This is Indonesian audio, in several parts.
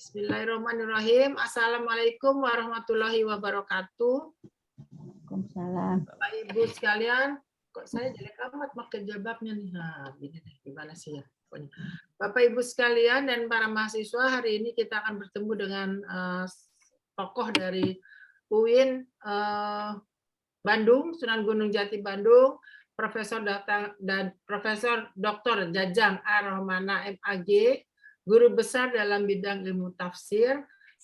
Bismillahirrahmanirrahim. Assalamualaikum warahmatullahi wabarakatuh. Waalaikumsalam. Bapak Ibu sekalian, kok saya jelek amat pakai jilbabnya nih. Nah, gimana sih ya? Pokoknya. Bapak Ibu sekalian dan para mahasiswa, hari ini kita akan bertemu dengan tokoh dari UIN Bandung, Sunan Gunung Jati Bandung, Profesor Dr. Jajang A.Rohmana MAG, guru besar dalam bidang ilmu tafsir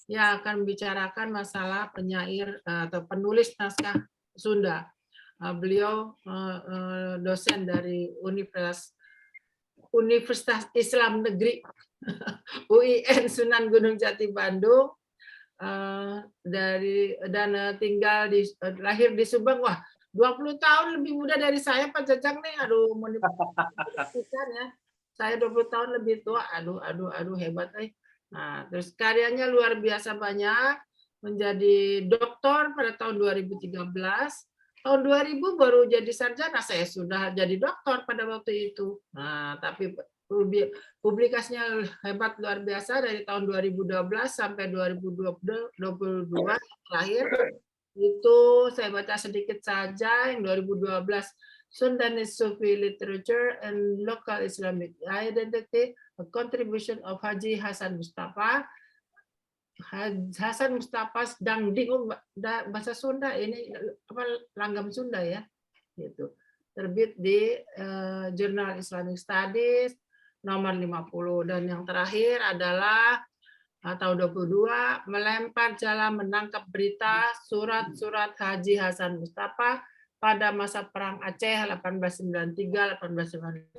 yang akan membicarakan masalah penyair atau penulis naskah Sunda. Beliau dosen dari Universitas Islam Negeri UIN Sunan Gunung Jati Bandung, tinggal lahir di Subang. Wah, 20 tahun lebih muda dari saya Pak Jajang nih. Aduh, mau dibuktikan ya. Saya 20 tahun lebih tua. Aduh hebat. Nah, terus karyanya luar biasa banyak. Menjadi doktor pada tahun 2013. Tahun 2000 baru jadi sarjana. Saya sudah jadi doktor pada waktu itu. Nah, tapi publikasinya hebat luar biasa dari tahun 2012 sampai 2022 terakhir. Itu saya baca sedikit saja. Yang 2012 Sundanese Sufi Literature and Local Islamic Identity, a Contribution of Haji Hasan Mustafa. Hasan Mustafa Dangding, bahasa Sunda ini apa, langgam Sunda ya, gitu. Terbit di Jurnal Islamic Studies nomor 50. Dan yang terakhir adalah tahun 22, melempar jala menangkap berita surat-surat Haji Hasan Mustafa pada masa Perang Aceh 1893-1895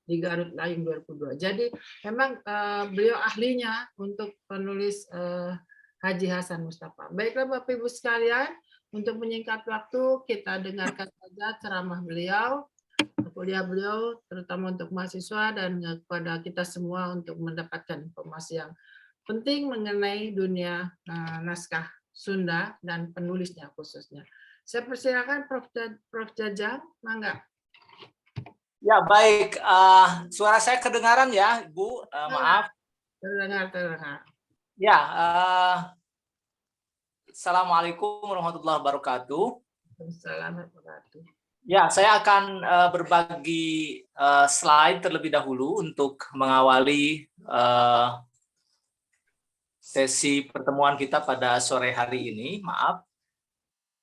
di Garut Layung 2002. Jadi memang beliau ahlinya untuk penulis Haji Hasan Mustafa. Baiklah Bapak Ibu sekalian, untuk menyingkat waktu kita dengarkan saja ceramah beliau, kuliah beliau, terutama untuk mahasiswa dan kepada kita semua untuk mendapatkan informasi yang penting mengenai dunia naskah Sunda dan penulisnya khususnya. Saya persilakan Prof. Jajang, mangga. Ya baik, suara saya kedengaran ya Ibu, maaf. Terdengar. Ya, Assalamualaikum warahmatullahi wabarakatuh. Assalamualaikum. Ya, saya akan berbagi slide terlebih dahulu untuk mengawali sesi pertemuan kita pada sore hari ini. Maaf,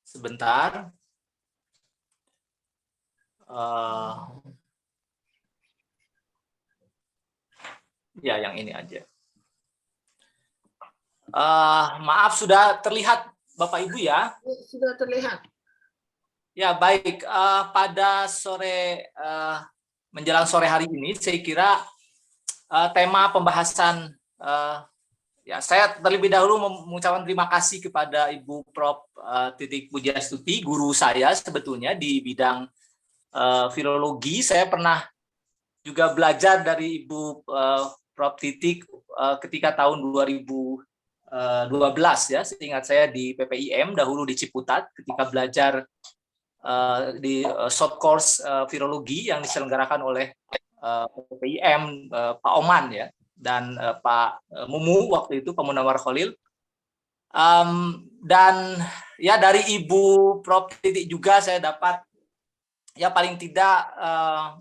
sebentar. Ya, yang ini aja. Maaf, sudah terlihat Bapak Ibu ya? Sudah terlihat. Ya, baik. Pada menjelang sore hari ini, saya kira tema pembahasan, ya saya terlebih dahulu mengucapkan terima kasih kepada Ibu Prof. Titik Pujiastuti, guru saya sebetulnya di bidang filologi. Saya pernah juga belajar dari Ibu Prof. Titik ketika tahun 2012 ya, seingat saya di PPIM dahulu di Ciputat ketika belajar di short course filologi yang diselenggarakan oleh PPIM Pak Oman ya dan Pak Mumu waktu itu, Pak Munawar Khalil. Dan ya dari Ibu Prof. Titik juga saya dapat ya paling tidak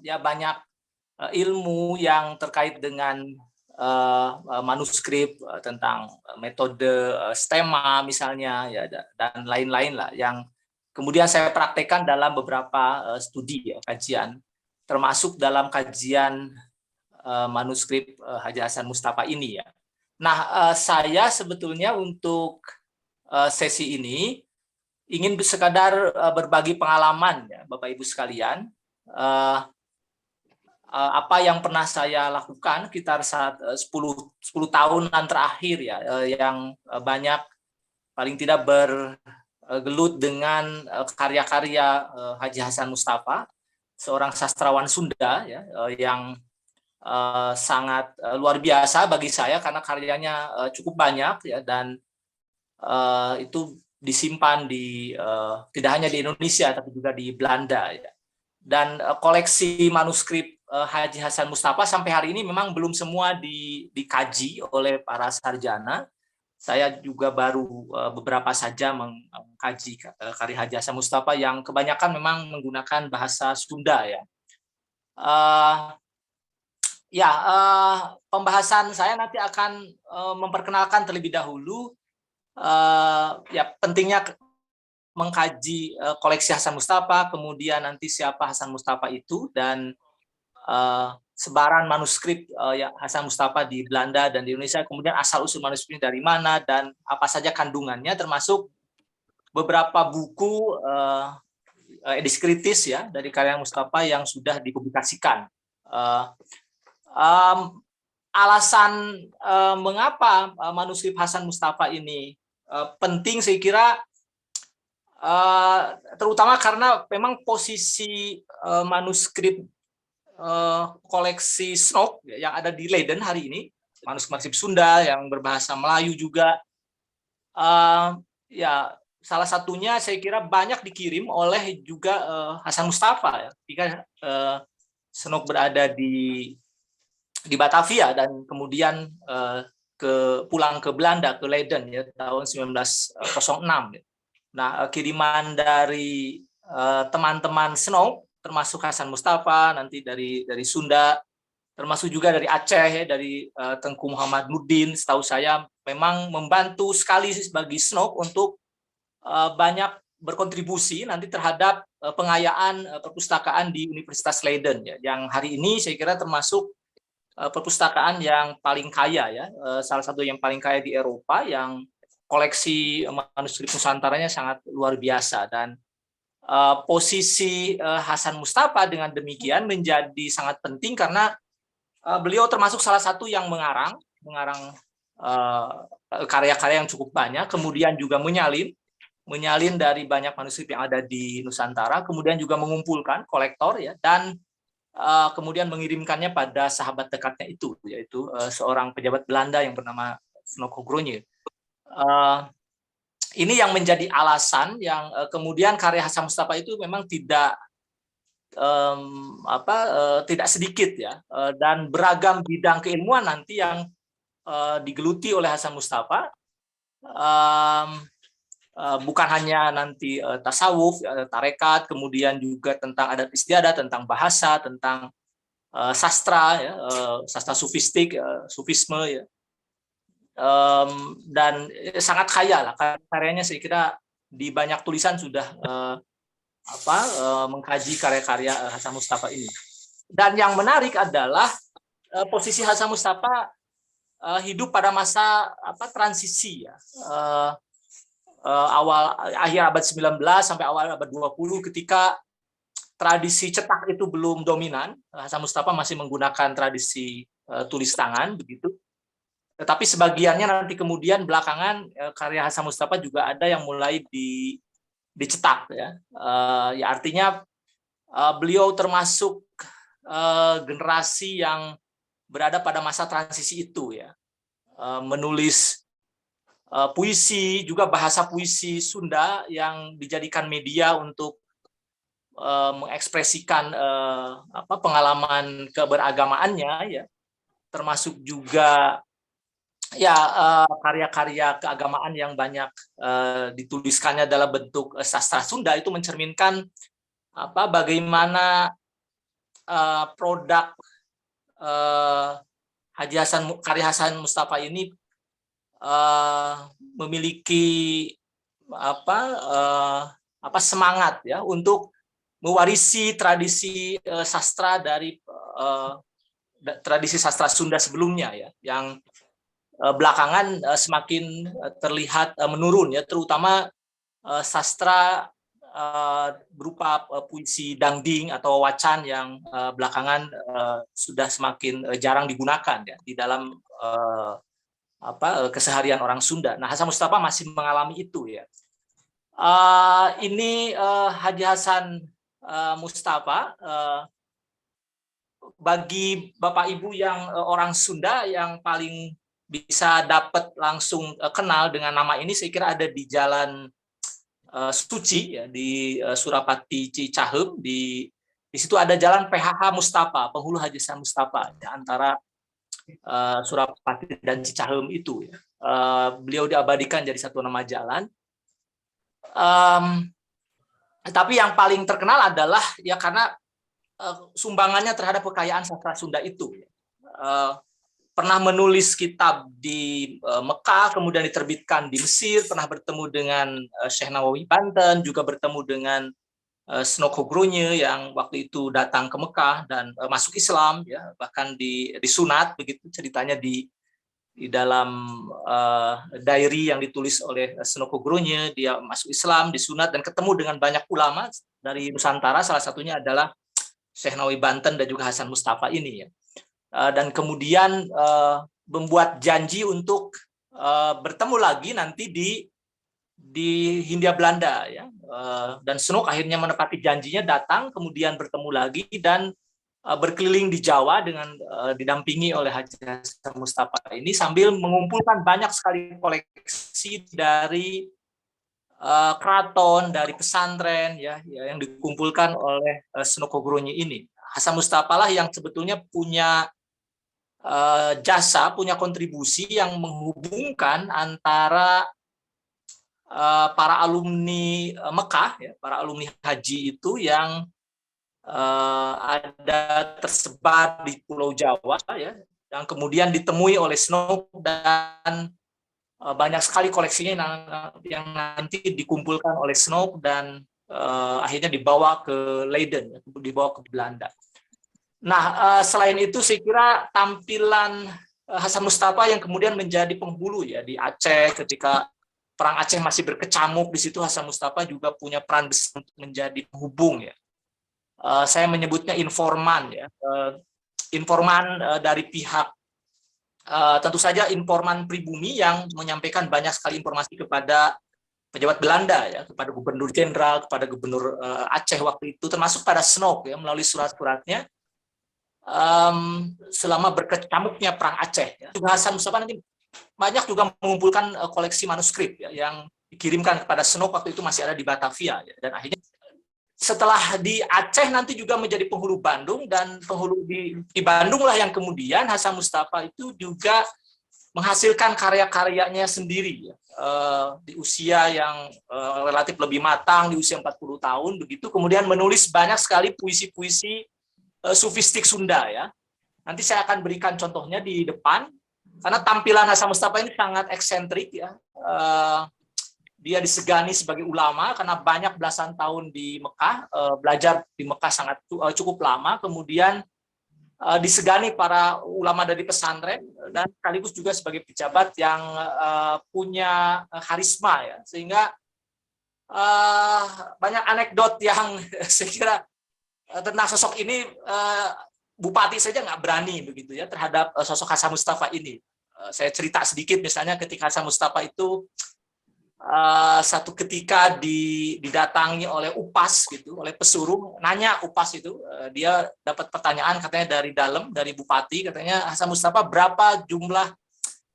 ya banyak ilmu yang terkait dengan manuskrip tentang metode stema misalnya ya dan lain-lain lah yang kemudian saya praktekkan dalam beberapa studi ya, kajian termasuk dalam kajian manuskrip Haji Hasan Mustafa ini ya. Nah, saya sebetulnya untuk sesi ini ingin sekadar berbagi pengalaman ya Bapak Ibu sekalian, apa yang pernah saya lakukan sekitar 10 tahunan terakhir ya, yang banyak paling tidak bergelut dengan karya-karya Haji Hasan Mustafa, seorang sastrawan Sunda ya, yang sangat luar biasa bagi saya karena karyanya cukup banyak ya, dan itu disimpan di tidak hanya di Indonesia tapi juga di Belanda ya. Dan koleksi manuskrip Haji Hasan Mustafa sampai hari ini memang belum semua dikaji oleh para sarjana. Saya juga baru beberapa saja mengkaji karya Haji Hasan Mustafa yang kebanyakan memang menggunakan bahasa Sunda ya. Pembahasan saya nanti akan memperkenalkan terlebih dahulu pentingnya mengkaji koleksi Hasan Mustafa, kemudian nanti siapa Hasan Mustafa itu, dan sebaran manuskrip Hasan Mustafa di Belanda dan di Indonesia, kemudian asal-usul manuskrip dari mana dan apa saja kandungannya, termasuk beberapa buku edisi kritis ya dari karya Mustafa yang sudah dipublikasikan. Alasan mengapa manuskrip Hasan Mustafa ini penting, saya kira terutama karena memang posisi manuskrip koleksi Snok yang ada di Leiden hari ini, manuskrip Sunda yang berbahasa Melayu juga, salah satunya saya kira banyak dikirim oleh juga Hasan Mustafa ya, ketika Snok berada di Batavia dan kemudian pulang ke Belanda, ke Leiden ya tahun 1906. Nah, kiriman dari teman-teman Snok termasuk Hasan Mustafa, nanti dari Sunda, termasuk juga dari Aceh ya, dari Tengku Muhammad Nurdin, setahu saya memang membantu sekali bagi Snok untuk banyak berkontribusi nanti terhadap pengayaan perpustakaan di Universitas Leiden ya, yang hari ini saya kira termasuk perpustakaan yang paling kaya ya, salah satu yang paling kaya di Eropa, yang koleksi manuskrip Nusantaranya sangat luar biasa. Dan posisi Hasan Mustafa dengan demikian menjadi sangat penting karena beliau termasuk salah satu yang mengarang karya-karya yang cukup banyak, kemudian juga menyalin dari banyak manuskrip yang ada di Nusantara, kemudian juga mengumpulkan kolektor ya, dan kemudian mengirimkannya pada sahabat dekatnya itu, yaitu seorang pejabat Belanda yang bernama Snok Hogronje. Ini yang menjadi alasan yang kemudian karya Hasan Mustafa itu memang tidak sedikit ya, dan beragam bidang keilmuan nanti yang digeluti oleh Hasan Mustafa, bukan hanya nanti tasawuf, tarekat, kemudian juga tentang adat istiadat, tentang bahasa, tentang sastra ya, sastra sufistik, sufisme ya. Dan sangat kaya lah karyanya, saya kira di banyak tulisan sudah mengkaji karya-karya Hasan Mustafa ini. Dan yang menarik adalah posisi Hasan Mustafa hidup pada masa transisi ya, akhir abad 19 sampai awal abad 20, ketika tradisi cetak itu belum dominan. Hasan Mustafa masih menggunakan tradisi tulis tangan begitu. Tetapi sebagiannya nanti kemudian belakangan karya Hasan Mustafa juga ada yang mulai dicetak ya. Artinya beliau termasuk generasi yang berada pada masa transisi itu ya. Menulis puisi, juga bahasa puisi Sunda yang dijadikan media untuk mengekspresikan pengalaman keberagamaannya ya, termasuk juga ya karya-karya keagamaan yang banyak dituliskannya dalam bentuk sastra Sunda, itu mencerminkan bagaimana produk karya Hasan Mustafa ini memiliki semangat ya untuk mewarisi tradisi sastra dari tradisi sastra Sunda sebelumnya ya, yang belakangan semakin terlihat menurun ya, terutama sastra berupa puisi dangding atau wacan yang belakangan sudah semakin jarang digunakan ya di dalam keseharian orang Sunda. Nah, Hasan Mustafa masih mengalami itu ya. Ini Haji Hasan Mustafa, bagi Bapak Ibu yang orang Sunda yang paling bisa dapat langsung kenal dengan nama ini, saya kira ada di Jalan Suci ya, di Surapati Cicahem, di Di situ ada jalan PHH Mustafa, Penghulu Haji Hasan Mustafa, ya, antara Surapati dan Cicahem itu. Ya. Beliau diabadikan jadi satu nama jalan. Tapi yang paling terkenal adalah ya karena sumbangannya terhadap kekayaan sastra Sunda itu. Pernah menulis kitab di Mekah, kemudian diterbitkan di Mesir, pernah bertemu dengan Syekh Nawawi Banten, juga bertemu dengan Snok Hogrunye yang waktu itu datang ke Mekah dan masuk Islam, ya, bahkan disunat, begitu ceritanya di dalam diary yang ditulis oleh Snok Hogrunye. Dia masuk Islam, disunat, dan ketemu dengan banyak ulama dari Nusantara, salah satunya adalah Syekh Nawawi Banten dan juga Hasan Mustafa ini, ya. Dan kemudian membuat janji untuk bertemu lagi nanti di Hindia Belanda, ya. Dan Snok akhirnya menepati janjinya, datang, kemudian bertemu lagi dan berkeliling di Jawa dengan didampingi oleh Haji Hasan Mustafa ini sambil mengumpulkan banyak sekali koleksi dari keraton, dari pesantren, ya yang dikumpulkan oleh Snok Hogrunye ini. Hasan Mustafa lah yang sebetulnya punya jasa, punya kontribusi yang menghubungkan antara para alumni Mekah, ya, para alumni haji itu yang ada tersebar di Pulau Jawa, ya, yang kemudian ditemui oleh Snok, dan banyak sekali koleksinya yang nanti dikumpulkan oleh Snok dan akhirnya dibawa ke Leiden, dibawa ke Belanda. Nah, selain itu saya kira tampilan Hasan Mustafa yang kemudian menjadi penghulu, ya, di Aceh ketika Perang Aceh masih berkecamuk, di situ Hasan Mustafa juga punya peran besar untuk menjadi penghubung, ya. Saya menyebutnya informan, ya. Informan dari pihak tentu saja informan pribumi yang menyampaikan banyak sekali informasi kepada pejabat Belanda, ya, kepada gubernur jenderal, kepada gubernur Aceh waktu itu, termasuk pada Snok, ya, melalui surat-suratnya. Selama berkecamuknya Perang Aceh, ya. Hasan Mustafa nanti banyak juga mengumpulkan koleksi manuskrip, ya, yang dikirimkan kepada Snok waktu itu masih ada di Batavia, ya. Dan akhirnya setelah di Aceh nanti juga menjadi penghulu Bandung, dan penghulu di Bandung lah yang kemudian Hasan Mustafa itu juga menghasilkan karya-karyanya sendiri, ya. Di usia yang relatif lebih matang, di usia 40 tahun begitu, kemudian menulis banyak sekali puisi-puisi sufistik Sunda, ya. Nanti saya akan berikan contohnya di depan, karena tampilan Hasan Mustafa ini sangat eksentrik, ya. Dia disegani sebagai ulama karena banyak belasan tahun di Mekah, belajar di Mekah sangat cukup lama, kemudian disegani para ulama dari pesantren, dan sekaligus juga sebagai pejabat yang punya karisma, ya, sehingga banyak anekdot yang saya kira tentang sosok ini, bupati saja nggak berani begitu, ya, terhadap sosok Hasan Mustafa ini. Saya cerita sedikit, misalnya ketika Hasan Mustafa itu satu ketika didatangi oleh upas gitu, oleh pesuruh, nanya upas itu, dia dapat pertanyaan katanya dari dalam, dari bupati, katanya, Hasan Mustafa,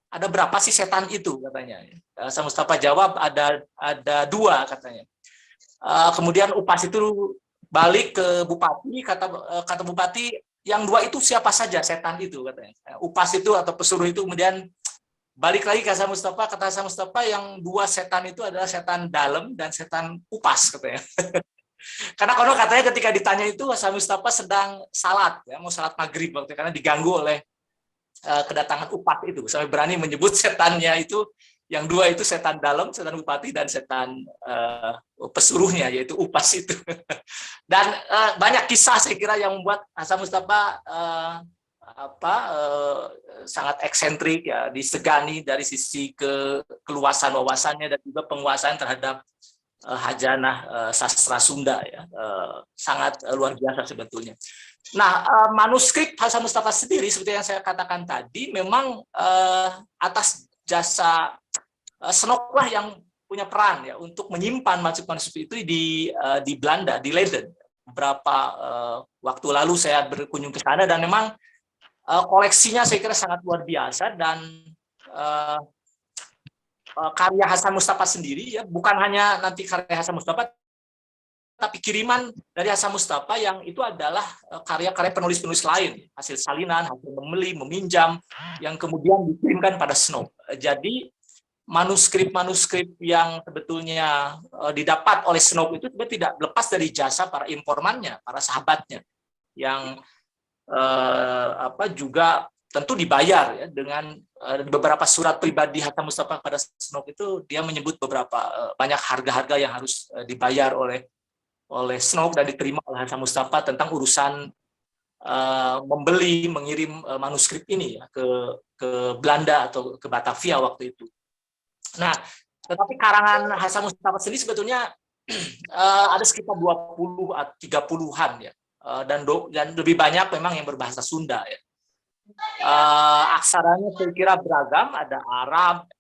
ada berapa sih setan itu, katanya. Hasan Mustafa jawab ada 2, katanya. Kemudian upas itu balik ke bupati, kata bupati, yang 2 itu siapa saja setan itu, katanya. Upas itu atau pesuruh itu kemudian balik lagi ke Hasan Mustafa, kata Hasan Mustafa, yang 2 setan itu adalah setan dalam dan setan upas, katanya. Karena konon katanya ketika ditanya itu Hasan Mustafa sedang salat, ya, mau salat maghrib waktu itu, karena diganggu oleh kedatangan upas itu, sampai berani menyebut setannya itu, yang 2 itu setan dalam, setan bupati, dan setan pesuruhnya, yaitu upas itu. Dan banyak kisah saya kira yang membuat Hasan Mustafa sangat eksentrik, ya, disegani dari sisi keluasan wawasannya dan juga penguasaan terhadap hajanah sastra Sunda, ya, sangat luar biasa sebetulnya. Nah, manuskrip Hasan Mustafa sendiri seperti yang saya katakan tadi, memang atas jasa Snok lah yang punya peran, ya, untuk menyimpan manuskrip itu di Belanda, di Leiden. Beberapa waktu lalu saya berkunjung ke sana, dan memang koleksinya saya kira sangat luar biasa, dan karya Hasan Mustafa sendiri, ya, bukan hanya nanti karya Hasan Mustafa, tapi kiriman dari Hasan Mustafa yang itu adalah karya-karya penulis-penulis lain, hasil salinan, hasil membeli, meminjam, yang kemudian dikirimkan pada Snow. Jadi manuskrip-manuskrip yang sebetulnya didapat oleh Snow itu sebenarnya tidak lepas dari jasa para informannya, para sahabatnya, yang juga tentu dibayar ya, dengan beberapa surat pribadi Hasan Mustafa pada Snow itu dia menyebut beberapa banyak harga-harga yang harus dibayar oleh Snow dan diterima oleh Hasan Mustafa tentang urusan mengirim manuskrip ini ya ke Belanda atau ke Batavia waktu itu. Nah, tetapi karangan Hasan Mustafa sendiri sebetulnya ada sekitar 20 atau 30-an ya. Dan lebih banyak memang yang berbahasa Sunda ya. Aksaranya saya kira beragam, ada Arab,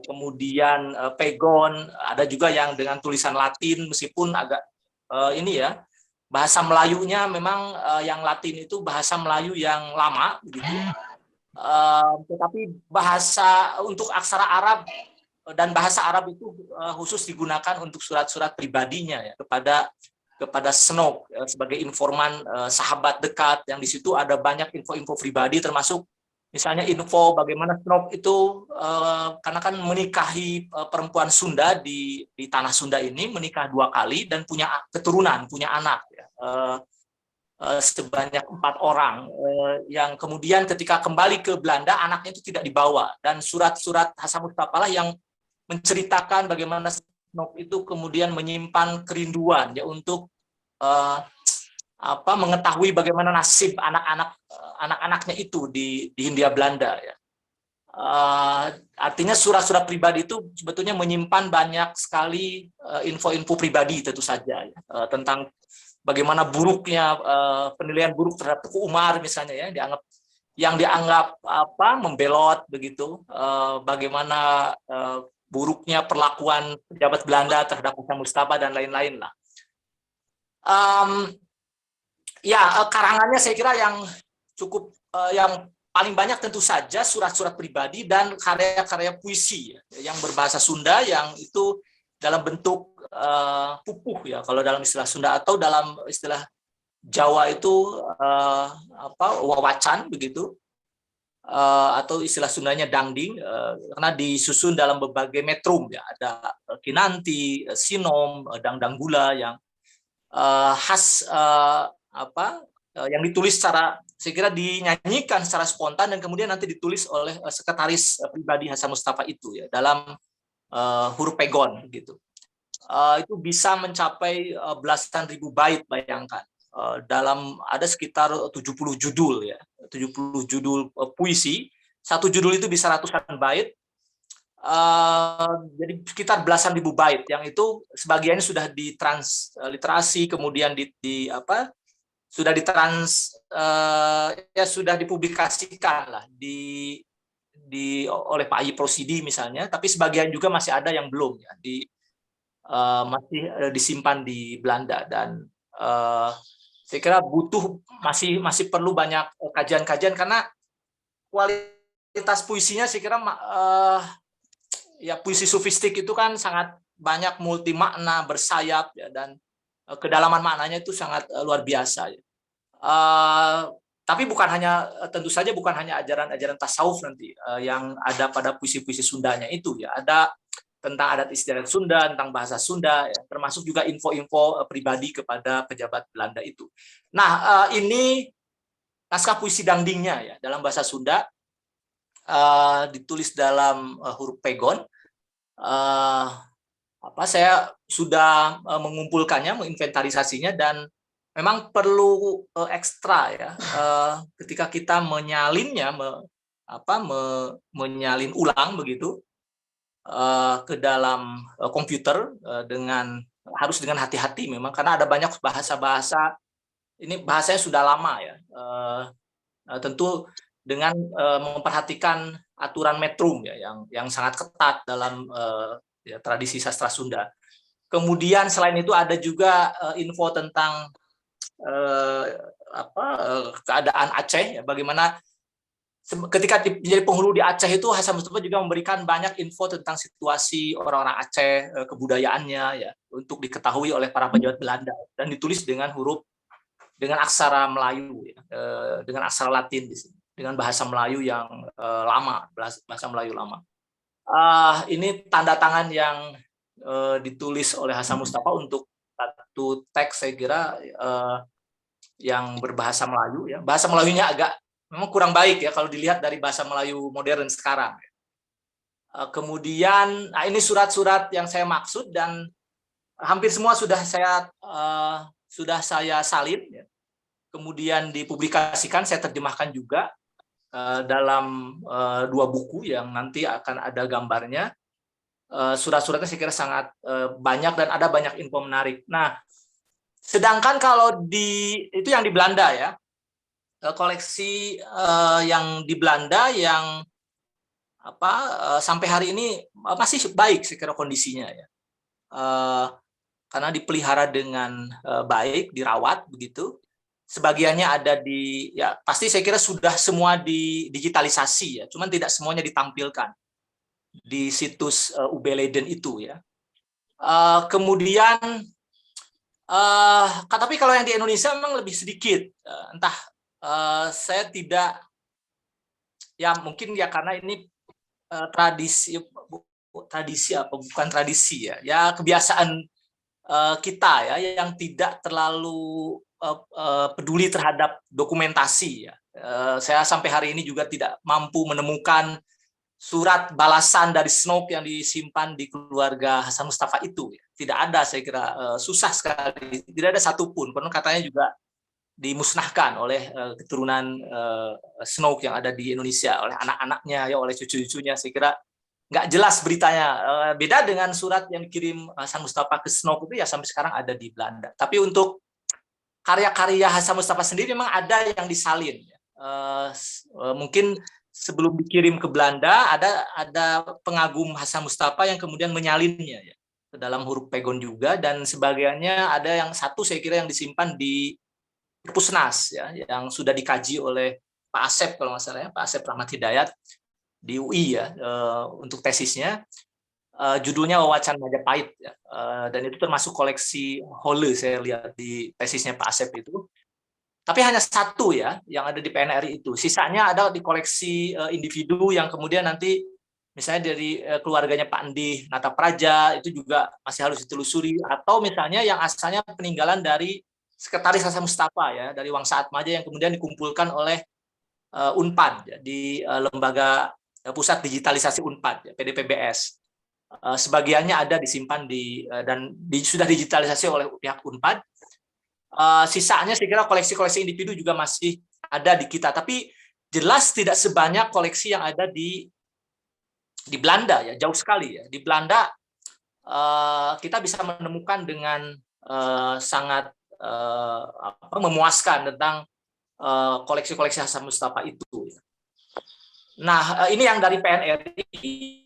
kemudian Pegon, ada juga yang dengan tulisan Latin meskipun agak ini ya, bahasa Melayunya memang yang Latin itu bahasa Melayu yang lama begitu. Tetapi bahasa untuk aksara Arab dan bahasa Arab itu khusus digunakan untuk surat-surat pribadinya ya, kepada Snow sebagai informan sahabat dekat, yang di situ ada banyak info-info pribadi, termasuk misalnya info bagaimana Snow itu karena kan menikahi perempuan Sunda di tanah Sunda ini, menikah 2 kali dan punya keturunan, punya anak ya, sebanyak 4 orang, yang kemudian ketika kembali ke Belanda anaknya itu tidak dibawa, dan surat-surat Hasan Mustafa lah yang menceritakan bagaimana Snow itu kemudian menyimpan kerinduan ya untuk mengetahui bagaimana nasib anak-anaknya itu di Hindia Belanda ya. Artinya surat-surat pribadi itu sebetulnya menyimpan banyak sekali info-info pribadi tentu saja ya, tentang bagaimana buruknya penilaian buruk terhadap Teku Umar misalnya ya, yang dianggap membelot begitu, bagaimana buruknya perlakuan pejabat Belanda terhadap Hasan Mustafa dan lain-lain lah. Karangannya saya kira yang cukup yang paling banyak tentu saja surat-surat pribadi dan karya-karya puisi ya, yang berbahasa Sunda, yang itu dalam bentuk pupuh ya kalau dalam istilah Sunda, atau dalam istilah Jawa itu wawacan begitu, atau istilah Sundanya dangding, karena disusun dalam berbagai metrum ya, ada kinanti, sinom, dangdang gula yang khas yang ditulis secara, saya kira dinyanyikan secara spontan dan kemudian nanti ditulis oleh sekretaris pribadi Hasan Mustafa itu ya dalam huruf pegon gitu. Itu bisa mencapai belasan ribu bait, bayangkan. Dalam ada sekitar 70 judul ya, 70 judul puisi. Satu judul itu bisa ratusan bait. Jadi sekitar belasan ribu bait, yang itu sebagiannya sudah ditransliterasi, kemudian sudah sudah dipublikasikan lah oleh Pak Ayi Prosidi misalnya, tapi sebagian juga masih ada yang belum ya, masih disimpan di Belanda, dan saya kira masih perlu banyak kajian-kajian, karena kualitas puisinya saya kira ya puisi sufistik itu kan sangat banyak multi makna, bersayap ya, dan kedalaman maknanya itu sangat luar biasa ya. Tapi tentu saja bukan hanya ajaran-ajaran tasawuf nanti yang ada pada puisi-puisi Sundanya itu ya, ada tentang adat istiadat Sunda, tentang bahasa Sunda ya, termasuk juga info-info pribadi kepada pejabat Belanda itu. Nah, ini naskah puisi dangdingnya ya dalam bahasa Sunda, ditulis dalam huruf pegon. Saya sudah mengumpulkannya, menginventarisasinya, dan memang perlu ekstra ya ketika kita menyalinnya, menyalin ulang begitu ke dalam komputer, harus dengan hati-hati memang, karena ada banyak bahasa-bahasa, ini bahasanya sudah lama ya, tentu dengan memperhatikan aturan metrum ya yang sangat ketat dalam tradisi sastra Sunda. Kemudian selain itu ada juga info tentang keadaan Aceh ya, bagaimana ketika menjadi penghulu di Aceh itu, Hasan Mustafa juga memberikan banyak info tentang situasi orang-orang Aceh, kebudayaannya ya, untuk diketahui oleh para pejabat Belanda, dan ditulis dengan aksara Melayu ya, dengan aksara Latin di sini, dengan bahasa Melayu yang lama, bahasa Melayu lama. Ini tanda tangan yang ditulis oleh Hasan Mustafa untuk satu teks, saya kira yang berbahasa Melayu ya. Bahasa Melayunya memang kurang baik ya kalau dilihat dari bahasa Melayu modern sekarang. Kemudian, ini surat-surat yang saya maksud, dan hampir semua sudah saya salin, ya. Kemudian dipublikasikan, saya terjemahkan juga dalam 2 buku yang nanti akan ada gambarnya. Surat-suratnya saya kira sangat banyak dan ada banyak info menarik. Nah, sedangkan kalau itu yang di Belanda ya, koleksi yang di Belanda yang sampai hari ini masih baik saya kira kondisinya ya, karena dipelihara dengan baik, dirawat begitu. Sebagiannya ada ya pasti saya kira sudah semua digitalisasi ya, cuman tidak semuanya ditampilkan di situs UB Leiden itu ya. Kemudian tapi kalau yang di Indonesia memang lebih sedikit, entah saya tidak, ya mungkin ya karena ini tradisi apa bukan tradisi ya kebiasaan kita ya yang tidak terlalu peduli terhadap dokumentasi ya. Saya sampai hari ini juga tidak mampu menemukan surat balasan dari Snook yang disimpan di keluarga Hasan Mustafa itu ya. Tidak ada, saya kira susah sekali, tidak ada satupun, karena katanya juga dimusnahkan oleh keturunan Snook yang ada di Indonesia, oleh anak-anaknya ya, oleh cucu-cucunya. Saya kira nggak jelas beritanya. Beda dengan surat yang dikirim Hasan Mustafa ke Snook itu ya sampai sekarang ada di Belanda. Tapi untuk karya-karya Hasan Mustafa sendiri memang ada yang disalin. Mungkin sebelum dikirim ke Belanda ada pengagum Hasan Mustafa yang kemudian menyalinnya ya ke dalam huruf pegon juga, dan sebagiannya ada yang satu saya kira yang disimpan di Pusnas ya, yang sudah dikaji oleh Pak Asep kalau nggak salah ya, Pak Asep Rahmat Hidayat di UI ya, untuk tesisnya. Judulnya Wawacan Majapahit ya, dan itu termasuk koleksi Hole saya lihat di tesisnya Pak Asep itu. Tapi hanya satu ya yang ada di PNRI itu. Sisanya ada di koleksi individu yang kemudian nanti misalnya dari keluarganya Pak Endi Natapraja itu juga masih harus ditelusuri, atau misalnya yang asalnya peninggalan dari Sekretaris Hasan Mustafa ya, dari Wangsa Atmaja yang kemudian dikumpulkan oleh Unpad ya, di lembaga Pusat Digitalisasi Unpad ya, PDPBS. Sebagiannya ada disimpan sudah digitalisasi oleh pihak Unpad. Sisanya saya kira koleksi-koleksi individu juga masih ada di kita, tapi jelas tidak sebanyak koleksi yang ada di Belanda ya, jauh sekali ya. Di Belanda kita bisa menemukan dengan sangat memuaskan tentang koleksi-koleksi Hasan Mustafa itu. Nah, ini yang dari PNRI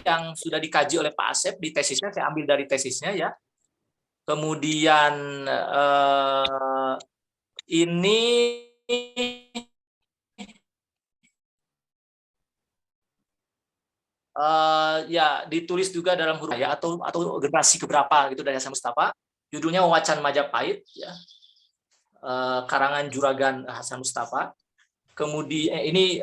yang sudah dikaji oleh Pak Asep di tesisnya, saya ambil dari tesisnya ya. Kemudian ini ya ditulis juga dalam huruf ya, atau generasi keberapa gitu dari Hasan Mustafa. Judulnya Wawacan Majapahit ya, karangan Juragan Hasan Mustafa. Kemudian ini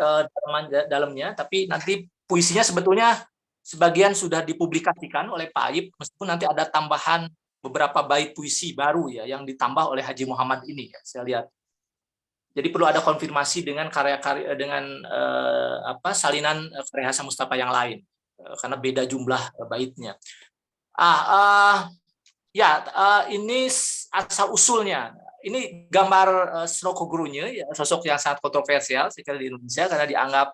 dalamnya, tapi nanti puisinya sebetulnya sebagian sudah dipublikasikan oleh Pak Aib, meskipun nanti ada tambahan beberapa bait puisi baru ya yang ditambah oleh Haji Muhammad ini ya, saya lihat. Jadi perlu ada konfirmasi dengan karya-karya dengan salinan karya Hasan Mustafa yang lain karena beda jumlah baitnya. Ini asal usulnya. Ini gambar Snook Grunje ya, sosok yang sangat kontroversial sekali di Indonesia karena dianggap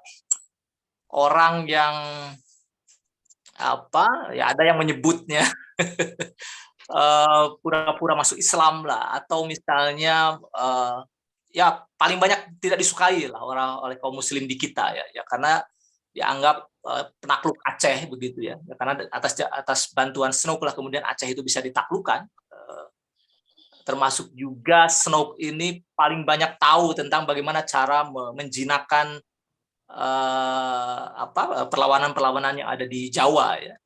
orang yang ada yang menyebutnya pura-pura masuk Islam lah, atau misalnya ya paling banyak tidak disukai lah oleh kaum muslim di kita ya karena dianggap penakluk Aceh begitu ya, karena atas bantuan Snook lah kemudian Aceh itu bisa ditaklukkan. Termasuk juga Snook ini paling banyak tahu tentang bagaimana cara menjinakkan perlawanan-perlawanan yang ada di Jawa ya,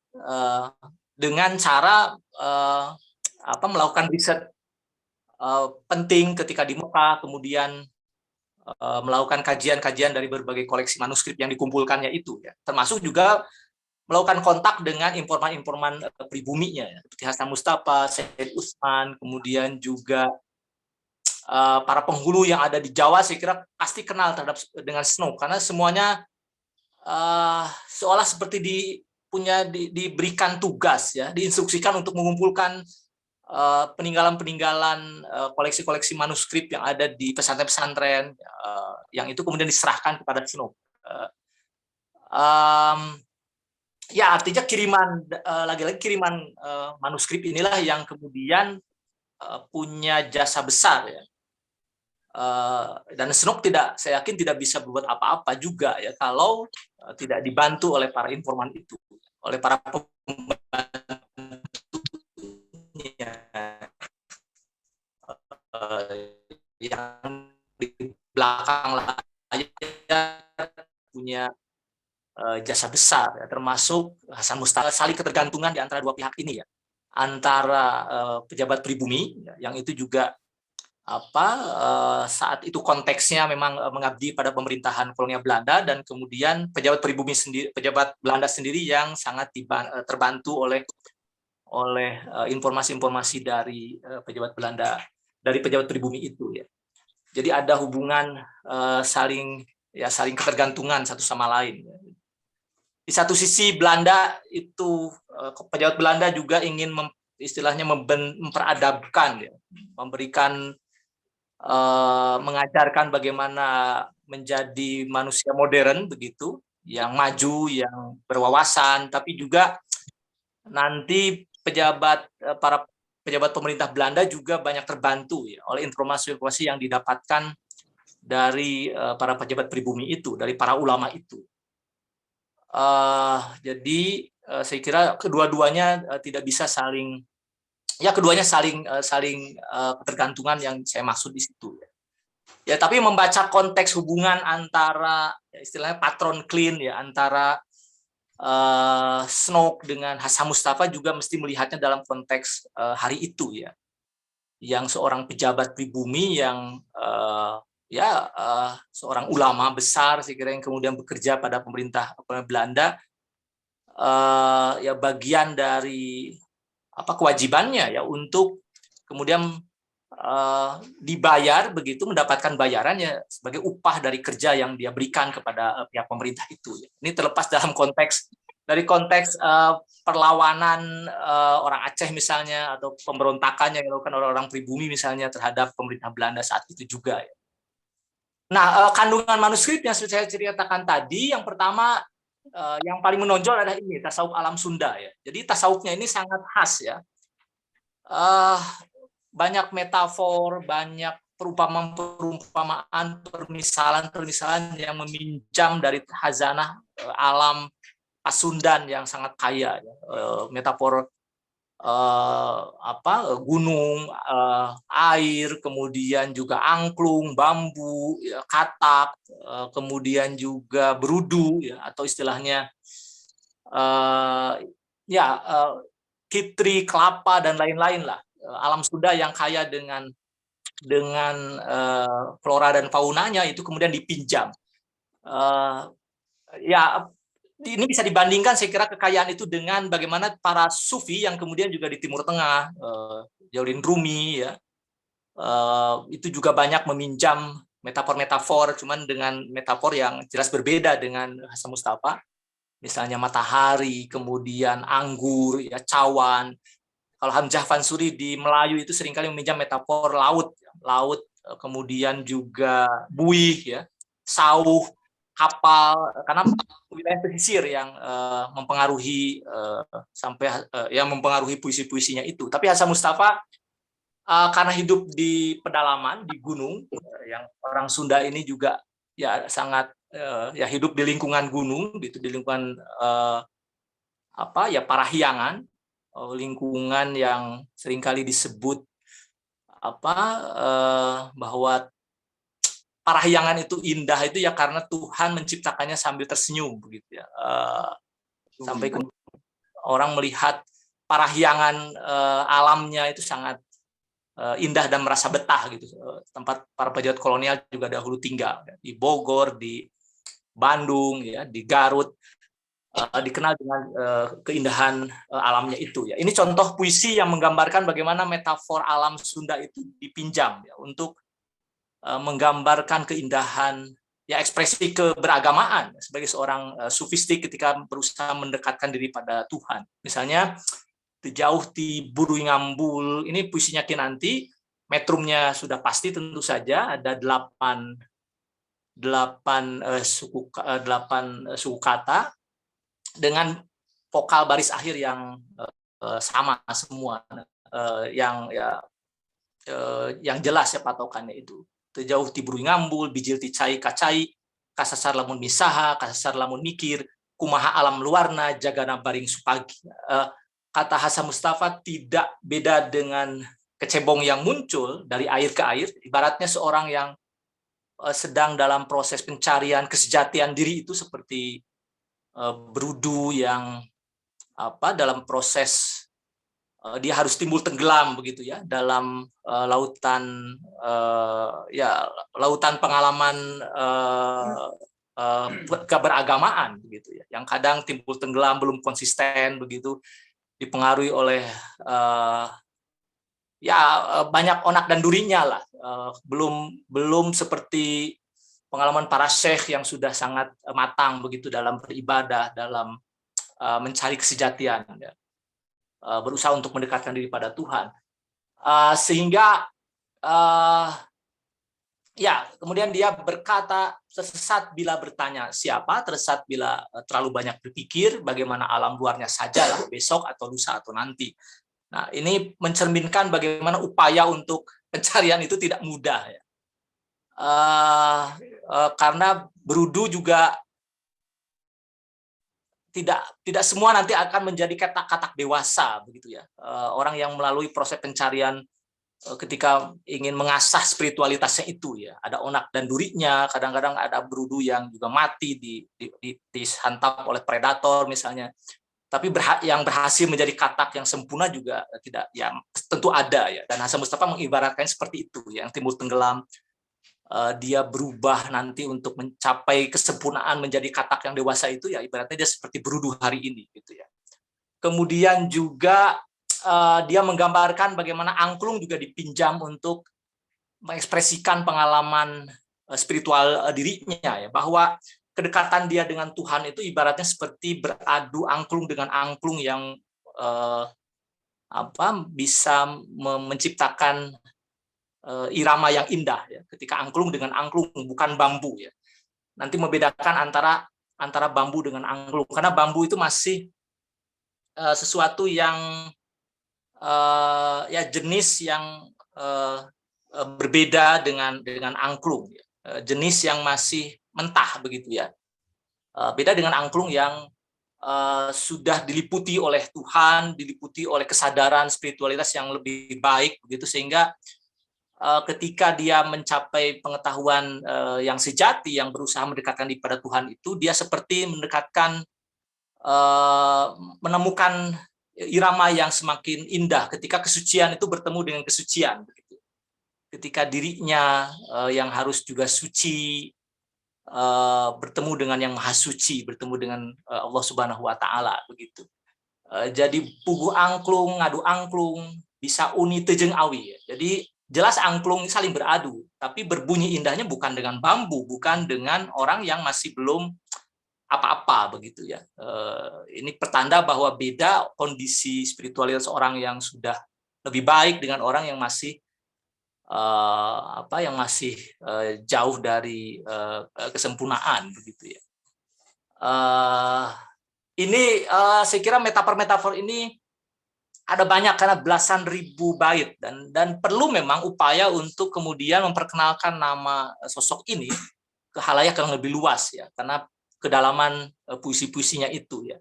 dengan cara melakukan riset penting ketika di Mekah, kemudian melakukan kajian-kajian dari berbagai koleksi manuskrip yang dikumpulkannya itu ya, termasuk juga melakukan kontak dengan informan-informan pribuminya ya, seperti Hasan Mustafa, Said Usman, kemudian juga para penghulu yang ada di Jawa. Saya kira pasti kenal terhadap dengan Snow karena semuanya seolah seperti diberikan tugas ya, diinstruksikan untuk mengumpulkan peninggalan-peninggalan koleksi-koleksi manuskrip yang ada di pesantren-pesantren, yang itu kemudian diserahkan kepada Snow. Ya artinya kiriman, lagi-lagi kiriman manuskrip inilah yang kemudian punya jasa besar ya. Dan Snow saya yakin tidak bisa berbuat apa-apa juga ya kalau tidak dibantu oleh para informan itu, oleh para pembantunya yang di belakang layar punya jasa besar ya, termasuk Hasan Mustafa. Saling ketergantungan di antara dua pihak ini ya, antara pejabat pribumi yang itu juga saat itu konteksnya memang mengabdi pada pemerintahan kolonial Belanda, dan kemudian pejabat pribumi sendiri, pejabat Belanda sendiri yang sangat terbantu oleh informasi-informasi dari pejabat Belanda, dari pejabat pribumi itu ya. Jadi ada hubungan saling ketergantungan satu sama lain. Di satu sisi Belanda itu, pejabat Belanda juga ingin istilahnya memperadabkan ya, memberikan mengajarkan bagaimana menjadi manusia modern begitu, yang maju, yang berwawasan, tapi juga nanti para pejabat pemerintah Belanda juga banyak terbantu ya oleh informasi-informasi yang didapatkan dari para pejabat pribumi itu, dari para ulama itu. Jadi saya kira kedua-duanya tidak bisa saling, ya keduanya saling ketergantungan yang saya maksud di situ ya. Ya tapi membaca konteks hubungan antara istilahnya patron clean ya, antara Snow dengan Hasan Mustafa juga mesti melihatnya dalam konteks hari itu ya, yang seorang pejabat pribumi yang seorang ulama besar, saya kira, yang kemudian bekerja pada pemerintah Belanda, ya bagian dari kewajibannya ya untuk kemudian dibayar begitu, mendapatkan bayarannya sebagai upah dari kerja yang dia berikan kepada pihak pemerintah itu. Ini terlepas dalam konteks perlawanan orang Aceh misalnya, atau pemberontakan yang dilakukan oleh orang pribumi misalnya terhadap pemerintah Belanda saat itu juga. Nah, kandungan manuskrip yang saya ceritakan tadi, yang pertama yang paling menonjol adalah ini, tasawuf alam Sunda ya. Jadi tasawufnya ini sangat khas ya. Banyak metafor, banyak perumpamaan, permisalan yang meminjam dari khazanah alam Pasundan yang sangat kaya ya. Metafor gunung, air, kemudian juga angklung, bambu, ya, katak, kemudian juga berudu ya, atau istilahnya kitri, kelapa, dan lain-lain lah. Alam Sunda yang kaya dengan flora dan faunanya itu kemudian dipinjam. Ini bisa dibandingkan saya kira kekayaan itu dengan bagaimana para sufi yang kemudian juga di Timur Tengah, Jalaluddin Rumi ya, itu juga banyak meminjam metafor-metafor, cuman dengan metafor yang jelas berbeda dengan Hasan Mustafa. Misalnya matahari, kemudian anggur, ya, cawan. Kalau Hamzah Fansuri di Melayu itu seringkali meminjam metafor laut, kemudian juga buih, ya, sauh, kapal, karena wilayah pesisir yang mempengaruhi mempengaruhi puisi-puisinya itu. Tapi Hasan Mustafa karena hidup di pedalaman, di gunung, yang orang Sunda ini juga ya sangat hidup di lingkungan gunung, gitu, di lingkungan parahyangan, lingkungan yang seringkali disebut bahwa parahyangan itu indah itu ya karena Tuhan menciptakannya sambil tersenyum begitu ya. Sampai orang melihat parahyangan alamnya itu sangat indah dan merasa betah gitu. Tempat para pejabat kolonial juga dahulu tinggal ya. Di Bogor, di Bandung, ya, di Garut, dikenal dengan keindahan alamnya itu ya. Ini contoh puisi yang menggambarkan bagaimana metafor alam Sunda itu dipinjam ya untuk menggambarkan keindahan ya ekspresi keberagamaan sebagai seorang sufistik ketika berusaha mendekatkan diri pada Tuhan. Misalnya Jauh ti Burui Ngambul, ini puisinya Kinanti, metrumnya sudah pasti tentu saja ada 8 suku kata dengan vokal baris akhir yang sama semua, yang jelas ya patokannya itu. Jauh ti Burui Ngambul, bijil ti cai kacai, kasasar lamun misaha, kasasar lamun mikir, kumaha alam luarna, jagana baring supagi. Kata Hasan Mustafa tidak beda dengan kecebong yang muncul dari air ke air, ibaratnya seorang yang sedang dalam proses pencarian kesejatian diri itu seperti berudu yang dalam proses dia harus timbul tenggelam begitu ya dalam lautan pengalaman keberagamaan begitu ya, yang kadang timbul tenggelam belum konsisten begitu, dipengaruhi oleh banyak onak dan durinya lah, belum seperti pengalaman para syekh yang sudah sangat matang begitu dalam beribadah, dalam mencari kesejatian ya. Berusaha untuk mendekatkan diri pada Tuhan, sehingga kemudian dia berkata, tersesat bila bertanya siapa, tersesat bila terlalu banyak berpikir, bagaimana alam luarnya sajalah besok atau lusa atau nanti. Nah, ini mencerminkan bagaimana upaya untuk pencarian itu tidak mudah ya. Karena berudu juga tidak semua nanti akan menjadi katak-katak dewasa begitu ya. Orang yang melalui proses pencarian ketika ingin mengasah spiritualitasnya itu ya, ada onak dan durinya, kadang-kadang ada berudu yang juga mati disantap oleh predator misalnya. Tapi yang berhasil menjadi katak yang sempurna juga tidak ya, tentu ada ya. Dan Hasan Mustafa mengibaratkan seperti itu ya, yang timbul tenggelam, dia berubah nanti untuk mencapai kesempurnaan menjadi katak yang dewasa itu ya, ibaratnya dia seperti berudu hari ini gitu ya. Kemudian juga dia menggambarkan bagaimana angklung juga dipinjam untuk mengekspresikan pengalaman spiritual dirinya ya, bahwa kedekatan dia dengan Tuhan itu ibaratnya seperti beradu angklung dengan angklung yang bisa menciptakan irama yang indah ya. Ketika angklung dengan angklung, bukan bambu ya. Nanti membedakan antara bambu dengan angklung, karena bambu itu masih sesuatu yang jenis yang berbeda dengan angklung ya. Jenis yang masih mentah begitu ya. Beda dengan angklung yang sudah diliputi oleh Tuhan, diliputi oleh kesadaran spiritualitas yang lebih baik begitu, sehingga ketika dia mencapai pengetahuan yang sejati, yang berusaha mendekatkan diri pada Tuhan itu, dia seperti menemukan irama yang semakin indah ketika kesucian itu bertemu dengan kesucian begitu. Ketika dirinya yang harus juga suci bertemu dengan yang maha suci, bertemu dengan Allah Subhanahu wa taala begitu. Jadi puguh angklung, ngadu angklung, bisa uni tejeng awi ya. Jadi jelas angklung saling beradu, tapi berbunyi indahnya bukan dengan bambu, bukan dengan orang yang masih belum apa-apa begitu ya. Ini pertanda bahwa beda kondisi spiritualitas orang yang sudah lebih baik dengan orang yang masih jauh dari kesempurnaan begitu ya. Ini saya kira metafor ini ada banyak karena belasan ribu bait, dan perlu memang upaya untuk kemudian memperkenalkan nama sosok ini ke khalayak yang lebih luas ya, karena kedalaman puisi-puisinya itu ya.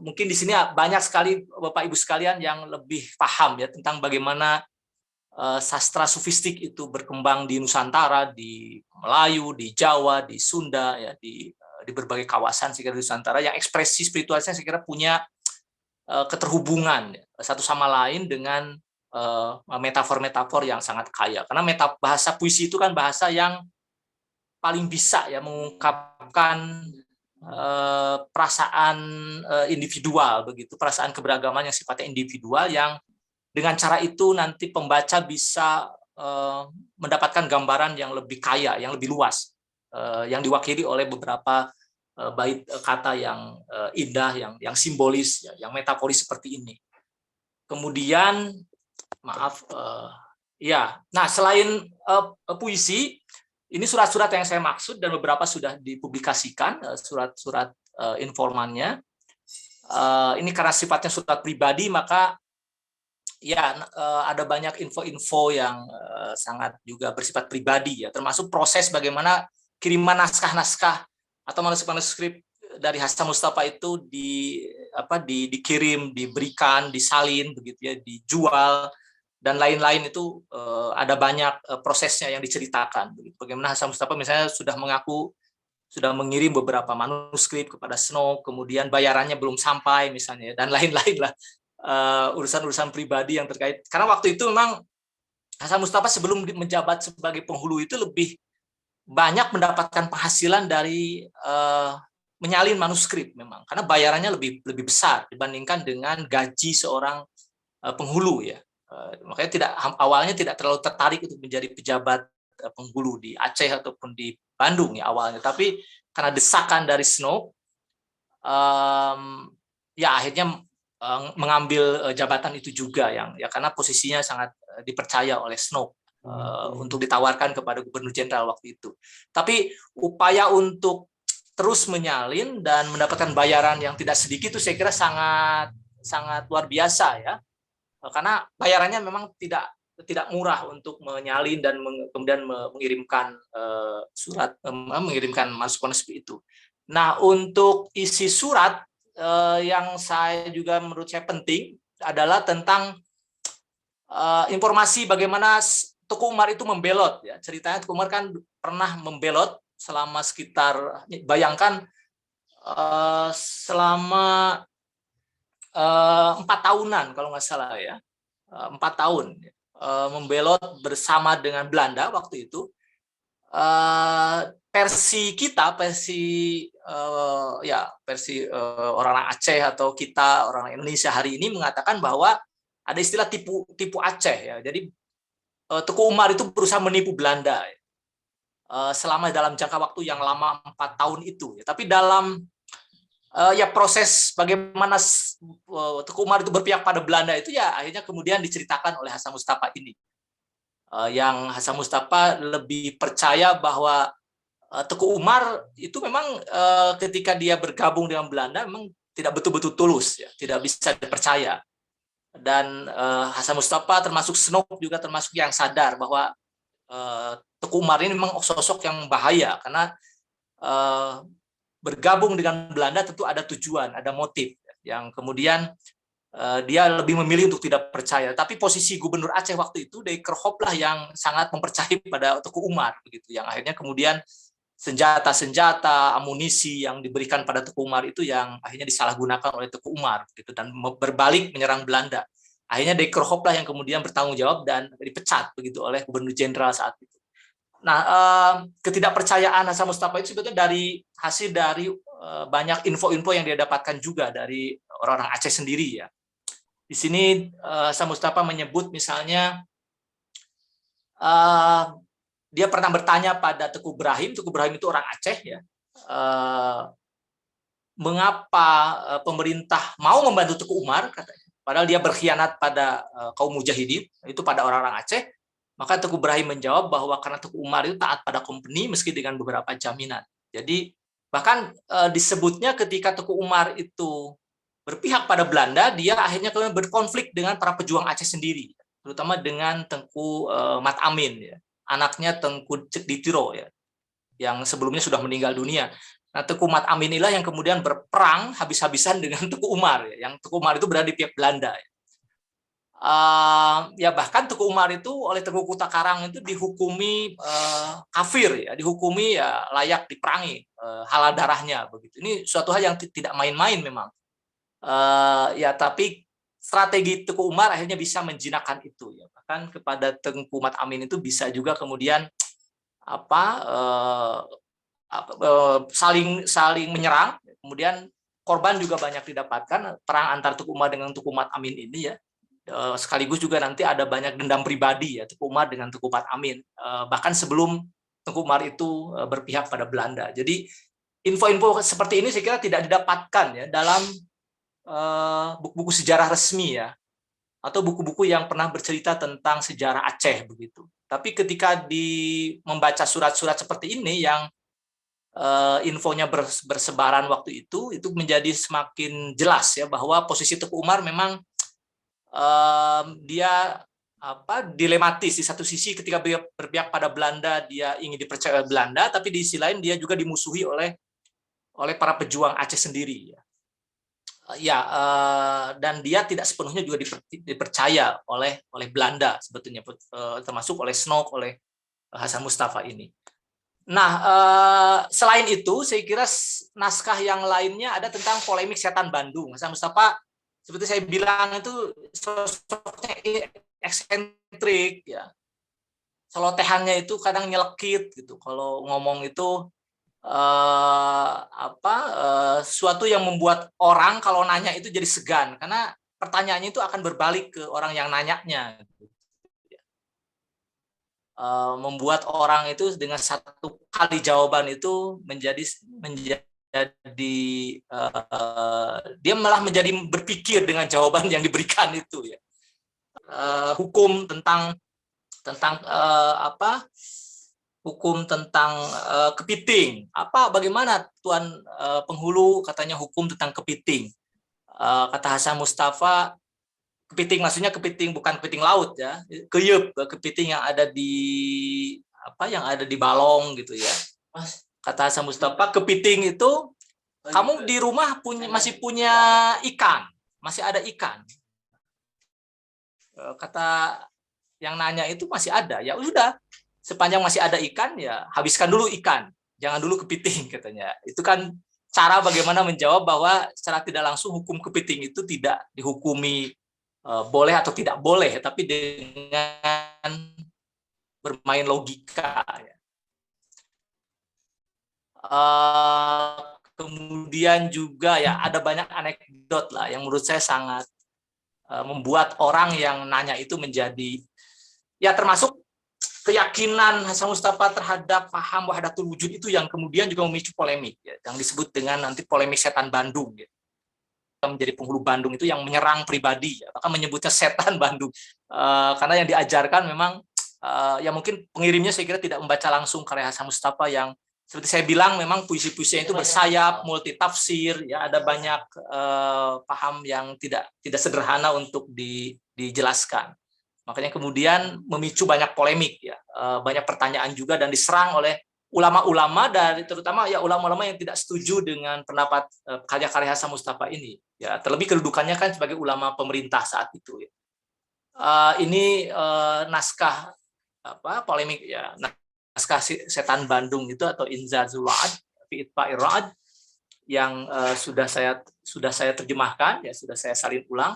Mungkin di sini banyak sekali Bapak Ibu sekalian yang lebih paham ya tentang bagaimana sastra sufistik itu berkembang di Nusantara, di Melayu, di Jawa, di Sunda, ya, di berbagai kawasan saya kira di Nusantara, yang ekspresi spiritualitasnya saya kira punya keterhubungan satu sama lain dengan metafor-metafor yang sangat kaya. Karena bahasa puisi itu kan bahasa yang paling bisa ya mengungkapkan perasaan individual, begitu, perasaan keberagaman yang sifatnya individual, yang dengan cara itu nanti pembaca bisa mendapatkan gambaran yang lebih kaya, yang lebih luas, yang diwakili oleh beberapa bait kata yang indah, yang simbolis, yang metaforis seperti ini. Kemudian, maaf, ya, nah selain puisi, ini surat-surat yang saya maksud dan beberapa sudah dipublikasikan, surat-surat informannya. Ini karena sifatnya surat pribadi, maka ya ada banyak info-info yang sangat juga bersifat pribadi, ya, termasuk proses bagaimana kiriman naskah-naskah atau manuskrip dari Hasan Mustafa itu dikirim, diberikan, disalin, begitu ya, dijual dan lain-lain. Itu ada banyak prosesnya yang diceritakan. Bagaimana Hasan Mustafa misalnya sudah mengaku sudah mengirim beberapa manuskrip kepada Snow, kemudian bayarannya belum sampai misalnya, dan lain-lain lah, urusan-urusan pribadi yang terkait. Karena waktu itu memang Hasan Mustafa sebelum menjabat sebagai penghulu itu lebih banyak mendapatkan penghasilan dari menyalin manuskrip, memang karena bayarannya lebih besar dibandingkan dengan gaji seorang penghulu, ya. Makanya awalnya tidak terlalu tertarik untuk menjadi pejabat penghulu di Aceh ataupun di Bandung ya awalnya, tapi karena desakan dari Snow, ya akhirnya mengambil jabatan itu juga, yang ya karena posisinya sangat dipercaya oleh Snow untuk ditawarkan kepada Gubernur Jenderal waktu itu. Tapi upaya untuk terus menyalin dan mendapatkan bayaran yang tidak sedikit itu saya kira sangat luar biasa, ya, karena bayarannya memang tidak murah untuk menyalin dan kemudian mengirimkan mengirimkan manuskrip itu. Nah, untuk isi surat yang juga menurut saya penting adalah tentang informasi bagaimana Teku Umar itu membelot, ya. Ceritanya Teku Umar kan pernah membelot selama sekitar, bayangkan, selama 4 tahunan kalau nggak salah, ya, 4 tahun membelot bersama dengan Belanda waktu itu. Versi orang Aceh atau kita orang Indonesia hari ini mengatakan bahwa ada istilah tipu Aceh, ya. Jadi Teku Umar itu berusaha menipu Belanda, ya, selama dalam jangka waktu yang lama 4 tahun itu, ya. Tapi dalam ya proses bagaimana Teku Umar itu berpihak pada Belanda itu, ya akhirnya kemudian diceritakan oleh Hasan Mustafa ini, yang Hasan Mustafa lebih percaya bahwa Teku Umar itu memang ketika dia bergabung dengan Belanda memang tidak betul-betul tulus, ya, tidak bisa dipercaya. Dan Hasan Mustafa termasuk Snow juga termasuk yang sadar bahwa Teku Umar ini memang sosok yang bahaya, karena bergabung dengan Belanda tentu ada tujuan, ada motif, yang kemudian dia lebih memilih untuk tidak percaya. Tapi posisi Gubernur Aceh waktu itu, Dekker lah yang sangat mempercayai pada Teku Umar, begitu, yang akhirnya kemudian senjata-senjata, amunisi yang diberikan pada Teku Umar itu yang akhirnya disalahgunakan oleh Teku Umar, gitu, dan berbalik menyerang Belanda. Akhirnya Dekker lah yang kemudian bertanggung jawab dan dipecat, begitu, oleh Gubernur Jenderal saat itu. Nah, ketidakpercayaan Hasan Mustafa itu sebetulnya hasil dari banyak info-info yang dia dapatkan juga dari orang-orang Aceh sendiri, ya. Di sini Hasan Mustafa menyebut misalnya dia pernah bertanya pada Teku Ibrahim itu orang Aceh, ya, mengapa pemerintah mau membantu Teku Umar, katanya, padahal dia berkhianat pada kaum mujahidin, itu pada orang-orang Aceh. Maka Teku Ibrahim menjawab bahwa karena Teku Umar itu taat pada company meski dengan beberapa jaminan. Jadi bahkan disebutnya ketika Teku Umar itu berpihak pada Belanda, dia akhirnya kemudian berkonflik dengan para pejuang Aceh sendiri, terutama dengan Tengku Mat Amin, ya, anaknya Tengku Cek Ditiro, ya, yang sebelumnya sudah meninggal dunia. Nah, Tengku Mat Amin inilah yang kemudian berperang habis-habisan dengan Teku Umar, ya, yang Teku Umar itu berada di pihak Belanda, ya. Ya bahkan Teguh Umar itu oleh Teguh Kutakarang itu dihukumi kafir, ya, dihukumi ya layak diperangi, halal darahnya begitu. Ini suatu hal yang tidak main-main memang. Ya tapi strategi Teguh Umar akhirnya bisa menjinakkan itu, ya. Bahkan kepada Tengku Mat Amin itu bisa juga kemudian saling menyerang, kemudian korban juga banyak didapatkan perang antar Teguh Umar dengan Teguh Mat Amin ini, ya. Sekaligus juga nanti ada banyak dendam pribadi, ya, Teguh Umar dengan Teguh Mat Amin, bahkan sebelum Teguh Umar itu berpihak pada Belanda. Jadi info-info seperti ini saya kira tidak didapatkan, ya, dalam buku-buku sejarah resmi, ya, atau buku-buku yang pernah bercerita tentang sejarah Aceh begitu. Tapi ketika membaca surat-surat seperti ini yang infonya bersebaran waktu itu menjadi semakin jelas, ya, bahwa posisi Teguh Umar memang dia dilematis. Di satu sisi ketika berpihak pada Belanda dia ingin dipercaya oleh Belanda, tapi di sisi lain dia juga dimusuhi oleh para pejuang Aceh sendiri, ya. Dan dia tidak sepenuhnya juga dipercaya oleh Belanda sebetulnya, termasuk oleh Snok, oleh Hasan Mustafa ini. Nah, selain itu saya kira naskah yang lainnya ada tentang polemik setan Bandung. Hasan Mustafa seperti saya bilang itu sosoknya eksentrik, ya. Celotehannya itu kadang nyelekit gitu. Kalau ngomong itu sesuatu yang membuat orang kalau nanya itu jadi segan karena pertanyaannya itu akan berbalik ke orang yang nanyanya. Membuat orang itu dengan satu kali jawaban itu menjadi dia malah menjadi berpikir dengan jawaban yang diberikan itu, ya. Hukum tentang hukum tentang kepiting. Bagaimana Tuan Penghulu katanya hukum tentang kepiting? Kata Hasan Mustafa, kepiting maksudnya kepiting bukan kepiting laut, ya, keyup, kepiting yang ada di balong gitu, ya. Kata Hasan Mustafa, kepiting itu kamu di rumah masih punya ikan, masih ada ikan. Kata yang nanya itu masih ada, ya udah, sepanjang masih ada ikan ya habiskan dulu ikan, jangan dulu kepiting, katanya. Itu kan cara bagaimana menjawab bahwa secara tidak langsung hukum kepiting itu tidak dihukumi boleh atau tidak boleh, tapi dengan bermain logika, ya. Kemudian juga ya ada banyak anekdot lah yang menurut saya sangat membuat orang yang nanya itu menjadi, ya, termasuk keyakinan Hasan Mustafa terhadap paham wahdatul wujud itu yang kemudian juga memicu polemik, ya, yang disebut dengan nanti polemik setan Bandung, ya. Menjadi penghulu Bandung itu yang menyerang pribadi, ya, bahkan menyebutnya setan Bandung, karena yang diajarkan memang ya mungkin pengirimnya saya kira tidak membaca langsung karya Hasan Mustafa yang seperti saya bilang memang puisi-puisinya itu bersayap, multi tafsir, ya, ada banyak paham yang tidak sederhana untuk dijelaskan. Makanya kemudian memicu banyak polemik, ya, banyak pertanyaan juga dan diserang oleh ulama-ulama, dari terutama ya ulama-ulama yang tidak setuju dengan pendapat karya-karya Hasan Mustafa ini, ya, terlebih kedudukannya kan sebagai ulama pemerintah saat itu, ya. Ini naskah polemik, ya, naskah setan Bandung itu atau Inzazul Wa'ad fi Itfa'ir Ra'ad yang sudah saya terjemahkan, ya, sudah saya salin ulang.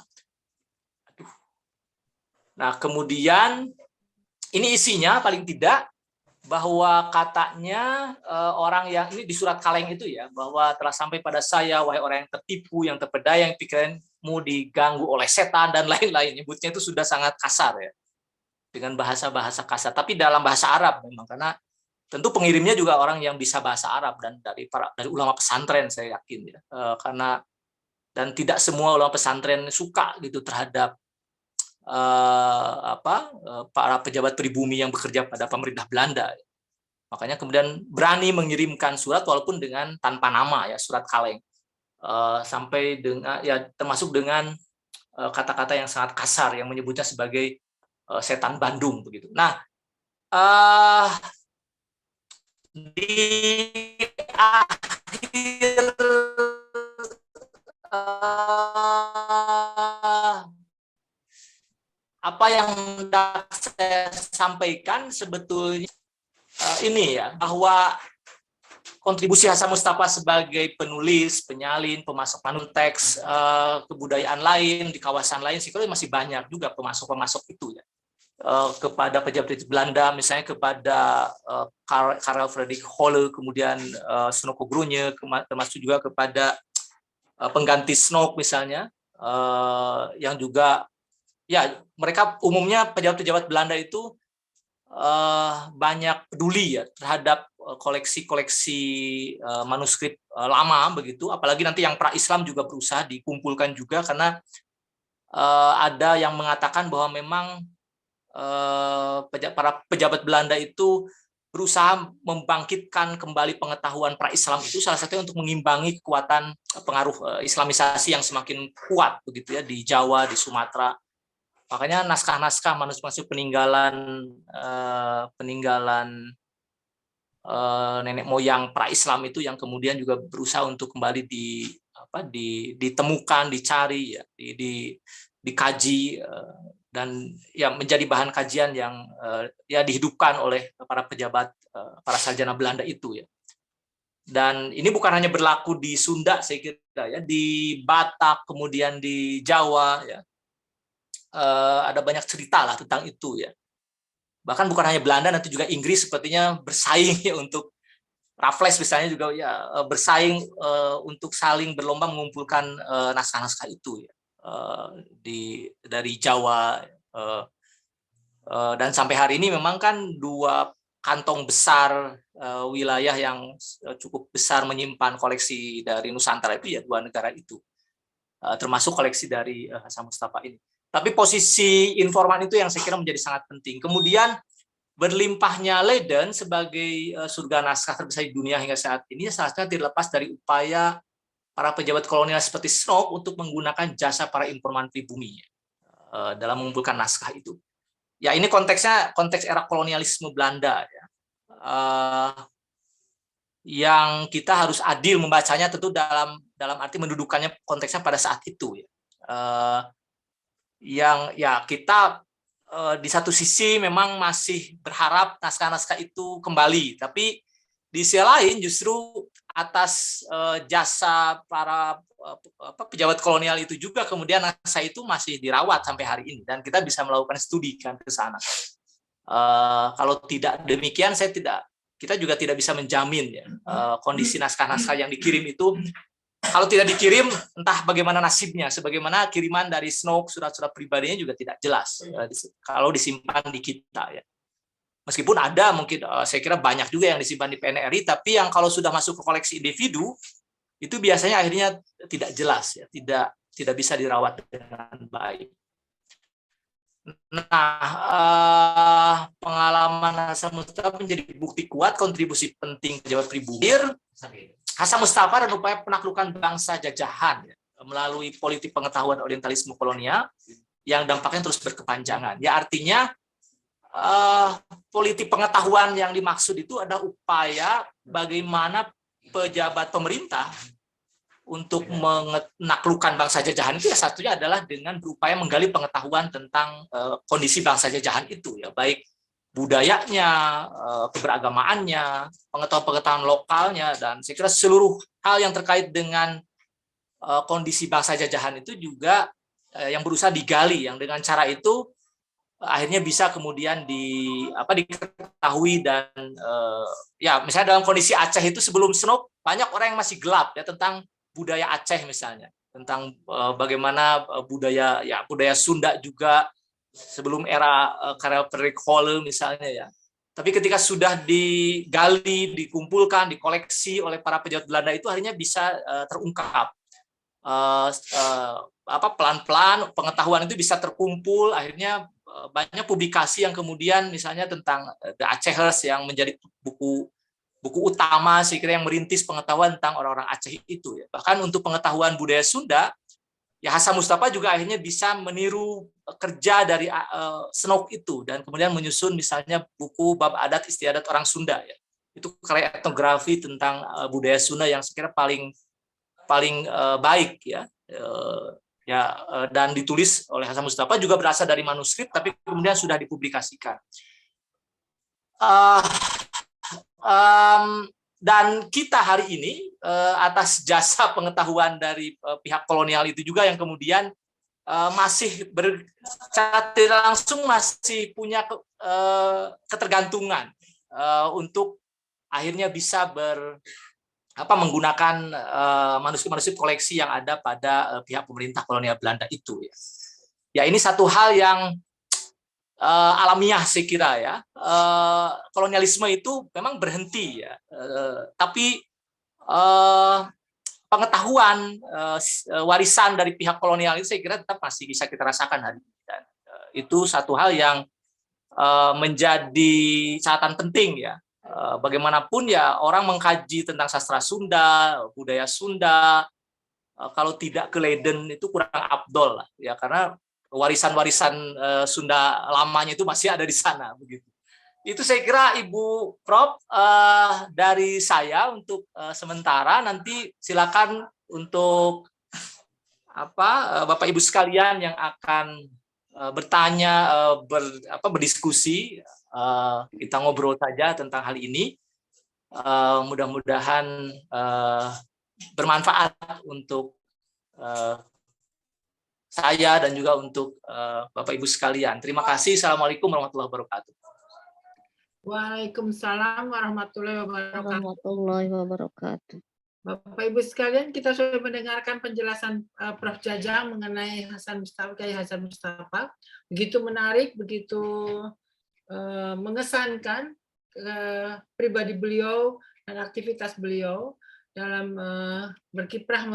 Nah, kemudian ini isinya paling tidak bahwa katanya orang yang ini di surat kaleng itu, ya, bahwa telah sampai pada saya wahai orang yang tertipu, yang terpedaya, yang pikiranmu diganggu oleh setan dan lain-lain. Nyebutnya itu sudah sangat kasar, ya, dengan bahasa-bahasa kasar, tapi dalam bahasa Arab memang, karena tentu pengirimnya juga orang yang bisa bahasa Arab dan dari ulama pesantren saya yakin, ya. Karena dan tidak semua ulama pesantren suka gitu terhadap para pejabat pribumi yang bekerja pada pemerintah Belanda. Makanya kemudian berani mengirimkan surat walaupun dengan tanpa nama, ya, surat kaleng, sampai dengan, ya, termasuk dengan kata-kata yang sangat kasar yang menyebutnya sebagai setan Bandung begitu. Nah, di akhir sampaikan sebetulnya ini ya, bahwa kontribusi Hasan Mustafa sebagai penulis, penyalin, pemasok manuteks, kebudayaan lain di kawasan lain, sih masih banyak juga pemasok-pemasok itu ya. Kepada pejabat Belanda, misalnya kepada Karel Fredrik Holle, kemudian Snoko Grunje, termasuk juga kepada pengganti Snok misalnya, yang juga ya mereka umumnya pejabat-pejabat Belanda itu banyak peduli ya terhadap koleksi-koleksi manuskrip lama begitu, apalagi nanti yang pra-Islam juga berusaha dikumpulkan juga, karena ada yang mengatakan bahwa memang para pejabat Belanda itu berusaha membangkitkan kembali pengetahuan pra-Islam itu, salah satunya untuk mengimbangi kekuatan pengaruh Islamisasi yang semakin kuat begitu ya di Jawa, di Sumatera. Makanya naskah-naskah manuskrip peninggalan nenek moyang pra-Islam itu yang kemudian juga berusaha untuk kembali ditemukan, dicari, ya, dikaji, dan ya menjadi bahan kajian yang ya dihidupkan oleh para pejabat, para sarjana Belanda itu ya. Dan ini bukan hanya berlaku di Sunda, saya kira ya, di Batak, kemudian di Jawa ya. Ada banyak cerita lah tentang itu ya. Bahkan bukan hanya Belanda, nanti juga Inggris sepertinya bersaing ya, untuk Raffles misalnya juga ya bersaing untuk saling berlomba mengumpulkan naskah-naskah itu ya, dari Jawa, dan sampai hari ini memang kan dua kantong besar wilayah yang cukup besar menyimpan koleksi dari Nusantara itu ya dua negara itu, termasuk koleksi dari Hasan Mustafa ini. Tapi posisi informan itu yang saya kira menjadi sangat penting. Kemudian berlimpahnya Leiden sebagai surga naskah terbesar di dunia hingga saat ini, salah satunya terlepas dari upaya para pejabat kolonial seperti Snok untuk menggunakan jasa para informan pribumi dalam mengumpulkan naskah itu. Ya ini konteksnya konteks era kolonialisme Belanda ya. Yang kita harus adil membacanya tentu dalam arti mendudukannya konteksnya pada saat itu ya. Yang ya kita di satu sisi memang masih berharap naskah-naskah itu kembali, tapi di sisi lain justru atas jasa para pejabat kolonial itu juga kemudian naskah itu masih dirawat sampai hari ini dan kita bisa melakukan studi kan ke sana. Kalau tidak demikian kita juga tidak bisa menjamin ya kondisi naskah-naskah yang dikirim itu. Kalau tidak dikirim, entah bagaimana nasibnya, sebagaimana kiriman dari Snok, surat-surat pribadinya juga tidak jelas kalau disimpan di kita ya. Meskipun ada mungkin saya kira banyak juga yang disimpan di PNRI, tapi yang kalau sudah masuk ke koleksi individu itu biasanya akhirnya tidak jelas ya, tidak bisa dirawat dengan baik. Nah, pengalaman Hasan Mustafa menjadi bukti kuat kontribusi penting pejabat pribumi. Hasan Mustafa dan upaya penaklukan bangsa jajahan ya, melalui politik pengetahuan orientalisme kolonial yang dampaknya terus berkepanjangan. Ya artinya politik pengetahuan yang dimaksud itu ada upaya bagaimana pejabat pemerintah untuk menaklukkan bangsa jajahan itu ya satunya adalah dengan berupaya menggali pengetahuan tentang kondisi bangsa jajahan itu ya, baik budayanya, keberagamaannya, pengetahuan lokalnya, dan saya kira seluruh hal yang terkait dengan kondisi bangsa jajahan itu juga yang berusaha digali, yang dengan cara itu akhirnya bisa kemudian diketahui dan ya misalnya dalam kondisi Aceh itu sebelum Snok banyak orang yang masih gelap ya tentang budaya Aceh misalnya, tentang bagaimana budaya Sunda juga sebelum era Karel Fredrik Holle misalnya ya. Tapi ketika sudah digali, dikumpulkan, dikoleksi oleh para pejabat Belanda itu akhirnya bisa terungkap. Pelan-pelan pengetahuan itu bisa terkumpul, akhirnya banyak publikasi yang kemudian misalnya tentang The Acehers yang menjadi buku utama saya kira yang merintis pengetahuan tentang orang-orang Aceh itu ya. Bahkan untuk pengetahuan budaya Sunda ya Hasan Mustafa juga akhirnya bisa meniru kerja dari Snok itu dan kemudian menyusun misalnya buku Bab Adat Istiadat Orang Sunda ya. Itu karya etnografi tentang budaya Sunda yang sekira paling baik ya. Dan ditulis oleh Hasan Mustafa juga berasal dari manuskrip tapi kemudian sudah dipublikasikan. Uh, dan kita hari ini atas jasa pengetahuan dari pihak kolonial itu juga yang kemudian masih tidak langsung masih punya ketergantungan untuk akhirnya bisa menggunakan manuskrip-manuskrip koleksi yang ada pada pihak pemerintah kolonial Belanda itu. Ya, ini satu hal yang alamiah saya kira ya. Kolonialisme itu memang berhenti ya, tapi pengetahuan warisan dari pihak kolonial itu saya kira tetap masih bisa kita rasakan hari ini. Dan itu satu hal yang menjadi catatan penting ya. Bagaimanapun ya orang mengkaji tentang sastra Sunda, budaya Sunda, kalau tidak ke Leiden itu kurang afdol lah ya, karena warisan-warisan Sunda lamanya itu masih ada di sana begitu. Itu saya kira Ibu Prof dari saya untuk sementara, nanti silakan untuk Bapak Ibu sekalian yang akan bertanya, berdiskusi, kita ngobrol saja tentang hal ini. Mudah-mudahan bermanfaat untuk saya dan juga untuk Bapak Ibu sekalian. Terima kasih. Assalamualaikum warahmatullahi wabarakatuh. Waalaikumsalam warahmatullahi wabarakatuh. Warahmatullahi wabarakatuh. Bapak Ibu sekalian, kita sudah mendengarkan penjelasan Prof. Jajang mengenai Kiai Hasan Mustafa. Begitu menarik, begitu mengesankan pribadi beliau dan aktivitas beliau dalam berkiprah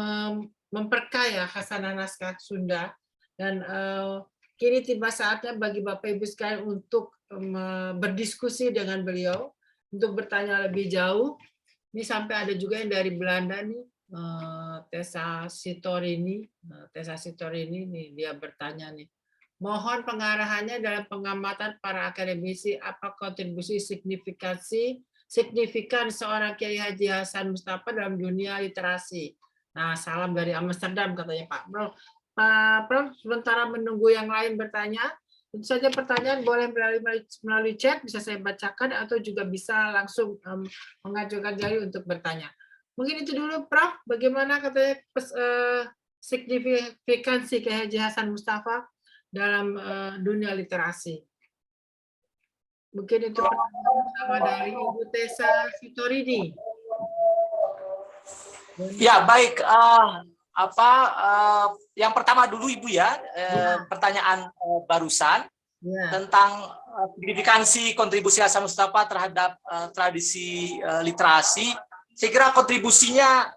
memperkaya khasanah naskah Sunda. Dan kini tiba saatnya bagi Bapak Ibu sekalian untuk berdiskusi dengan beliau, untuk bertanya lebih jauh. Ini sampai ada juga yang dari Belanda nih, Tessa Sitorini nih, dia bertanya nih. Mohon pengarahannya dalam pengamatan para akademisi, apa kontribusi signifikan seorang Kiai Haji Hasan Mustafa dalam dunia literasi. Nah, salam dari Amsterdam katanya Pak Prof. Pak Prof, sementara menunggu yang lain bertanya, tentu saja pertanyaan boleh melalui chat, bisa saya bacakan, atau juga bisa langsung mengajukan jari untuk bertanya. Mungkin itu dulu, Prof. Bagaimana katanya signifikansi Kiai Haji Hasan Mustafa dalam dunia literasi? Mungkin itu pertanyaan pertama dari Ibu Tessa Sitorini. Ya, baik. Yang pertama dulu Ibu ya, pertanyaan barusan tentang signifikansi kontribusi Hasan Mustafa terhadap tradisi literasi. Saya kira kontribusinya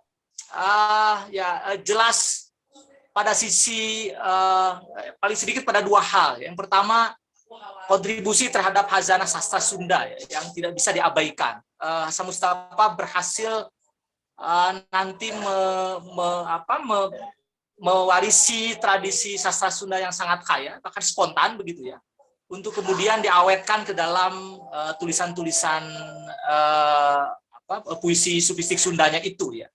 jelas pada sisi paling sedikit pada dua hal. Yang pertama, kontribusi terhadap khazanah sastra Sunda yang tidak bisa diabaikan. Hasan Mustafa berhasil nanti mewarisi tradisi sastra Sunda yang sangat kaya, bahkan spontan begitu ya, untuk kemudian diawetkan ke dalam tulisan-tulisan puisi sufistik Sundanya itu ya.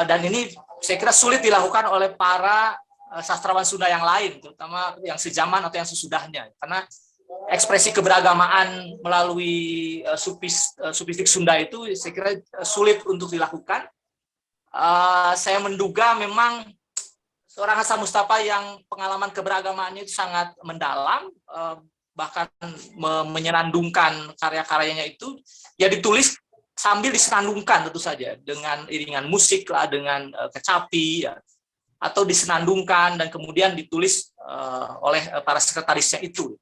Dan ini saya kira sulit dilakukan oleh para sastrawan Sunda yang lain, terutama yang sejaman atau yang sesudahnya, karena ekspresi keberagamaan melalui sufistik Sunda itu saya kira sulit untuk dilakukan. Saya menduga memang seorang Hasan Mustafa yang pengalaman keberagamaannya itu sangat mendalam, bahkan menyenandungkan karya-karyanya itu ya ditulis sambil disenandungkan tentu saja dengan iringan musik lah, dengan kecapi ya, atau disenandungkan dan kemudian ditulis oleh para sekretarisnya itu.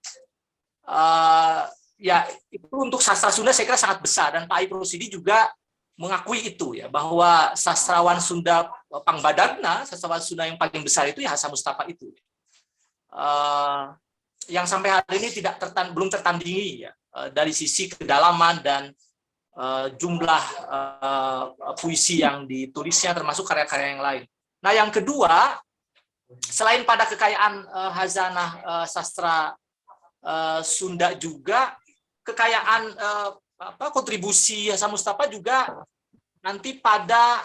Ya itu untuk sastra Sunda saya kira sangat besar, dan Pak Aip Rusidi juga mengakui itu ya, bahwa sastrawan Sunda Pangbadagna, sastrawan Sunda yang paling besar itu ya Hasan Mustafa itu, yang sampai hari ini belum tertandingi ya, dari sisi kedalaman dan jumlah puisi yang ditulisnya, termasuk karya-karya yang lain. Nah, yang kedua, selain pada kekayaan khazanah sastra Sunda juga, kekayaan kontribusi Hasan Mustafa juga nanti pada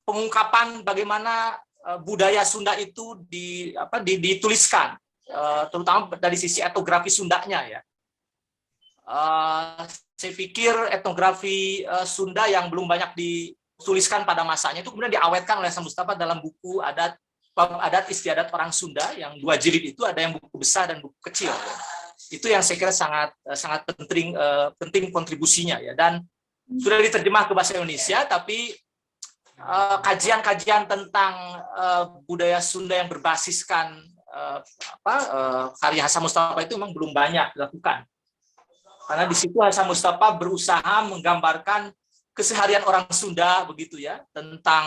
pengungkapan bagaimana budaya Sunda itu dituliskan terutama dari sisi etnografi Sundanya ya. Saya pikir etnografi Sunda yang belum banyak dituliskan pada masanya itu kemudian diawetkan oleh Hasan Mustafa dalam buku adat istiadat orang Sunda yang 2 jilid itu, ada yang buku besar dan buku kecil. Itu yang saya kira sangat penting kontribusinya ya, dan sudah diterjemah ke bahasa Indonesia, tapi kajian-kajian tentang budaya Sunda yang berbasiskan karya Hasan Mustafa itu memang belum banyak dilakukan. Karena di situ Hasan Mustafa berusaha menggambarkan keseharian orang Sunda begitu ya, tentang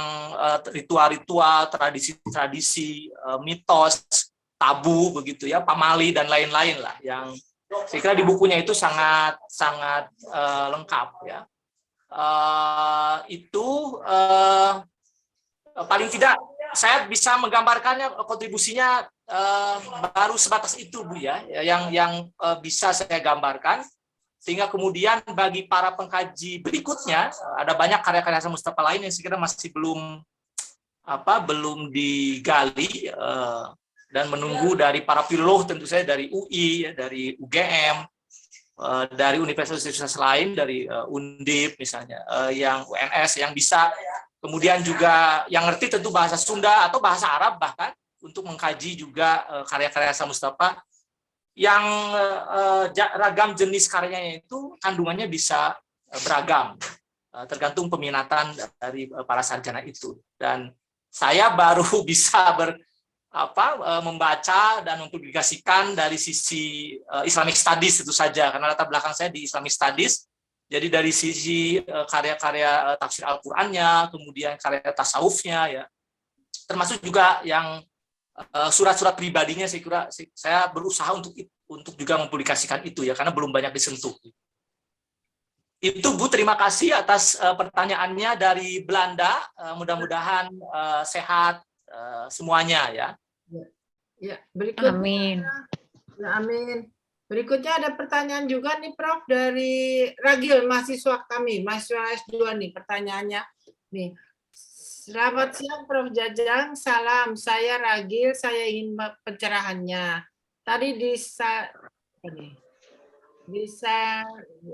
ritual-ritual, tradisi-tradisi, mitos, tabu begitu ya, pamali dan lain-lain lah, yang saya kira di bukunya itu sangat lengkap ya. Paling tidak saya bisa menggambarkannya, kontribusinya baru sebatas itu Bu ya, yang bisa saya gambarkan. Sehingga kemudian bagi para pengkaji berikutnya, ada banyak karya-karya Hasan Mustafa lain yang sekiranya masih belum digali, dan menunggu dari para filolog, tentu saja dari UI, dari UGM, dari universitas lain, dari Undip misalnya, yang UNS, yang bisa kemudian juga yang ngerti tentu bahasa Sunda atau bahasa Arab bahkan, untuk mengkaji juga karya-karya Hasan Mustafa yang ragam jenis karyanya itu kandungannya bisa beragam, tergantung peminatan dari para sarjana itu. Dan saya baru bisa membaca dan mempublikasikan dari sisi Islamic Studies itu saja, karena latar belakang saya di Islamic Studies. Jadi dari sisi karya-karya tafsir Al-Qur'annya, kemudian karya tasawufnya ya, termasuk juga yang surat-surat pribadinya, saya kira saya berusaha untuk juga mempublikasikan itu ya, karena belum banyak disentuh. Itu Bu, terima kasih atas pertanyaannya dari Belanda. Mudah-mudahan sehat semuanya ya. Ya, berikutnya. Amin. Ya, amin. Berikutnya ada pertanyaan juga nih Prof dari Ragil, mahasiswa kami, mahasiswa S2 nih pertanyaannya. Nih. Selamat siang Prof Jajang, salam. Saya Ragil, saya ingin pencerahannya. Tadi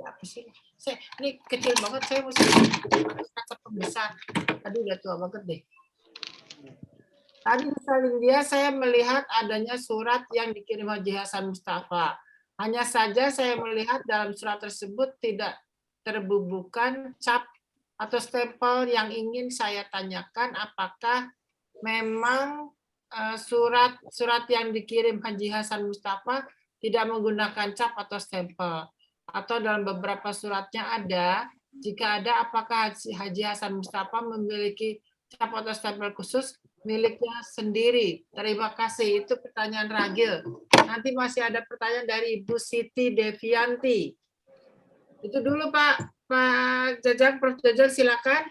apa sih? Ini kecil banget, saya mesti besar. Tadi udah tua banget deh. Tadi di salin dia saya melihat adanya surat yang dikirim Haji Hasan Mustafa. Hanya saja saya melihat dalam surat tersebut tidak terbubuhkan cap atau stempel. Yang ingin saya tanyakan, apakah memang surat yang dikirim Haji Hasan Mustafa tidak menggunakan cap atau stempel, atau dalam beberapa suratnya ada? Jika ada, apakah Haji Hasan Mustafa memiliki cap atau stempel khusus miliknya sendiri? Terima kasih. Itu pertanyaan Ragil. Nanti masih ada pertanyaan dari Ibu Siti Devianti. Itu dulu Pak Jajang, Prof Jajang silakan.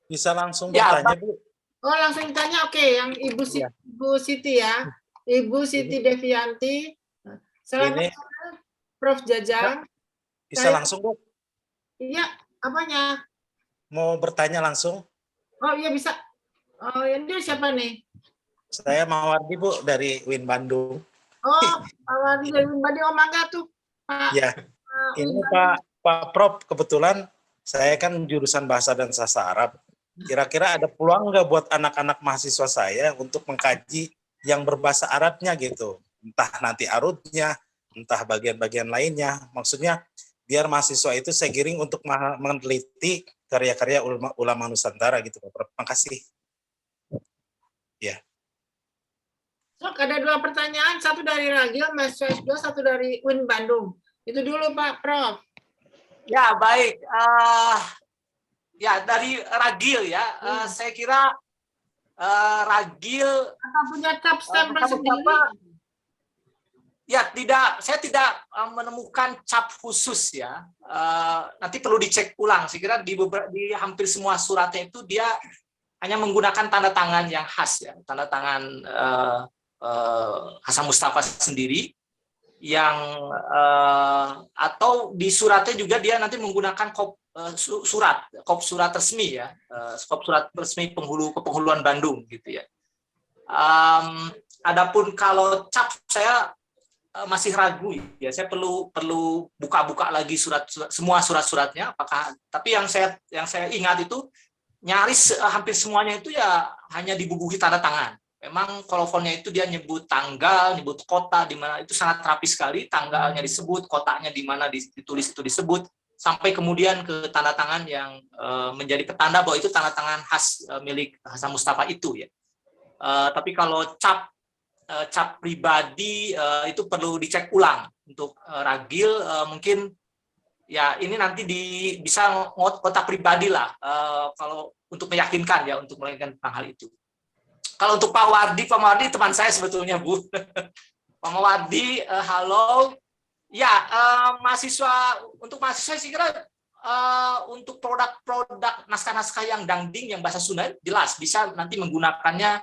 Bisa langsung bertanya Bu. Oh langsung ditanya, oke. Yang Ibu Siti ya, Ibu Siti Devianti. Selamat sore Prof Jajang. Bisa langsung Bu? Iya, apanya? Mau bertanya langsung? Oh iya bisa. Oh yang dia siapa nih? Saya Mawardi Bu dari UIN Bandung. Oh Mawardi dari UIN Bandung. Oh mangga tuh Pak. Ya. Ini Pak Prof, kebetulan saya kan jurusan bahasa dan sastra Arab. Kira-kira ada peluang nggak buat anak-anak mahasiswa saya untuk mengkaji yang berbahasa Arabnya gitu? Entah nanti arutnya, entah bagian-bagian lainnya. Maksudnya biar mahasiswa itu saya giring untuk meneliti karya-karya ulama Nusantara gitu Pak Prof. Makasih. Ya. So, ada 2 pertanyaan, satu dari Ragil, mahasiswa S2, satu dari UIN Bandung. Itu dulu Pak Prof. Ya baik, ya dari Ragil ya, saya kira Ragil punya cap stempel sendiri. Ya saya tidak menemukan cap khusus ya. Nanti perlu dicek ulang. Saya kira di hampir semua suratnya itu dia hanya menggunakan tanda tangan yang khas ya, tanda tangan Hasan Mustafa sendiri. Yang atau di suratnya juga dia nanti menggunakan surat resmi ya, surat resmi kepenghuluan Bandung gitu ya. Adapun kalau cap saya masih ragu ya. Saya perlu buka-buka lagi semua surat-suratnya. Apakah? Tapi yang saya ingat itu nyaris hampir semuanya itu ya hanya dibubuhi tanda tangan. Memang kolofonnya itu dia nyebut tanggal, nyebut kota di mana, itu sangat rapi sekali. Tanggalnya disebut, kotanya di mana ditulis itu disebut, sampai kemudian ke tanda tangan yang menjadi petanda bahwa itu tanda tangan khas milik Hasan Mustafa itu ya. Tapi kalau cap pribadi itu perlu dicek ulang untuk ragil, mungkin ya ini nanti bisa kotak pribadi lah kalau untuk meyakinkan ya, untuk meyakinkan tentang hal itu. Kalau untuk Pak Mawardi teman saya sebetulnya, Bu. Pak Mawardi, halo. Ya, untuk mahasiswa saya kira untuk produk naskah-naskah yang dangding yang bahasa Sunda jelas bisa nanti menggunakannya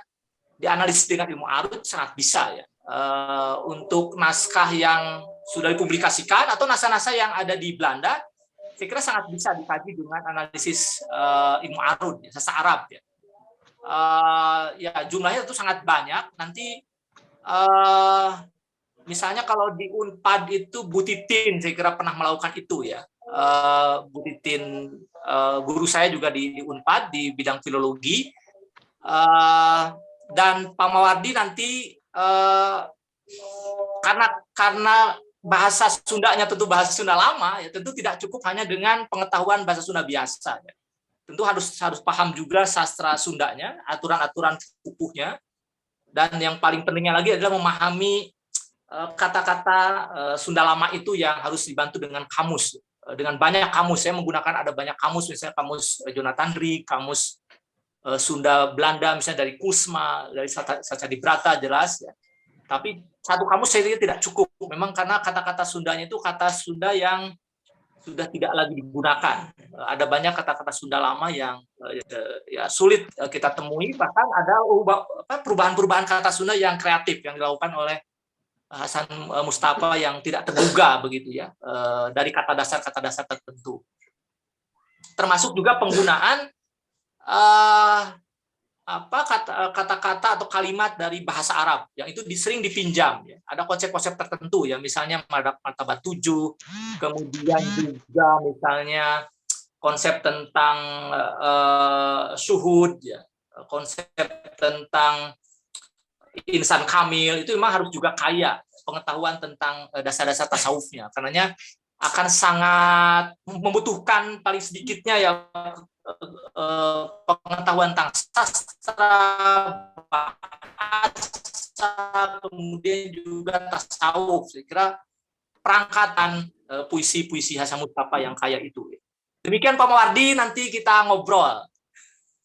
dianalisis dengan ilmu arut, sangat bisa ya. Untuk naskah yang sudah dipublikasikan atau naskah-naskah yang ada di Belanda, saya kira sangat bisa dikaji dengan analisis ilmu arut, ya, sastra Arab ya. Ya jumlahnya itu sangat banyak. Nanti misalnya kalau di Unpad itu Bu Titin saya kira pernah melakukan itu ya. Bu Titin guru saya juga di Unpad di bidang filologi, dan Pak Mawardi nanti karena bahasa Sundanya tentu bahasa Sunda lama ya, tentu tidak cukup hanya dengan pengetahuan bahasa Sunda biasa ya. Tentu harus paham juga sastra Sundanya, aturan-aturan pupuhnya, dan yang paling pentingnya lagi adalah memahami kata-kata Sunda lama itu yang harus dibantu dengan kamus, dengan banyak kamus. Saya menggunakan ada banyak kamus, misalnya kamus Jonathan Rie, kamus Sunda Belanda, misalnya dari Kusma, dari Sacadibrata jelas ya. Tapi satu kamus saya kira tidak cukup, memang karena kata-kata Sundanya itu kata Sunda yang sudah tidak lagi digunakan. Ada banyak kata-kata Sunda lama yang ya sulit kita temui, bahkan ada perubahan-perubahan kata Sunda yang kreatif yang dilakukan oleh Hasan Mustafa yang tidak terduga begitu ya, dari kata dasar tertentu. Termasuk juga penggunaan kata-kata atau kalimat dari bahasa Arab yang itu sering dipinjam ya. Ada konsep-konsep tertentu ya, misalnya martabat 7, kemudian juga misalnya konsep tentang syuhud ya, konsep tentang insan kamil, itu memang harus juga kaya pengetahuan tentang dasar-dasar tasawufnya, karenanya akan sangat membutuhkan paling sedikitnya ya pengetahuan tentang sastra, bahasa, kemudian juga tasawuf. Saya kira perangkatan puisi-puisi Hasan Mustafa yang kaya itu. Demikian Pak Mawardi, nanti kita ngobrol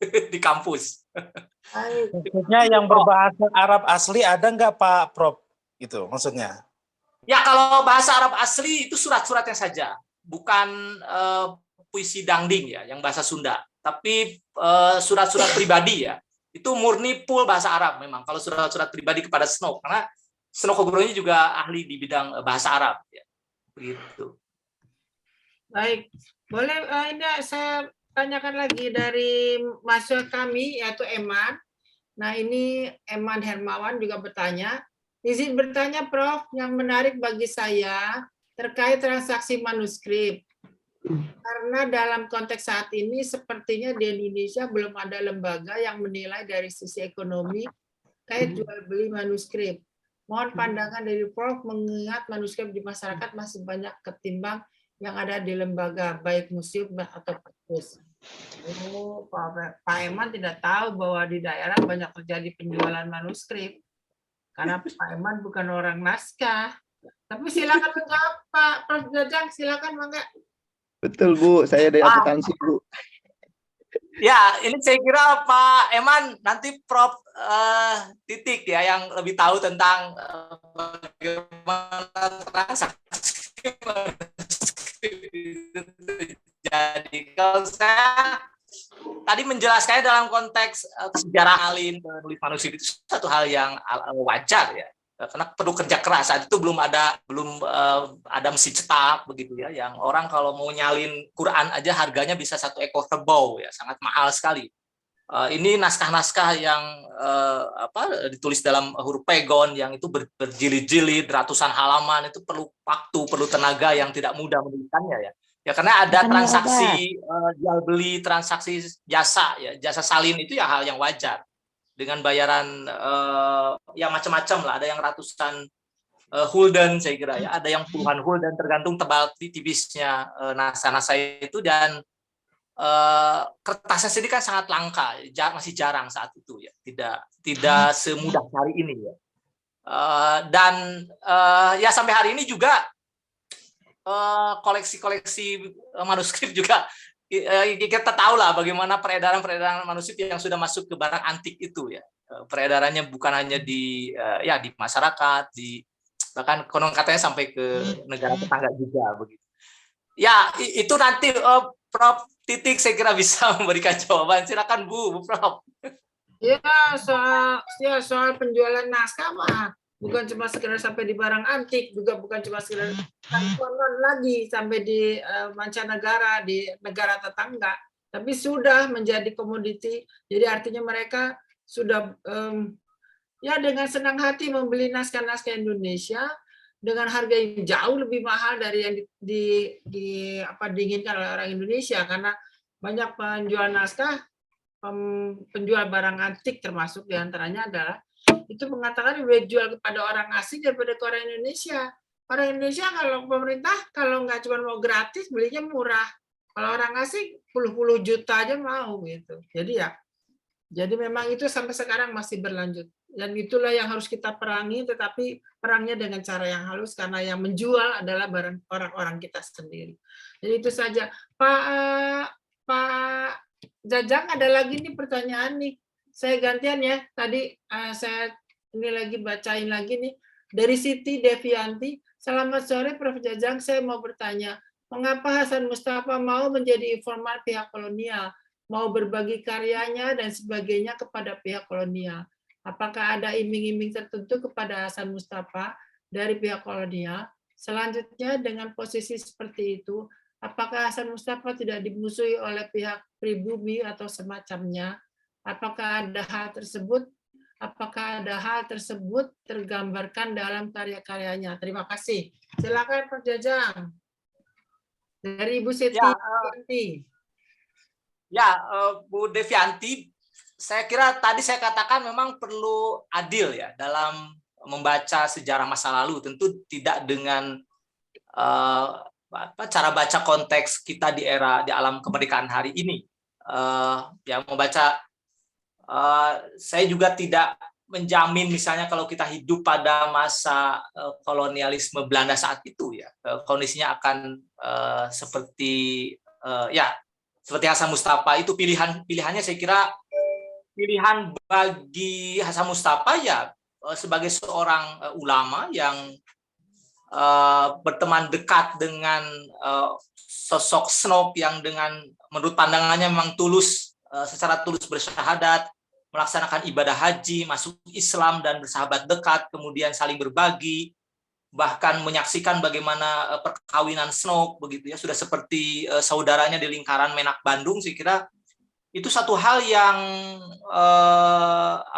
di kampus. Maksudnya yang berbahasa Arab asli ada nggak Pak Prof? Gitu maksudnya. Ya kalau bahasa Arab asli itu surat-suratnya saja, bukan puisi dangding ya, yang bahasa Sunda. Tapi surat-surat pribadi ya, itu murni full bahasa Arab memang. Kalau surat-surat pribadi kepada Snow, karena Snow Kogronya juga ahli di bidang bahasa Arab ya, begitu. Baik, boleh ini saya tanyakan lagi dari mahasiswa kami yaitu Eman. Nah ini Eman Hermawan juga bertanya. Izin bertanya Prof, yang menarik bagi saya terkait transaksi manuskrip. Karena dalam konteks saat ini sepertinya di Indonesia belum ada lembaga yang menilai dari sisi ekonomi kait jual beli manuskrip. Mohon pandangan dari Prof mengingat manuskrip di masyarakat masih banyak ketimbang yang ada di lembaga baik museum atau perpus. Oh, Pak Eman tidak tahu bahwa di daerah banyak terjadi penjualan manuskrip. Karena Pak Eman bukan orang naskah. Tapi silakan menjawab Pak Prof Jajang, silakan Mangga. Betul Bu, saya dari akuntansi Bu. Ya, ini saya kira Pak Eman nanti Prof Titik ya yang lebih tahu tentang bagaimana transaksi. Jadi kalau saya tadi menjelaskannya dalam konteks sejarah alin penulis manuskrip itu satu hal yang wajar ya, karena perlu kerja keras. Saat itu belum ada mesin cetak begitu ya, yang orang kalau mau nyalin Quran aja harganya bisa 1 ekor kerbau ya, sangat mahal sekali. Ini naskah-naskah yang ditulis dalam huruf pegon yang itu berjilid-jilid ratusan halaman, itu perlu waktu, perlu tenaga yang tidak mudah menuliskannya ya. Ya karena ada Bukan transaksi jual beli, transaksi jasa ya, jasa salin itu ya hal yang wajar dengan bayaran yang macam-macam lah, ada yang ratusan Hulden saya kira ya, ada yang puluhan Hulden tergantung tebal tipisnya naskah-naskah itu, dan kertasnya sendiri kan sangat langka, masih jarang saat itu ya, tidak semudah hari ini ya. Dan ya sampai hari ini juga koleksi-koleksi manuskrip juga kita tahu lah bagaimana peredaran manuskrip yang sudah masuk ke barang antik itu ya. Peredarannya bukan hanya di di masyarakat, bahkan konon katanya sampai ke negara tetangga juga begitu. Ya itu nanti Prof Titik saya kira bisa memberikan jawaban. Silakan Bu Prof. Ya soal penjualan naskah mah bukan cuma sekedar sampai di barang antik, juga bukan cuma sekedar konon lagi sampai di mancanegara, di negara tetangga, tapi sudah menjadi komoditi. Jadi artinya mereka sudah dengan senang hati membeli naskah-naskah Indonesia dengan harga yang jauh lebih mahal dari yang diinginkan oleh orang Indonesia, karena banyak penjual naskah, penjual barang antik termasuk diantaranya adalah itu mengatakan lebih jual kepada orang asing daripada ke orang Indonesia. Orang Indonesia kalau pemerintah kalau nggak cuma mau gratis belinya murah, kalau orang asing puluh-puluh juta aja mau gitu. Jadi memang itu sampai sekarang masih berlanjut. Dan itulah yang harus kita perangi, tetapi perangnya dengan cara yang halus, karena yang menjual adalah barang orang-orang kita sendiri. Jadi itu saja. Pak Jajang, ada lagi nih pertanyaan nih. Saya gantian ya. Tadi saya ini lagi bacain lagi nih. Dari Siti Devianti. Selamat sore Prof. Jajang, saya mau bertanya. Mengapa Hasan Mustafa mau menjadi informal pihak kolonial? Mau berbagi karyanya dan sebagainya kepada pihak kolonial? Apakah ada iming-iming tertentu kepada Hasan Mustafa dari pihak kolonial? Selanjutnya, dengan posisi seperti itu, apakah Hasan Mustafa tidak dimusuhi oleh pihak pribumi atau semacamnya? Apakah ada hal tersebut tergambarkan dalam karya-karyanya? Terima kasih. Silakan Pak Jajang. Dari Ibu Siti. Bu Devianti, saya kira tadi saya katakan memang perlu adil ya dalam membaca sejarah masa lalu. Tentu tidak dengan cara baca konteks kita di alam kemerdekaan hari ini. Saya juga tidak menjamin misalnya kalau kita hidup pada masa kolonialisme Belanda saat itu ya, kondisinya akan seperti Hasan Mustafa itu. Pilihannya saya kira pilihan bagi Hasan Mustafa ya sebagai seorang ulama yang berteman dekat dengan sosok Snob yang dengan menurut pandangannya memang secara tulus bersyahadat, melaksanakan ibadah haji, masuk Islam dan bersahabat dekat, kemudian saling berbagi, bahkan menyaksikan bagaimana perkawinan Snob begitu ya, sudah seperti saudaranya di lingkaran Menak Bandung. Saya kira itu satu hal yang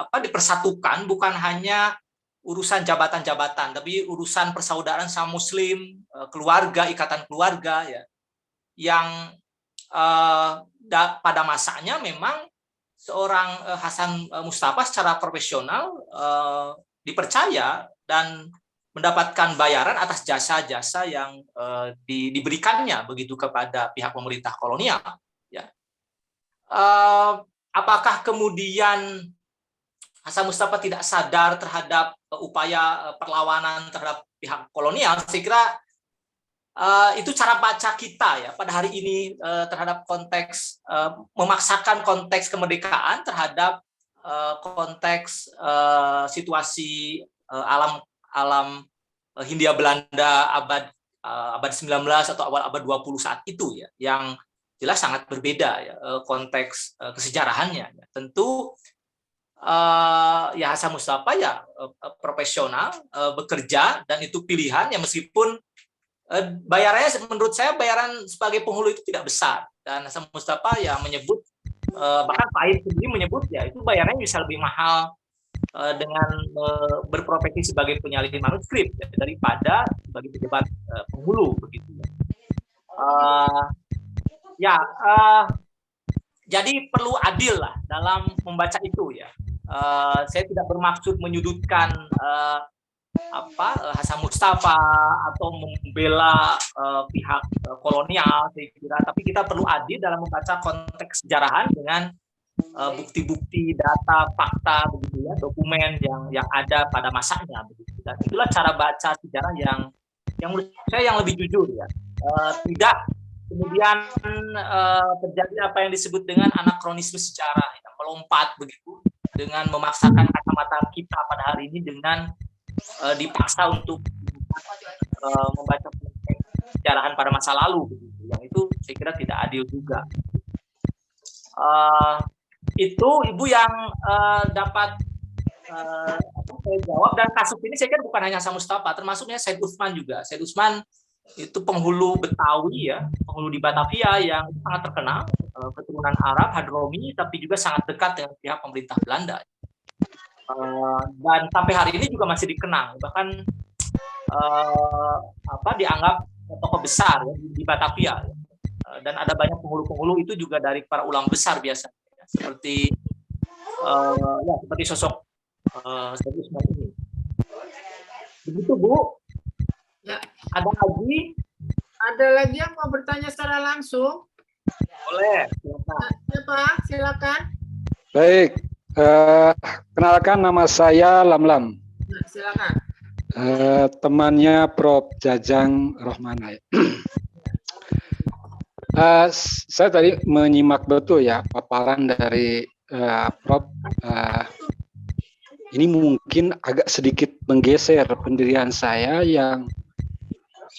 dipersatukan, bukan hanya urusan jabatan-jabatan, tapi urusan persaudaraan sama Muslim, keluarga, ikatan keluarga ya, yang pada masanya memang seorang Hasan Mustafa secara profesional dipercaya dan mendapatkan bayaran atas jasa-jasa yang diberikannya begitu kepada pihak pemerintah kolonial. Ya. Apakah kemudian Hasan Mustafa tidak sadar terhadap upaya perlawanan terhadap pihak kolonial? Saya kira itu cara baca kita ya pada hari ini terhadap konteks memaksakan konteks kemerdekaan terhadap konteks situasi alam Hindia Belanda abad 19 atau awal abad 20 saat itu ya, yang jelas sangat berbeda ya konteks kesejarahannya. Tentu Hasan Mustafa ya profesional, bekerja, dan itu pilihan ya, meskipun bayarannya menurut saya bayaran sebagai penghulu itu tidak besar, dan Hasan Mustafa ya menyebut bahkan Pak Aid sendiri menyebut ya itu bayarannya bisa lebih mahal dengan berprofesi sebagai penyalin manuskrip ya, daripada sebagai pejabat penghulu begitu. Jadi perlu adil lah dalam membaca itu ya. Saya tidak bermaksud menyudutkan Hasan Mustafa atau membela pihak kolonial, saya kira, tapi kita perlu adil dalam membaca konteks sejarahan dengan bukti-bukti, data, fakta, begitu ya, dokumen yang ada pada masanya, begitu. Dan itulah cara baca sejarah yang menurut saya yang lebih jujur ya. Tidak kemudian terjadi apa yang disebut dengan anakronisme sejarah yang melompat begitu dengan memaksakan kacamata kita pada hari ini dengan dipaksa untuk membaca sejarahan pada masa lalu begitu. Yang itu saya kira tidak adil juga. Itu Ibu yang dapat saya jawab, dan kasus ini saya kira bukan hanya Hasan Mustafa, termasuknya Said Utsman juga. Said Utsman itu penghulu Betawi ya, penghulu di Batavia yang sangat terkenal, keturunan Arab, Hadromi, tapi juga sangat dekat dengan pihak pemerintah Belanda. Dan sampai hari ini juga masih dikenang, bahkan dianggap tokoh besar ya, di Batavia. Ya. Dan ada banyak penghulu-penghulu itu juga dari para ulama besar biasanya, ya, seperti sosok Said Utsman ini. Begitu Bu. Ya. Ada lagi yang mau bertanya secara langsung? Boleh, silakan. Siapa? Silakan. Baik, kenalkan nama saya Lamlam. Nah, silakan. Temannya Prof. Jajang Rohmanai. Saya tadi menyimak betul ya paparan dari Prof. Ini mungkin agak sedikit menggeser pendirian saya yang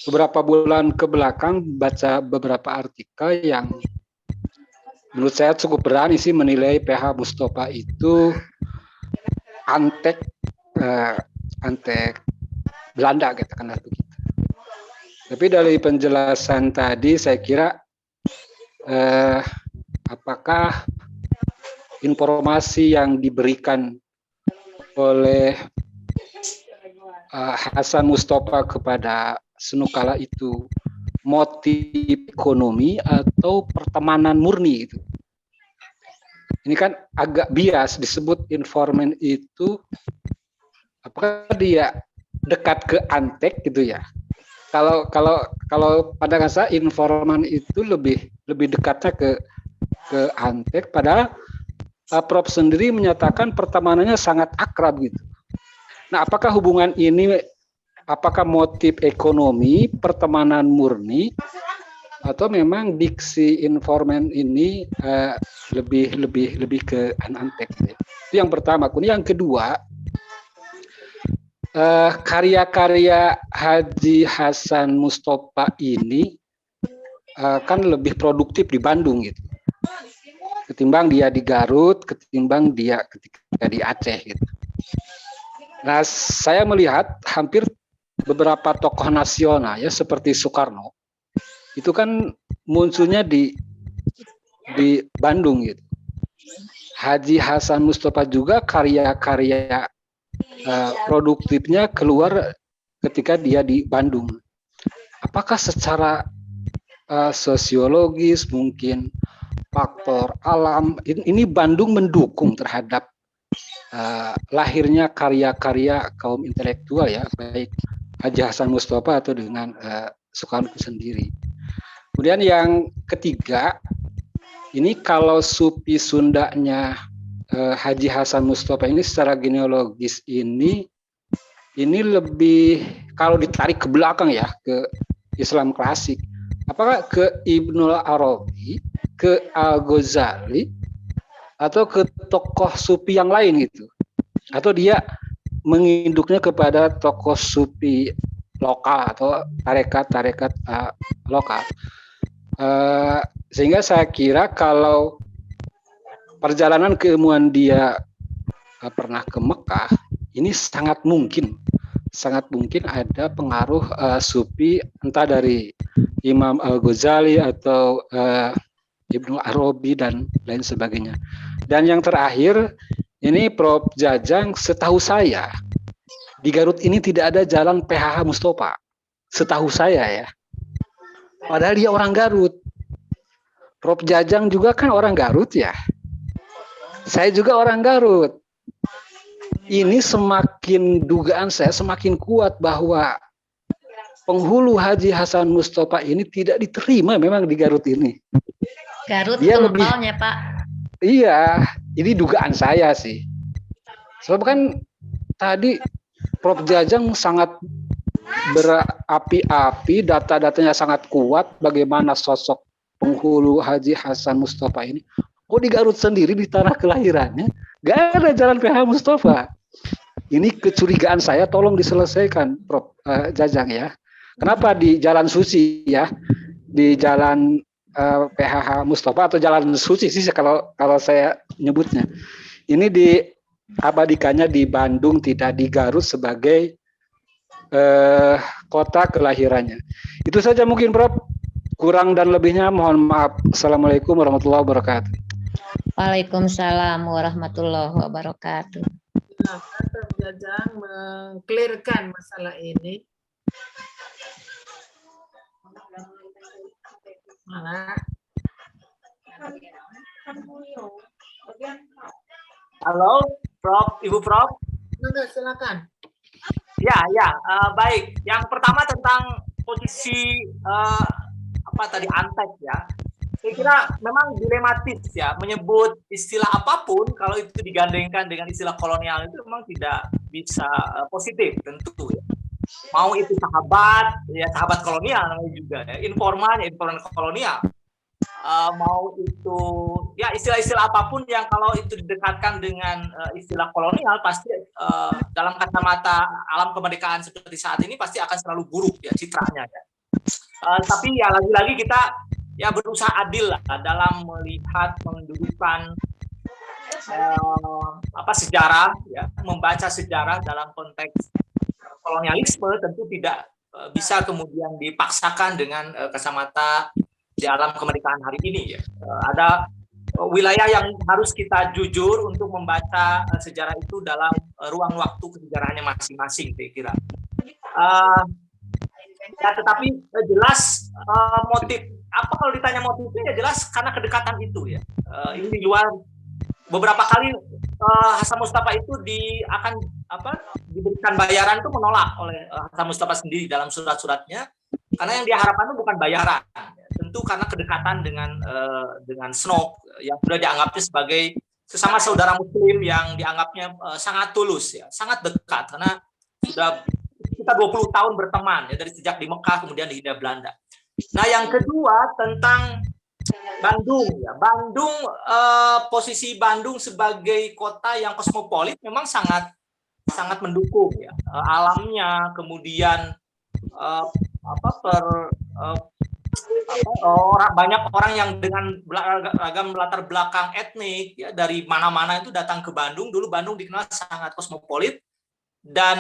beberapa bulan ke belakang baca beberapa artikel yang menurut saya cukup berani sih menilai PH Mustafa itu antek Belanda, katakanlah begitu. Tapi dari penjelasan tadi saya kira apakah informasi yang diberikan oleh Hasan Mustafa kepada Senukala itu motif ekonomi atau pertemanan murni gitu. Ini kan agak bias disebut informan itu, apakah dia dekat ke antek gitu ya? Kalau pandangan saya informan itu lebih dekatnya ke antek, padahal Prof sendiri menyatakan pertemanannya sangat akrab gitu. Nah, apakah hubungan ini, apakah motif ekonomi, pertemanan murni, atau memang diksi informan ini lebih ke antek? Itu yang pertama. Kemudian yang kedua, karya-karya Haji Hasan Mustafa ini kan lebih produktif di Bandung gitu, ketimbang dia di Garut, ketimbang dia ketika di Aceh gitu. Nah, saya melihat hampir beberapa tokoh nasional ya seperti Soekarno itu kan munculnya di Bandung gitu. Haji Hasan Mustafa juga karya-karya produktifnya keluar ketika dia di Bandung. Apakah secara sosiologis mungkin faktor alam ini Bandung mendukung terhadap lahirnya karya-karya kaum intelektual ya, baik Haji Hasan Mustafa atau dengan Soekarno sendiri. Kemudian yang ketiga, ini kalau Supi Sundanya Haji Hasan Mustafa ini secara genealogis ini lebih, kalau ditarik ke belakang ya, ke Islam klasik, apakah ke Ibnul Arabi, ke Al-Ghazali, atau ke tokoh Sufi yang lain gitu, atau dia menginduknya kepada tokoh Sufi lokal atau tarekat-tarekat lokal. Sehingga saya kira kalau perjalanan keilmuan dia pernah ke Mekah, ini sangat mungkin ada pengaruh Sufi, entah dari Imam Al-Ghazali atau Ibnu Arabi dan lain sebagainya. Dan yang terakhir, ini Prof. Jajang, setahu saya di Garut ini tidak ada jalan PHH Mustafa. Setahu saya ya. Padahal dia orang Garut. Prof. Jajang juga kan orang Garut ya. Saya juga orang Garut. Ini semakin dugaan saya semakin kuat bahwa penghulu Haji Hasan Mustafa ini tidak diterima memang di Garut ini. Garut Dia lebih- kempalnya, Pak. Iya, ini dugaan saya sih. Sebab kan tadi Prof. Jajang sangat berapi-api, data-datanya sangat kuat bagaimana sosok penghulu Haji Hasan Mustafa ini. Oh, di Garut sendiri di tanah kelahirannya gak ada jalan PH Mustafa. Ini kecurigaan saya, tolong diselesaikan, Prof. Jajang ya. Kenapa di Jalan Suci ya, di Jalan PHH Mustafa atau Jalan Suci sih kalau saya nyebutnya. Ini diabadikannya di Bandung, tidak di Garut sebagai kota kelahirannya. Itu saja mungkin, Prof. Kurang dan lebihnya mohon maaf. Assalamualaikum warahmatullahi wabarakatuh. Waalaikumsalam warahmatullahi wabarakatuh. Nah, Prof. Jajang mengklirkan masalah ini. Mana? Halo, Prof, Ibu Prof. Enggak, silakan. Ya, baik. Yang pertama tentang posisi antek ya. Saya kira memang dilematis ya, menyebut istilah apapun kalau itu digandengkan dengan istilah kolonial itu memang tidak bisa positif tentu ya. Mau itu sahabat kolonial namanya juga ya, informal kolonial. Mau itu ya istilah-istilah apapun yang kalau itu didekatkan dengan istilah kolonial pasti dalam kacamata alam kemerdekaan seperti saat ini pasti akan selalu buruk ya citranya ya. Tapi ya lagi-lagi kita ya berusaha adil lah dalam melihat mendudukan sejarah ya, membaca sejarah dalam konteks kolonialisme tentu tidak bisa kemudian dipaksakan dengan kacamata di alam kemerdekaan hari ini ya. Ada wilayah yang harus kita jujur untuk membaca sejarah itu dalam ruang waktu kesejarahannya masing-masing saya kira. Ya, tetapi jelas motif apa kalau ditanya motifnya ya jelas karena kedekatan itu ya. Ini di luar beberapa kali Hasan Mustafa itu diberikan bayaran itu menolak oleh Hasan Mustafa sendiri dalam surat-suratnya karena yang dia harapkan itu bukan bayaran, tentu karena kedekatan dengan Snok yang sudah dianggapnya sebagai sesama saudara Muslim yang dianggapnya sangat tulus ya, sangat dekat karena sudah kita 20 tahun berteman ya dari sejak di Mekah kemudian di Hindia Belanda. Nah yang kedua tentang Bandung ya, posisi Bandung sebagai kota yang kosmopolit memang sangat mendukung ya, alamnya kemudian banyak orang yang dengan beragam latar belakang etnik ya dari mana-mana itu datang ke Bandung. Dulu Bandung dikenal sangat kosmopolit dan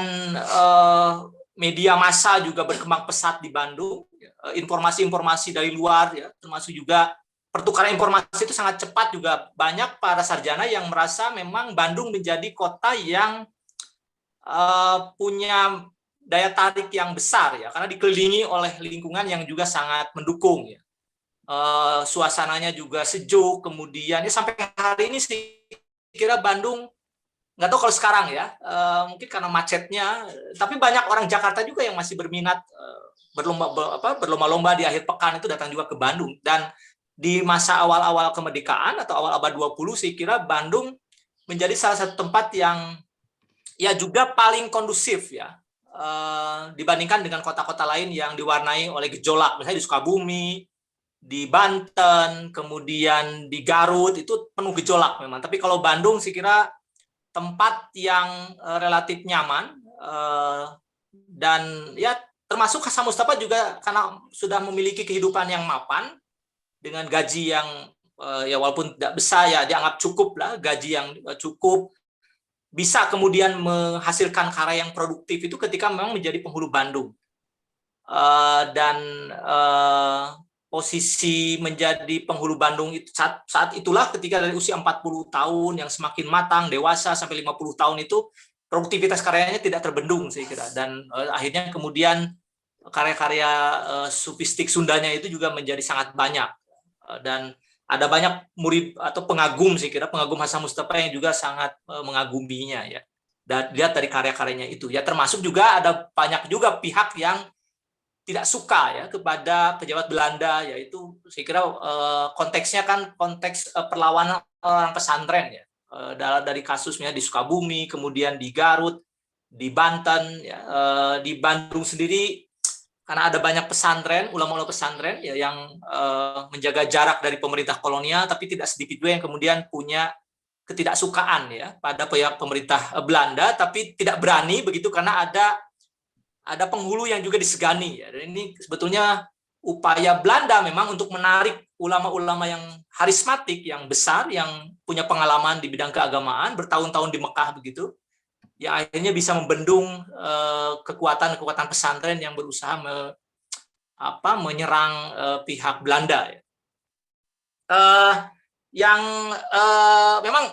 media massa juga berkembang pesat di Bandung. Informasi-informasi dari luar ya, termasuk juga pertukaran informasi itu sangat cepat juga. Banyak para sarjana yang merasa memang Bandung menjadi kota yang punya daya tarik yang besar ya, karena dikelilingi oleh lingkungan yang juga sangat mendukung ya. Suasananya juga sejuk, kemudian ya sampai hari ini sih kira Bandung nggak tahu kalau sekarang ya, mungkin karena macetnya, tapi banyak orang Jakarta juga yang masih berminat berlomba-lomba di akhir pekan itu datang juga ke Bandung. Dan di masa awal-awal kemerdekaan atau awal abad 20 saya kira Bandung menjadi salah satu tempat yang ya juga paling kondusif ya, dibandingkan dengan kota-kota lain yang diwarnai oleh gejolak, misalnya di Sukabumi, di Banten, kemudian di Garut itu penuh gejolak memang. Tapi kalau Bandung saya kira tempat yang relatif nyaman dan ya termasuk Hasan Mustafa juga karena sudah memiliki kehidupan yang mapan dengan gaji yang ya walaupun tidak besar ya dianggap cukup lah, gaji yang cukup, bisa kemudian menghasilkan karya yang produktif itu ketika memang menjadi penghulu Bandung. Dan posisi menjadi penghulu Bandung itu saat itulah ketika dari usia 40 tahun yang semakin matang, dewasa sampai 50 tahun itu produktivitas karyanya tidak terbendung saya kira, dan akhirnya kemudian karya-karya sufistik Sundanya itu juga menjadi sangat banyak, dan ada banyak murid atau pengagum saya kira, pengagum Hasan Mustafa yang juga sangat mengaguminya ya. Dan lihat dari karya-karyanya itu ya, termasuk juga ada banyak juga pihak yang tidak suka ya kepada pejabat Belanda, yaitu saya kira konteksnya kan konteks perlawanan orang pesantren ya, dari kasusnya di Sukabumi, kemudian di Garut, di Banten ya, di Bandung sendiri karena ada banyak pesantren, ulama-ulama pesantren ya yang menjaga jarak dari pemerintah kolonial, tapi tidak sedikit juga yang kemudian punya ketidaksukaan ya pada pihak pemerintah Belanda, tapi tidak berani begitu karena ada penghulu yang juga disegani ya. Dan ini sebetulnya upaya Belanda memang untuk menarik ulama-ulama yang harismatik, yang besar, yang punya pengalaman di bidang keagamaan, bertahun-tahun di Mekah begitu, yang akhirnya bisa membendung kekuatan-kekuatan pesantren yang berusaha menyerang pihak Belanda. Yang memang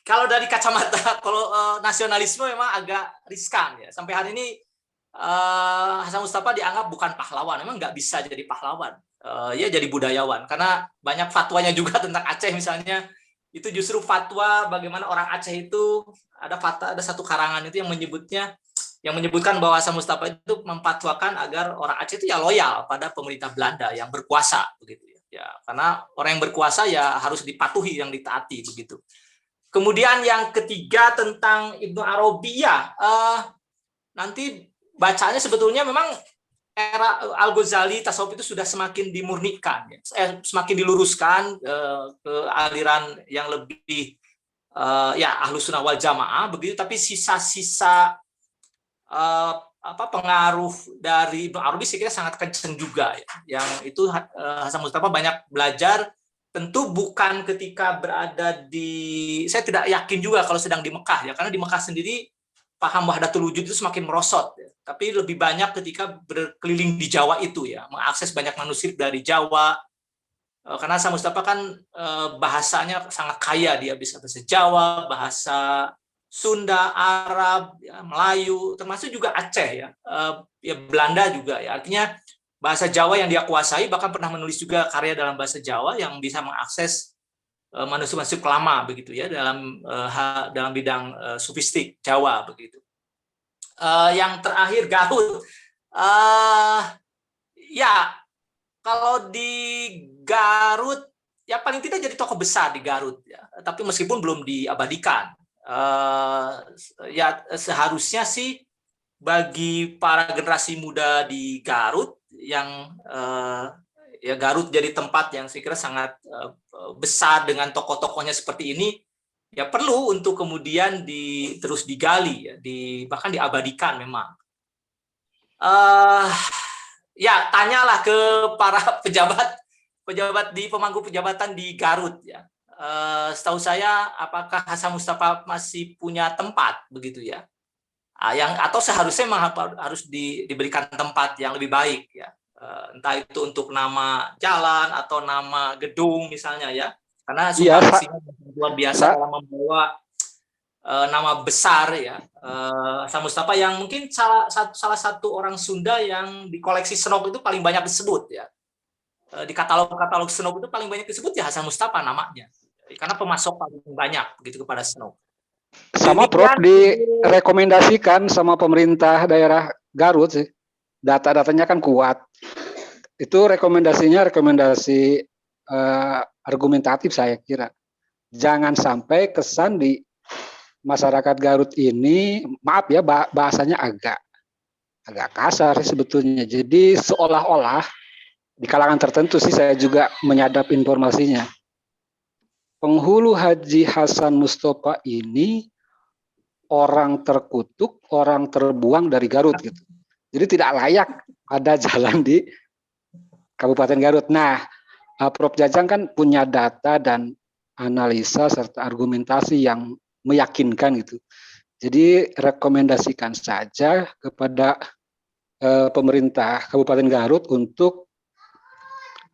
kalau dari kacamata kalau nasionalisme memang agak riskan ya. Sampai hari ini Hasan Mustafa dianggap bukan pahlawan, memang nggak bisa jadi pahlawan, ya jadi budayawan, karena banyak fatwanya juga tentang Aceh misalnya, itu justru fatwa bagaimana orang Aceh itu ada satu karangan itu yang menyebutkan bahwa Hasan Mustafa itu memfatwakan agar orang Aceh itu ya loyal pada pemerintah Belanda yang berkuasa begitu ya, karena orang yang berkuasa ya harus dipatuhi, yang ditaati begitu. Kemudian yang ketiga tentang Ibnu Arabi ya, nanti bacanya sebetulnya memang era Al-Ghazali tasawuf itu sudah semakin dimurnikan, semakin diluruskan ke aliran yang lebih ya Ahlus Sunnah wal Jamaah begitu, tapi sisa-sisa pengaruh dari Ibnu Arabi saya kira sangat kencang juga ya. Yang itu Hasan Mustafa banyak belajar, tentu bukan ketika berada saya tidak yakin juga kalau sedang di Mekah ya, karena di Mekah sendiri paham wahdatul wujud itu semakin merosot ya. Tapi lebih banyak ketika berkeliling di Jawa itu ya, mengakses banyak manuskrip dari Jawa, karena Hasan Mustafa kan bahasanya sangat kaya, dia bisa bahasa Jawa, bahasa Sunda, Arab, ya, Melayu, termasuk juga Aceh ya, ya Belanda juga ya. Artinya bahasa Jawa yang dia kuasai, bahkan pernah menulis juga karya dalam bahasa Jawa yang bisa mengakses manuskrip lama begitu ya, dalam bidang sufistik Jawa begitu. Yang terakhir Garut, ya kalau di Garut ya paling tidak jadi tokoh besar di Garut ya, tapi meskipun belum diabadikan, ya seharusnya sih bagi para generasi muda di Garut yang ya Garut jadi tempat yang saya kira sangat besar dengan tokoh-tokohnya seperti ini, ya perlu untuk kemudian terus digali ya, bahkan diabadikan memang. Ya tanyalah ke para pejabat di pemangku pejabatan di Garut ya. Setahu saya apakah Hasan Mustafa masih punya tempat begitu ya, atau seharusnya harus diberikan tempat yang lebih baik ya, entah itu untuk nama jalan atau nama gedung misalnya ya, karena sumbangsinya luar biasa dalam membawa nama besar ya. Hasan Mustafa yang mungkin salah satu orang Sunda yang di koleksi Senop itu paling banyak disebut ya, di katalog Senop itu paling banyak disebut ya Hasan Mustafa namanya, karena pemasok paling banyak begitu kepada Senop. Sama Prof direkomendasikan sama pemerintah daerah Garut sih. Data-datanya kan kuat. Itu rekomendasi argumentatif saya kira. Jangan sampai kesan di masyarakat Garut ini, maaf ya bahasanya agak kasar sih sebetulnya. Jadi seolah-olah di kalangan tertentu sih saya juga menyadap informasinya, penghulu Haji Hasan Mustafa ini orang terkutuk, orang terbuang dari Garut gitu. Jadi tidak layak ada jalan di Kabupaten Garut. Nah, Prof Jajang kan punya data dan analisa serta argumentasi yang meyakinkan gitu. Jadi rekomendasikan saja kepada pemerintah Kabupaten Garut untuk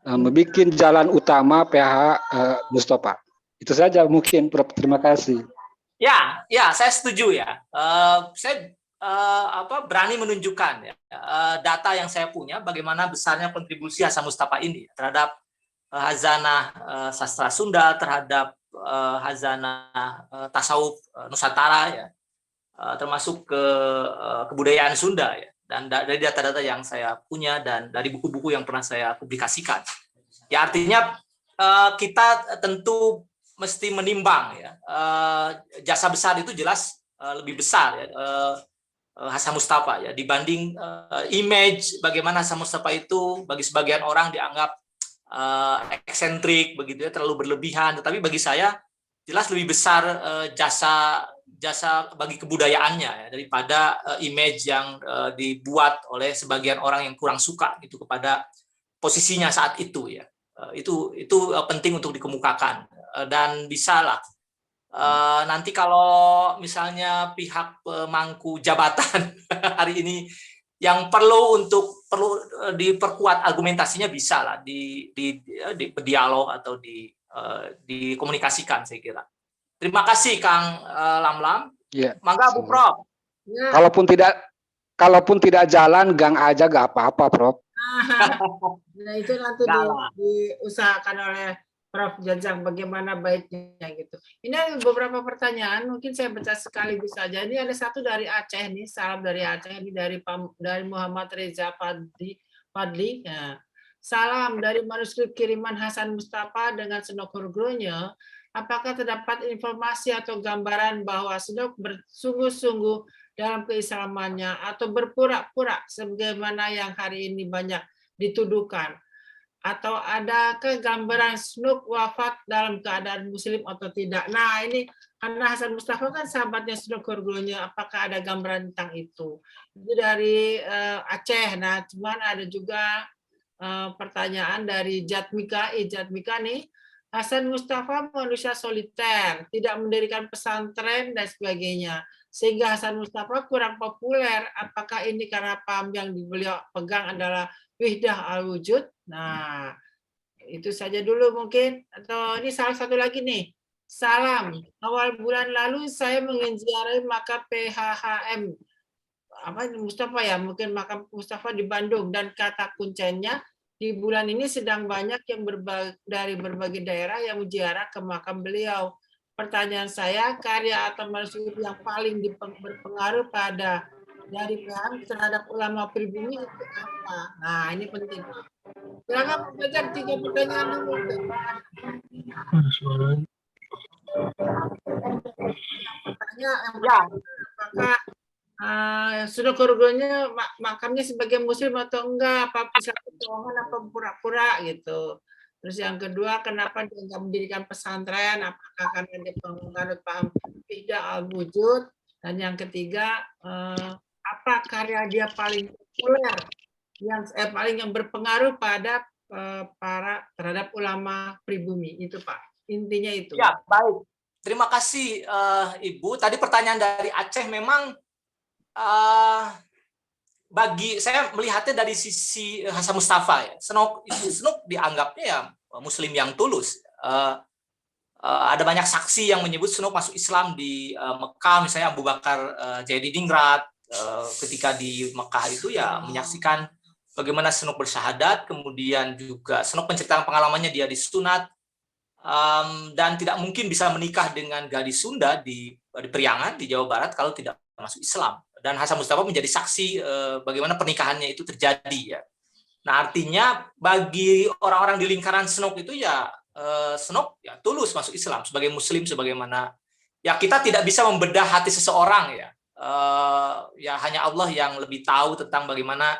membuat jalan utama PH Mustafa. Itu saja mungkin, Prof. Terima kasih. Ya, saya setuju ya. Saya berani menunjukkan ya, data yang saya punya bagaimana besarnya kontribusi Hasan Mustafa ini terhadap hazanah sastra Sunda, terhadap hazanah tasawuf Nusantara ya, termasuk ke kebudayaan Sunda ya. Dan dari data-data yang saya punya dan dari buku-buku yang pernah saya publikasikan. Ya artinya kita tentu mesti menimbang ya, jasa besar itu jelas lebih besar ya, Hasan Mustafa ya, dibanding image bagaimana Hasan Mustafa itu bagi sebagian orang dianggap eksentrik begitu ya, terlalu berlebihan, tetapi bagi saya jelas lebih besar jasa bagi kebudayaannya ya, daripada image yang dibuat oleh sebagian orang yang kurang suka gitu kepada posisinya saat itu ya. Itu penting untuk dikemukakan, dan bisalah nanti kalau misalnya pihak pemangku jabatan hari ini yang perlu diperkuat argumentasinya, bisa lah di dialog atau dikomunikasikan, saya kira. Terima kasih Kang Lamlam. Ya. Mangga Bu Prof. Ya. Kalaupun tidak jalan, gang aja gak apa-apa, Prof. Nah itu nanti diusahakan oleh Prof. Jajang bagaimana baiknya gitu. Ini ada beberapa pertanyaan, mungkin saya baca sekaligus saja. Ini ada satu dari Aceh nih, salam dari Aceh, ini dari Muhammad Reza Fadli. Ya. Salam dari manuskrip kiriman Hasan Mustafa dengan Senok-Hurgronya. Apakah terdapat informasi atau gambaran bahwa Senok bersungguh-sungguh dalam keislamannya atau berpura-pura sebagaimana yang hari ini banyak dituduhkan? Atau adakah gambaran Senok wafat dalam keadaan muslim atau tidak? Nah ini karena Hasan Mustafa kan sahabatnya Senok Hurgronya, apakah ada gambaran tentang itu? Itu dari Aceh. Nah cuman ada juga pertanyaan dari Jatmika nih. Hasan Mustafa manusia soliter, tidak mendirikan pesantren dan sebagainya. Sehingga Hasan Mustafa kurang populer. Apakah ini karena paham yang beliau pegang adalah wihdah al-wujud? Nah, itu saja dulu mungkin. Atau ini salah satu lagi nih. Salam. Awal bulan lalu saya menziarahi makam PHHM. Mustafa ya, mungkin makam Mustafa di Bandung, dan kata kuncinya di bulan ini sedang banyak yang dari berbagai daerah yang ziarah ke makam beliau. Pertanyaan saya, karya atau manuskrip yang paling berpengaruh pada dari paham terhadap ulama pribumi itu apa? Nah, ini penting. Silakan membaca 3 pertanyaan dulu. Pertanyaan apakah Senok Hurgronya makamnya sebagai muslim atau enggak, apa bisa kebohongan apa pura-pura gitu. Terus yang kedua, kenapa dia enggak mendirikan pesantren, apakah karena dia penganut paham wihdah al-wujud, dan yang ketiga, apa karya dia paling populer yang berpengaruh pada terhadap ulama pribumi itu Pak, intinya itu. Ya baik, terima kasih Ibu. Tadi pertanyaan dari Aceh memang bagi saya melihatnya dari sisi Hasan Mustafa ya. Senok dianggapnya ya muslim yang tulus. Ada banyak saksi yang menyebut Senok masuk Islam di Mekah, misalnya Abu Bakar Jaididingrat ketika di Mekah itu ya menyaksikan bagaimana Senok bersyahadat, kemudian juga Senok menceritakan pengalamannya dia disunat, dan tidak mungkin bisa menikah dengan gadis Sunda di Priangan di Jawa Barat kalau tidak masuk Islam. Dan Hasan Mustafa menjadi saksi bagaimana pernikahannya itu terjadi ya. Nah artinya bagi orang-orang di lingkaran Senok itu ya Senok ya tulus masuk Islam sebagai muslim, sebagaimana ya kita tidak bisa membedah hati seseorang ya. Ya hanya Allah yang lebih tahu tentang bagaimana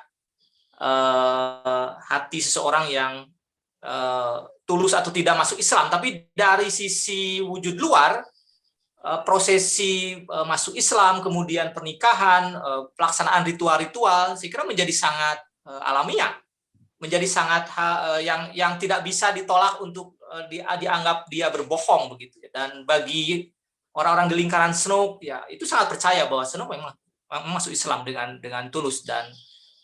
hati seseorang yang tulus atau tidak masuk Islam. Tapi dari sisi wujud luar, prosesi masuk Islam, kemudian pernikahan, pelaksanaan ritual-ritual, saya kira menjadi sangat alamiah, menjadi sangat yang tidak bisa ditolak untuk dianggap dia berbohong begitu. Dan bagi orang-orang di lingkaran Senok, ya itu sangat percaya bahwa Senok memang masuk Islam dengan tulus, dan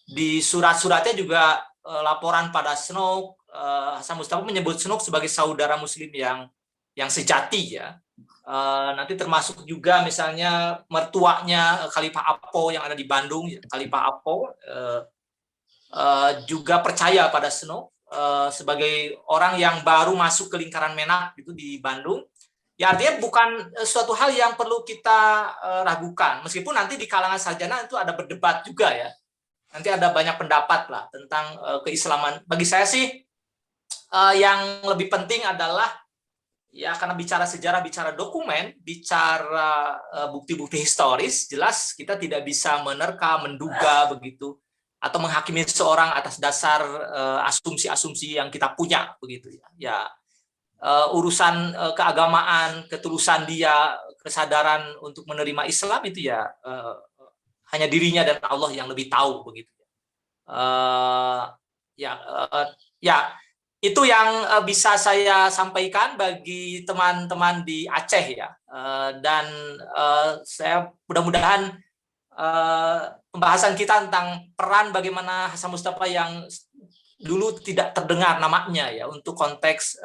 di surat-suratnya juga laporan pada Senok Hasan Mustafa menyebut Snook sebagai saudara Muslim yang sejati ya. Nanti termasuk juga misalnya mertuanya Khalifah Apo yang ada di Bandung, Khalifah Apo juga percaya pada Snook sebagai orang yang baru masuk ke lingkaran Menak gitu di Bandung. Ya artinya bukan suatu hal yang perlu kita ragukan, meskipun nanti di kalangan sarjana itu ada berdebat juga ya. Nanti ada banyak pendapat lah tentang keislaman. Bagi saya sih yang lebih penting adalah ya karena bicara sejarah, bicara dokumen, bicara bukti-bukti historis, jelas kita tidak bisa menerka, menduga begitu, atau menghakimi seseorang atas dasar asumsi-asumsi yang kita punya begitu ya. Ya urusan keagamaan, ketulusan dia, kesadaran untuk menerima Islam itu ya hanya dirinya dan Allah yang lebih tahu begitu. Ya itu yang bisa saya sampaikan bagi teman-teman di Aceh ya. Dan saya mudah-mudahan pembahasan kita tentang peran bagaimana Hasan Mustafa yang dulu tidak terdengar namanya ya untuk konteks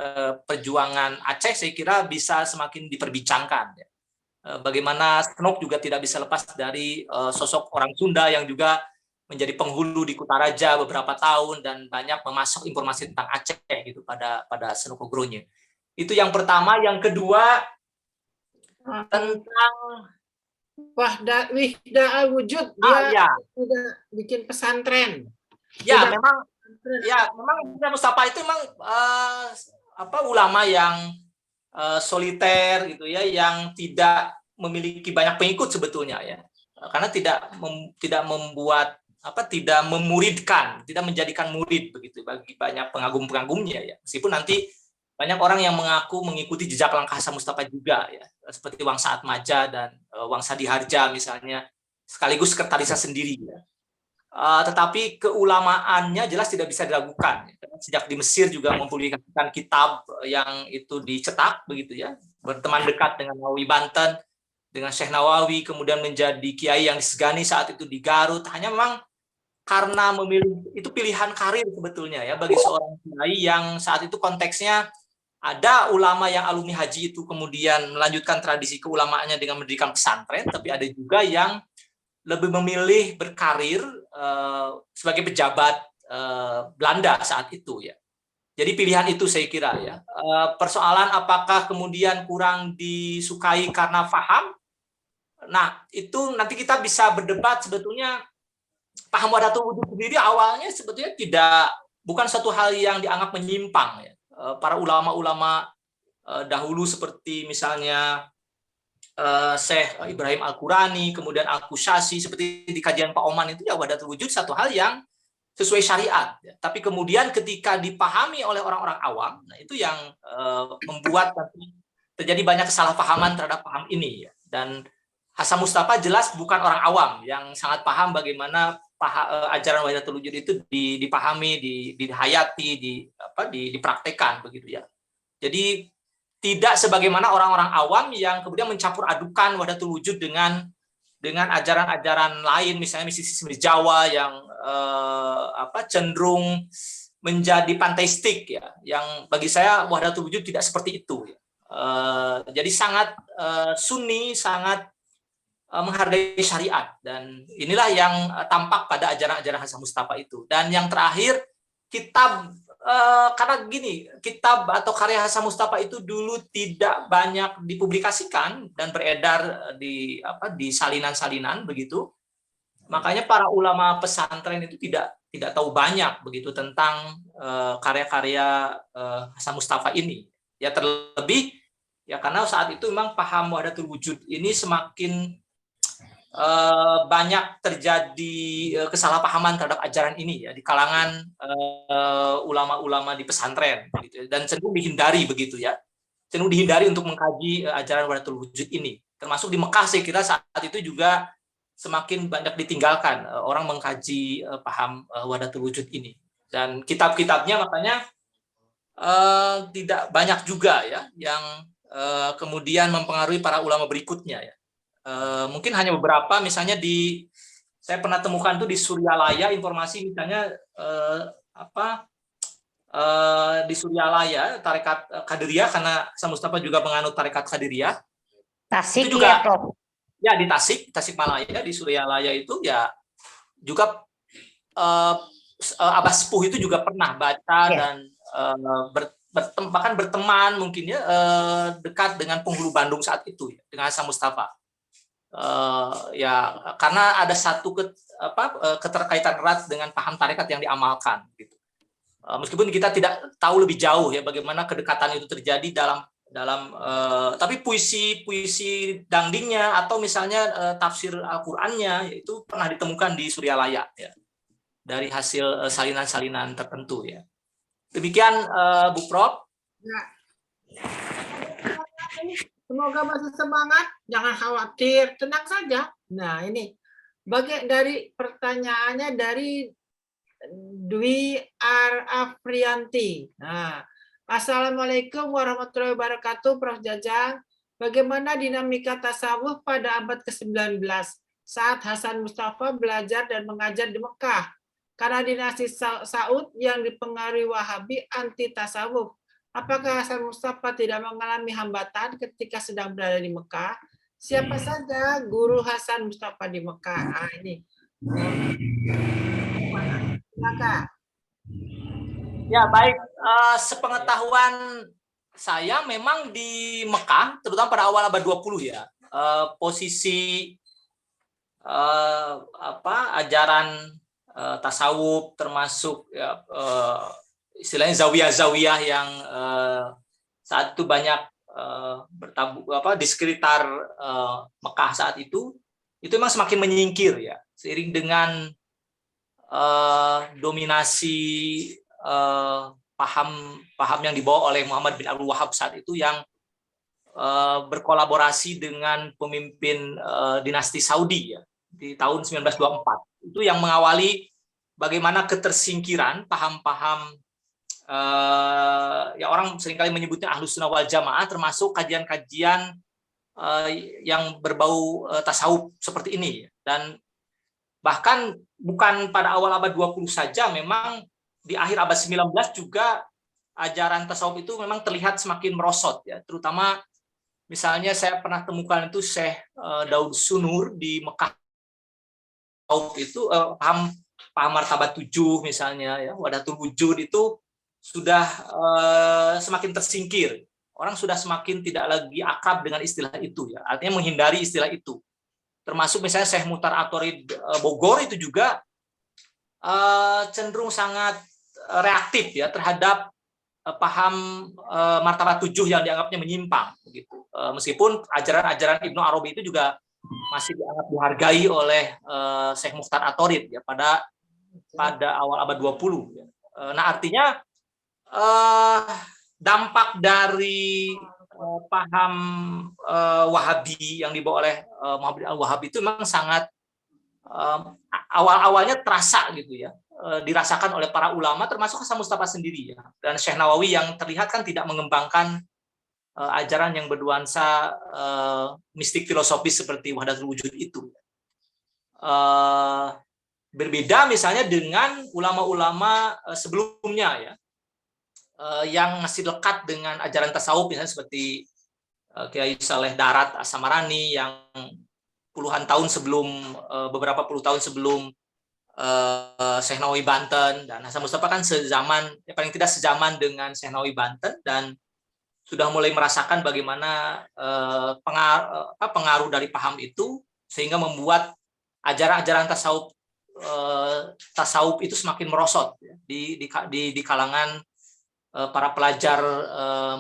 perjuangan Aceh, saya kira bisa semakin diperbincangkan ya. Bagaimana Snook juga tidak bisa lepas dari sosok orang Sunda yang juga menjadi penghulu di Kutaraja beberapa tahun dan banyak memasok informasi tentang Aceh gitu pada Snook Ogronya. Itu yang pertama. Yang kedua tentang Wahda wujud dia sudah bikin pesantren. Ya memang Hasan Mustafa itu memang ulama yang soliter gitu ya, yang tidak memiliki banyak pengikut sebetulnya ya, karena tidak membuat tidak memuridkan, tidak menjadikan murid begitu bagi banyak pengagum-pengagumnya ya. Meskipun nanti banyak orang yang mengaku mengikuti jejak langkah Hasan Mustafa juga ya, seperti Wangsa Atmaja dan Wangsa Diharja misalnya, sekaligus sekretarisnya sendiri ya. Tetapi keulamaannya jelas tidak bisa diragukan. Sejak di Mesir juga mempublikasikan kitab yang itu dicetak begitu ya, berteman dekat dengan Nawawi Banten, dengan Syekh Nawawi, kemudian menjadi kiai yang disegani saat itu di Garut. Hanya memang karena memilih itu pilihan karir sebetulnya ya bagi seorang kiai yang saat itu konteksnya ada ulama yang alumni haji itu kemudian melanjutkan tradisi keulamaannya dengan mendirikan pesantren, tapi ada juga yang lebih memilih berkarir sebagai pejabat Belanda saat itu ya. Jadi pilihan itu saya kira ya. Persoalan apakah kemudian kurang disukai karena paham? Nah, itu nanti kita bisa berdebat sebetulnya. Paham Wahdatul Wujud sendiri awalnya sebetulnya bukan satu hal yang dianggap menyimpang ya. Para ulama-ulama dahulu seperti misalnya Syekh Ibrahim Al-Qurani, kemudian Al-Qushasi, seperti di kajian Pak Oman itu ya Wahdatul Wujud satu hal yang sesuai syariat. Ya. Tapi kemudian ketika dipahami oleh orang-orang awam, nah itu yang membuat terjadi banyak kesalahpahaman terhadap paham ini. Ya. Dan Hasan Mustafa jelas bukan orang awam yang sangat paham bagaimana ajaran Wahdatul Wujud itu dipahami, dihayati, dipraktekkan begitu ya. Jadi tidak sebagaimana orang-orang awam yang kemudian mencampur adukan Wahdatul Wujud dengan ajaran-ajaran lain, misalnya mistisisme di Jawa yang cenderung menjadi panteistik ya, yang bagi saya Wahdatul Wujud tidak seperti itu. Ya. Jadi sangat sunni, sangat menghargai syariat, dan inilah yang tampak pada ajaran-ajaran Hasan Mustafa itu. Dan yang terakhir kitab. Karena gini, kitab atau karya Hasan Mustafa itu dulu tidak banyak dipublikasikan dan beredar di salinan-salinan begitu. Makanya para ulama pesantren itu tidak tahu banyak begitu tentang karya-karya Hasan Mustafa ini. Ya terlebih ya karena saat itu memang paham Wahdatul Wujud ini semakin banyak terjadi kesalahpahaman terhadap ajaran ini ya di kalangan ulama-ulama di pesantren gitu, dan cenderung dihindari begitu ya, cenderung dihindari untuk mengkaji ajaran Wahdatul Wujud ini. Termasuk di Mekah saya kira saat itu juga semakin banyak ditinggalkan orang mengkaji paham Wahdatul Wujud ini, dan kitab-kitabnya makanya tidak banyak juga ya yang kemudian mempengaruhi para ulama berikutnya ya. Mungkin hanya beberapa, misalnya saya pernah temukan tuh di Suryalaya informasi misalnya di Suryalaya, tarekat Qadiriyah, karena Hasan Mustafa juga menganut tarekat Qadiriyah. Tasik Itu juga, ya, Prof. ya di Tasikmalaya, di Suryalaya itu ya juga Abah Sepuh itu juga pernah baca dan bahkan berteman mungkin ya dekat dengan penghulu Bandung saat itu ya, dengan Hasan Mustafa. Ya karena ada satu keterkaitan erat dengan paham tarekat yang diamalkan gitu. Meskipun kita tidak tahu lebih jauh ya bagaimana kedekatan itu terjadi dalam tapi puisi dangdingnya atau misalnya tafsir Al-Qur'annya itu pernah ditemukan di Suryalaya ya, dari hasil salinan-salinan tertentu ya. Demikian Bu Prof. Ya. Semoga masih semangat, jangan khawatir, tenang saja. Nah, ini dari pertanyaannya dari Dwi Afrianti. Nah, Assalamualaikum warahmatullahi wabarakatuh, Prof. Jajang. Bagaimana dinamika tasawuf pada abad ke-19 saat Hasan Mustafa belajar dan mengajar di Mekah? Karena dinasti Saud yang dipengaruhi Wahabi anti tasawuf. Apakah Hasan Mustafa tidak mengalami hambatan ketika sedang berada di Mekah? Siapa saja guru Hasan Mustafa di Mekah? Nah, ini. Silakan. Ya, baik. Sepengetahuan saya memang di Mekah, terutama pada awal abad 20 ya, posisi ajaran tasawuf termasuk ya, istilahnya zawiyah-zawiyah yang saat itu banyak di sekitar Mekah saat itu memang semakin menyingkir ya, seiring dengan dominasi paham yang dibawa oleh Muhammad bin Abdul Wahab saat itu yang berkolaborasi dengan pemimpin dinasti Saudi ya di tahun 1924. Itu yang mengawali bagaimana ketersingkiran paham-paham ya orang seringkali menyebutnya Ahlus Sunnah wal Jamaah, termasuk kajian-kajian yang berbau tasawuf seperti ini. Dan bahkan bukan pada awal abad 20 saja, memang di akhir abad 19 juga ajaran tasawuf itu memang terlihat semakin merosot ya, terutama misalnya saya pernah temukan itu Syekh Daud Sunur di Mekah itu paham martabat 7 misalnya ya, Wahdatul Wujud itu sudah semakin tersingkir. Orang sudah semakin tidak lagi akrab dengan istilah itu ya, artinya menghindari istilah itu. Termasuk misalnya Syekh Muhtar Atorid Bogor itu juga cenderung sangat reaktif ya terhadap paham martabat 7 yang dianggapnya menyimpang begitu. Meskipun ajaran-ajaran Ibnu Arabi itu juga masih dianggap dihargai oleh Syekh Muhtar Atorid ya pada awal abad 20 ya. Nah, artinya dampak dari paham Wahabi yang dibawa oleh Muhammad al-Wahabi itu memang sangat awal-awalnya terasa gitu ya, dirasakan oleh para ulama termasuk Hasan Mustafa sendiri ya, dan Syekh Nawawi yang terlihat kan tidak mengembangkan ajaran yang bernuansa mistik filosofis seperti Wahdatul Wujud itu. Berbeda misalnya dengan ulama-ulama sebelumnya ya, yang masih lekat dengan ajaran tasawuf, misalnya seperti Kiai Saleh Darat As-Samarani yang beberapa puluh tahun sebelum Syekh Nawawi Banten, dan Hasan Mustafa kan paling tidak sezaman dengan Syekh Nawawi Banten, dan sudah mulai merasakan bagaimana pengaruh dari paham itu sehingga membuat ajaran-ajaran tasawuf itu semakin merosot ya, di kalangan para pelajar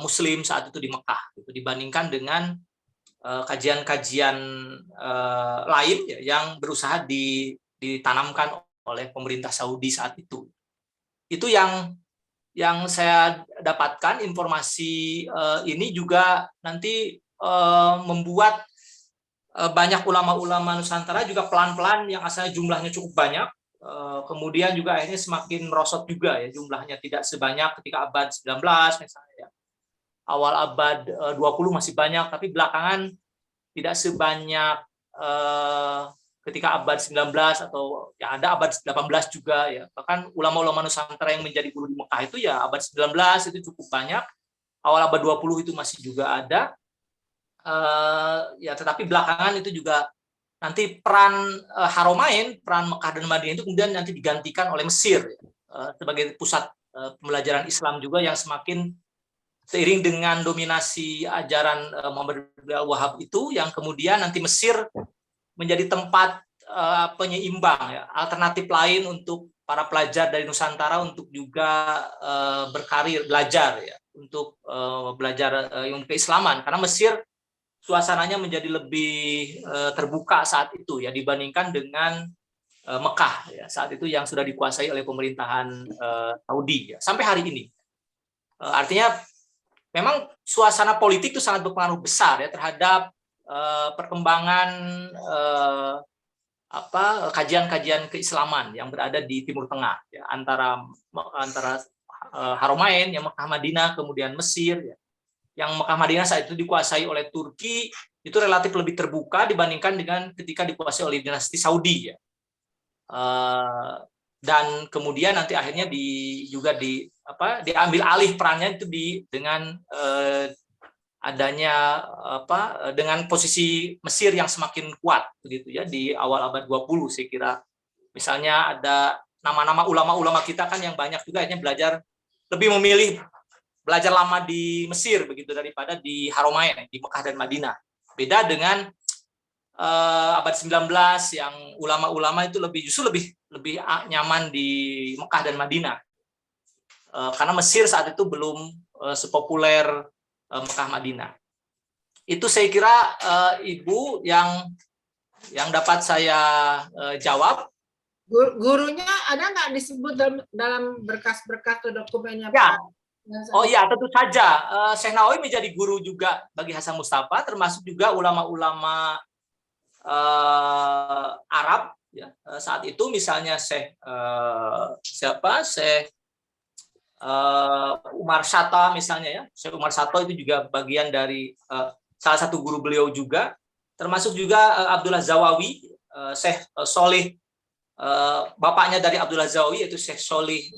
Muslim saat itu di Mekah, gitu, dibandingkan dengan kajian-kajian lain ya, yang berusaha ditanamkan oleh pemerintah Saudi saat itu. Itu yang saya dapatkan informasi ini juga nanti membuat banyak ulama-ulama Nusantara juga pelan-pelan yang asalnya jumlahnya cukup banyak, kemudian juga akhirnya semakin merosot juga ya, jumlahnya tidak sebanyak ketika abad 19 misalnya ya. Awal abad 20 masih banyak, tapi belakangan tidak sebanyak ketika abad 19 atau ya ada abad 18 juga ya. Bahkan ulama-ulama Nusantara yang menjadi guru di Mekah itu ya abad 19 itu cukup banyak. Awal abad 20 itu masih juga ada. Ya tetapi belakangan itu juga nanti peran Haromain, peran Mekah dan Madinah itu kemudian nanti digantikan oleh Mesir sebagai pusat pembelajaran Islam juga yang semakin seiring dengan dominasi ajaran Muhammad bin Abdul Wahab itu, yang kemudian nanti Mesir menjadi tempat penyeimbang, ya, alternatif lain untuk para pelajar dari Nusantara untuk juga berkarir, belajar, ya, untuk belajar ilmu keislaman. Karena Mesir suasananya menjadi lebih terbuka saat itu, ya, dibandingkan dengan Mekah, ya, saat itu yang sudah dikuasai oleh pemerintahan Saudi, ya, sampai hari ini. Artinya memang suasana politik itu sangat berpengaruh besar, ya, terhadap perkembangan kajian-kajian keislaman yang berada di Timur Tengah, ya, antara Haromain yang Mekah Madinah, kemudian Mesir, ya, yang Mekah Madinah saat itu dikuasai oleh Turki, itu relatif lebih terbuka dibandingkan dengan ketika dikuasai oleh dinasti Saudi, ya. Dan kemudian nanti akhirnya diambil alih perannya itu dengan adanya dengan posisi Mesir yang semakin kuat begitu, ya, di awal abad 20 saya kira. Misalnya ada nama-nama ulama-ulama kita kan yang banyak juga akhirnya lebih memilih belajar lama di Mesir begitu daripada di Haromain, di Mekah dan Madinah. Beda dengan abad 19 yang ulama-ulama itu justru lebih nyaman di Mekah dan Madinah. Karena Mesir saat itu belum sepopuler Mekah Madinah. Itu saya kira Ibu yang dapat saya jawab. Gurunya ada nggak disebut dalam berkas-berkas atau dokumennya, ya. Pak? Oh iya, tentu saja. Syekh Nawawi menjadi guru juga bagi Hasan Mustafa, termasuk juga ulama-ulama Arab, ya. Saat itu misalnya Syekh Umar Shatta misalnya, ya. Syekh Umar Shatta itu juga bagian dari salah satu guru beliau juga, termasuk juga Abdullah Zawawi, Syekh Solih, bapaknya dari Abdullah Zawawi yaitu Syekh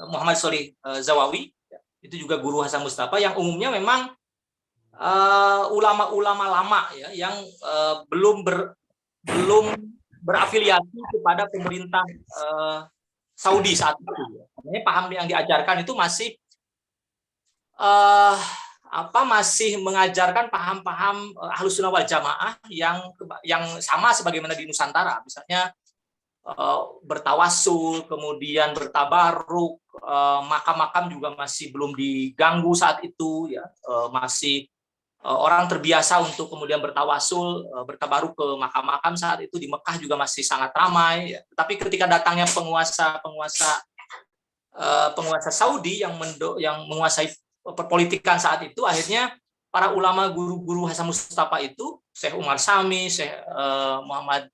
Muhammad Solih Zawawi, ya. Itu juga guru Hasan Mustafa yang umumnya memang ulama-ulama lama, ya, yang belum berafiliasi kepada pemerintah Saudi saat itu. Makanya paham yang diajarkan itu masih masih mengajarkan paham-paham Ahlus Sunnah wal Jamaah yang sama sebagaimana di Nusantara. Misalnya bertawasul, kemudian bertabaruk, makam-makam juga masih belum diganggu saat itu, ya. Masih orang terbiasa untuk kemudian bertawasul, bertabaruk ke makam-makam saat itu di Mekah juga masih sangat ramai, ya. Tapi ketika datangnya penguasa Saudi yang menguasai perpolitikan saat itu, akhirnya para ulama guru-guru Hasan Mustafa itu, Syekh Umar Sami, Syekh Muhammad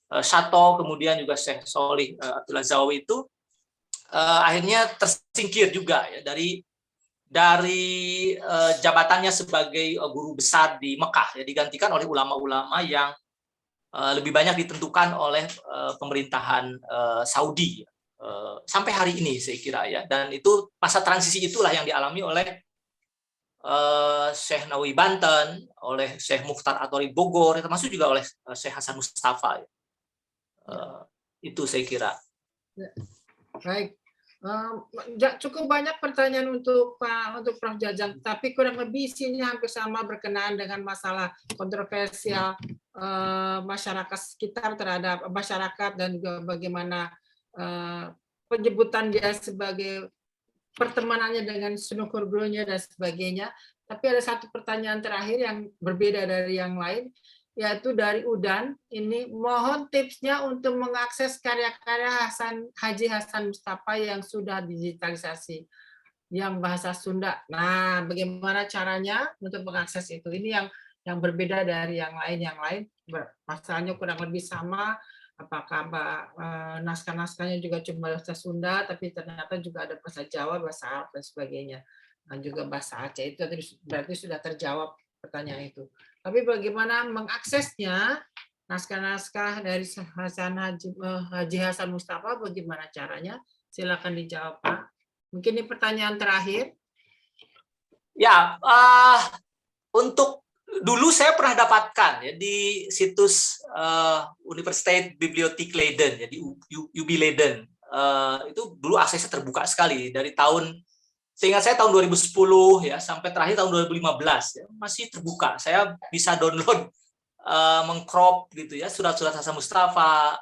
Shatta, kemudian juga Syekh Solih Abdullah Zawawi itu akhirnya tersingkir juga, ya, dari jabatannya sebagai guru besar di Mekah, ya, digantikan oleh ulama-ulama yang lebih banyak ditentukan oleh pemerintahan Saudi, sampai hari ini saya kira, ya. Dan itu masa transisi itulah yang dialami oleh Syekh Nawawi Banten, oleh Syekh Mukhtar Athori Bogor, termasuk juga oleh Syekh Hasan Mustafa, ya. Itu saya kira. Baik. Cukup banyak pertanyaan untuk Prof. Jajang, tapi kurang lebih isinya hampir sama, berkenaan dengan masalah kontroversial masyarakat sekitar terhadap masyarakat, dan juga bagaimana penyebutan dia sebagai pertemanannya dengan Sunukur gurunya dan sebagainya. Tapi ada satu pertanyaan terakhir yang berbeda dari yang lain, yaitu dari Udan. Ini mohon tipsnya untuk mengakses karya-karya Haji Hasan Mustafa yang sudah digitalisasi, yang bahasa Sunda. Nah, bagaimana caranya untuk mengakses itu? Ini yang berbeda dari yang lain. Masalahnya kurang lebih sama. Apakah naskah-naskahnya juga cuma bahasa Sunda, tapi ternyata juga ada bahasa Jawa, bahasa Arab, dan sebagainya. Dan juga bahasa Aceh. Itu berarti sudah terjawab pertanyaan itu. Tapi bagaimana mengaksesnya naskah-naskah dari Haji Hasan Mustafa, bagaimana caranya? Silakan dijawab, Pak. Mungkin ini pertanyaan terakhir. Ya, untuk dulu saya pernah dapatkan ya di situs Universiteit Bibliotheek Leiden, ya di UB Leiden. Itu dulu aksesnya terbuka sekali dari tahun, seingat saya tahun 2010 ya sampai terakhir tahun 2015 ya, masih terbuka. Saya bisa download, mengcrop gitu ya surat-surat Hasan Mustafa,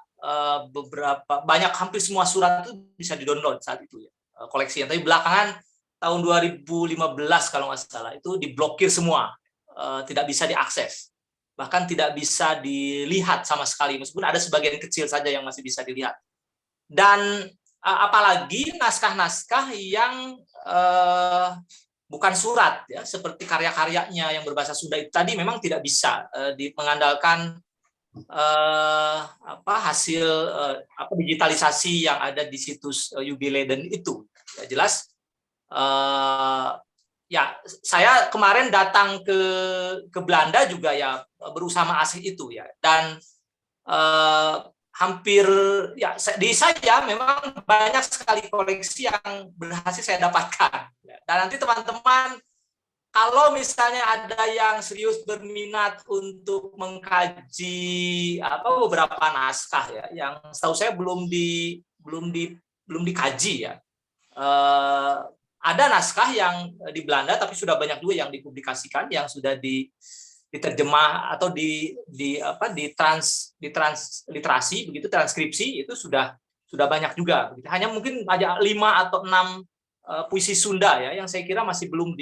beberapa banyak, hampir semua surat itu bisa didownload saat itu ya, koleksinya. Tapi belakangan tahun 2015 kalau nggak salah itu diblokir semua, tidak bisa diakses, bahkan tidak bisa dilihat sama sekali, meskipun ada sebagian kecil saja yang masih bisa dilihat. Dan apalagi naskah-naskah yang bukan surat ya, seperti karya-karyanya yang berbahasa Sunda itu tadi memang tidak bisa mengandalkan hasil digitalisasi yang ada di situs UB Leiden itu. Ya, jelas ya saya kemarin datang ke Belanda juga ya, berusaha mengakses itu ya, dan hampir ya di saya memang banyak sekali koleksi yang berhasil saya dapatkan. Dan nanti teman-teman kalau misalnya ada yang serius berminat untuk mengkaji beberapa naskah ya, yang setahu saya belum dikaji ya. Ada naskah yang di Belanda tapi sudah banyak juga yang dipublikasikan, yang sudah diterjemah atau literasi begitu, transkripsi itu sudah banyak juga begitu. Hanya mungkin ada 5 atau 6 puisi Sunda ya yang saya kira masih belum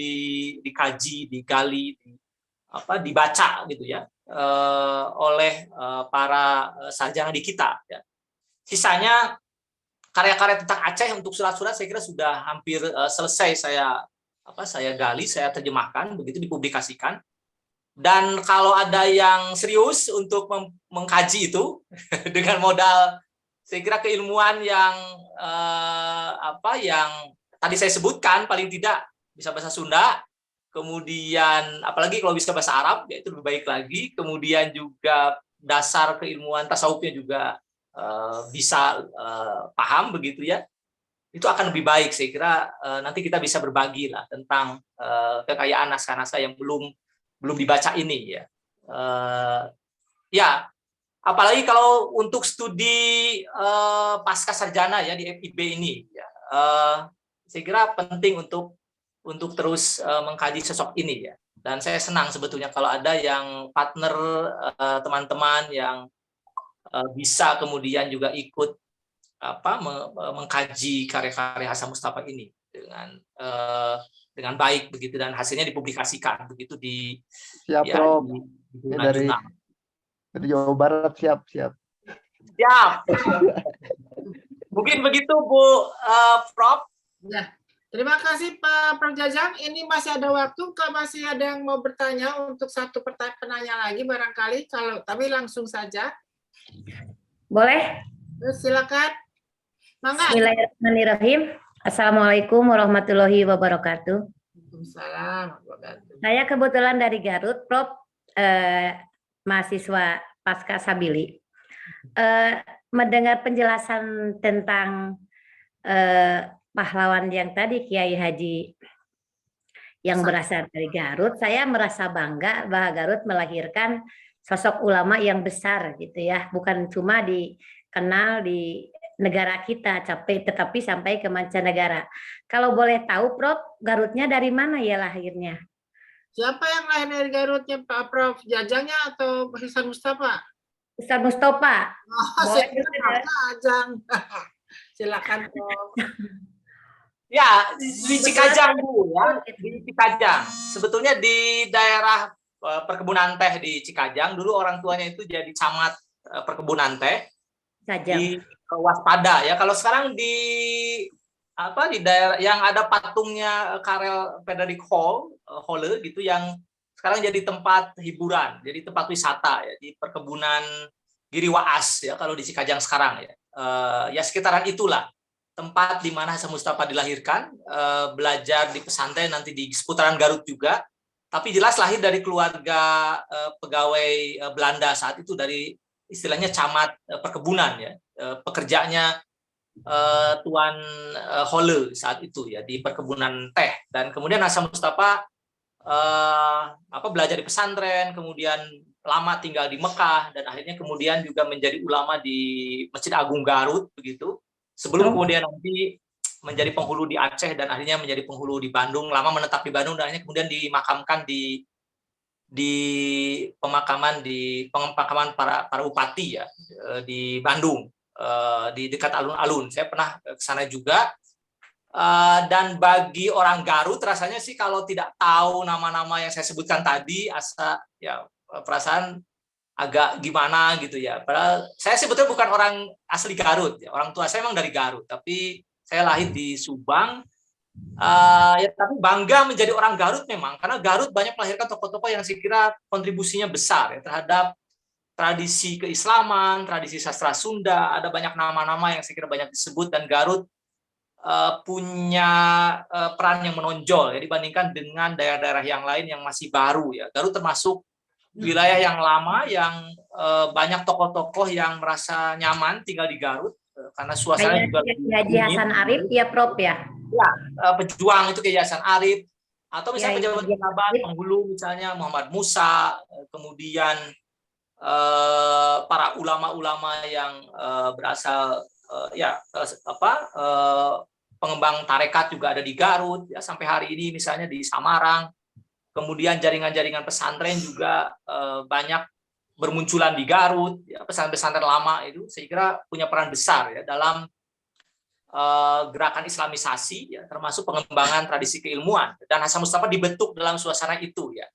dikaji, digali, dibaca gitu ya, oleh para sarjana di kita ya. Sisanya karya-karya tentang Aceh untuk surat-surat saya kira sudah hampir selesai saya gali, saya terjemahkan, begitu dipublikasikan. Dan kalau ada yang serius untuk mengkaji itu dengan modal saya kira keilmuan yang yang tadi saya sebutkan, paling tidak bisa bahasa Sunda, kemudian apalagi kalau bisa bahasa Arab ya itu lebih baik lagi, kemudian juga dasar keilmuan tasawufnya juga bisa paham begitu ya, itu akan lebih baik. Saya kira nanti kita bisa berbagi lah tentang kekayaan naskah-naskah yang belum dibaca ini ya. Ya, apalagi kalau untuk studi pasca sarjana ya di FIB ini ya, saya kira penting untuk terus mengkaji sosok ini ya. Dan saya senang sebetulnya kalau ada yang partner teman-teman yang bisa kemudian juga ikut mengkaji karya-karya Hasan Mustafa ini dengan baik begitu, dan hasilnya dipublikasikan begitu di Siap, ya, Prof. di Dari Jawa Barat siap. Mungkin begitu Bu Prof. Ya, terima kasih Pak Prof Jajang. Ini masih ada waktu, kalau masih ada yang mau bertanya untuk satu penanya lagi barangkali, tapi langsung saja. Boleh? Silakan. Mangga. Bismillahirrahmanirrahim. Assalamualaikum warahmatullahi wabarakatuh. Waalaikumsalam. Saya kebetulan dari Garut, Prof. Mahasiswa Pasca Sabili. Mendengar penjelasan tentang pahlawan yang tadi, Kiai Haji yang berasal dari Garut, saya merasa bangga bahwa Garut melahirkan sosok ulama yang besar gitu ya, bukan cuma dikenal di negara kita tetapi sampai ke mancanegara. Kalau boleh tahu Prof, Garutnya dari mana ya lahirnya? Siapa yang lahir dari Garutnya, Pak Prof? Jajangnya atau Hasan Mustafa? Ustaz Mustafa. Boleh Jajang. Silakan Prof. Ya, di Cikajang Bu ya, di Cikajang. Sebetulnya di daerah perkebunan teh di Cikajang, dulu orang tuanya itu jadi camat perkebunan teh di Waspada ya. Kalau sekarang di daerah yang ada patungnya Karel Frederik Holle gitu, yang sekarang jadi tempat hiburan, jadi tempat wisata ya, di perkebunan Giri Waas ya kalau di Cikajang sekarang ya. Ya sekitaran itulah tempat di mana Hasan Mustafa dilahirkan, belajar di pesantren, nanti di seputaran Garut juga. Tapi jelas lahir dari keluarga pegawai Belanda saat itu, dari istilahnya camat perkebunan ya, pekerjanya Tuan Hole saat itu ya di perkebunan teh. Dan kemudian Hasan Mustafa belajar di pesantren, kemudian lama tinggal di Mekah, dan akhirnya kemudian juga menjadi ulama di Masjid Agung Garut begitu. Sebelum kemudian nanti menjadi penghulu di Aceh dan akhirnya menjadi penghulu di Bandung, lama menetap di Bandung dan akhirnya kemudian dimakamkan di pemakaman para bupati ya di Bandung, di dekat alun-alun. Saya pernah ke sana juga. Dan bagi orang Garut rasanya sih kalau tidak tahu nama-nama yang saya sebutkan tadi, perasaan agak gimana gitu ya. Padahal saya sebetulnya bukan orang asli Garut ya. Orang tua saya memang dari Garut, tapi saya lahir di Subang. Tapi bangga menjadi orang Garut memang, karena Garut banyak melahirkan tokoh-tokoh yang saya kira kontribusinya besar ya, terhadap tradisi keislaman, tradisi sastra Sunda. Ada banyak nama-nama yang saya kira banyak disebut, dan Garut punya peran yang menonjol ya dibandingkan dengan daerah-daerah yang lain yang masih baru ya. Garut termasuk wilayah yang lama yang banyak tokoh-tokoh yang merasa nyaman tinggal di Garut karena suasana juga Haji Hasan Arif ya Prof ya. Ya, pejuang itu kayak Hasan Arif, atau misalnya pejabat-pejabat penghulu misalnya Muhammad Musa, kemudian para ulama-ulama yang berasal pengembang tarekat juga ada di Garut ya, sampai hari ini misalnya di Samarang. Kemudian jaringan-jaringan pesantren juga banyak bermunculan di Garut ya, pesantren-pesantren lama itu saya kira punya peran besar ya dalam gerakan Islamisasi ya, termasuk pengembangan tradisi keilmuan, dan Hasan Mustafa dibentuk dalam suasana itu ya.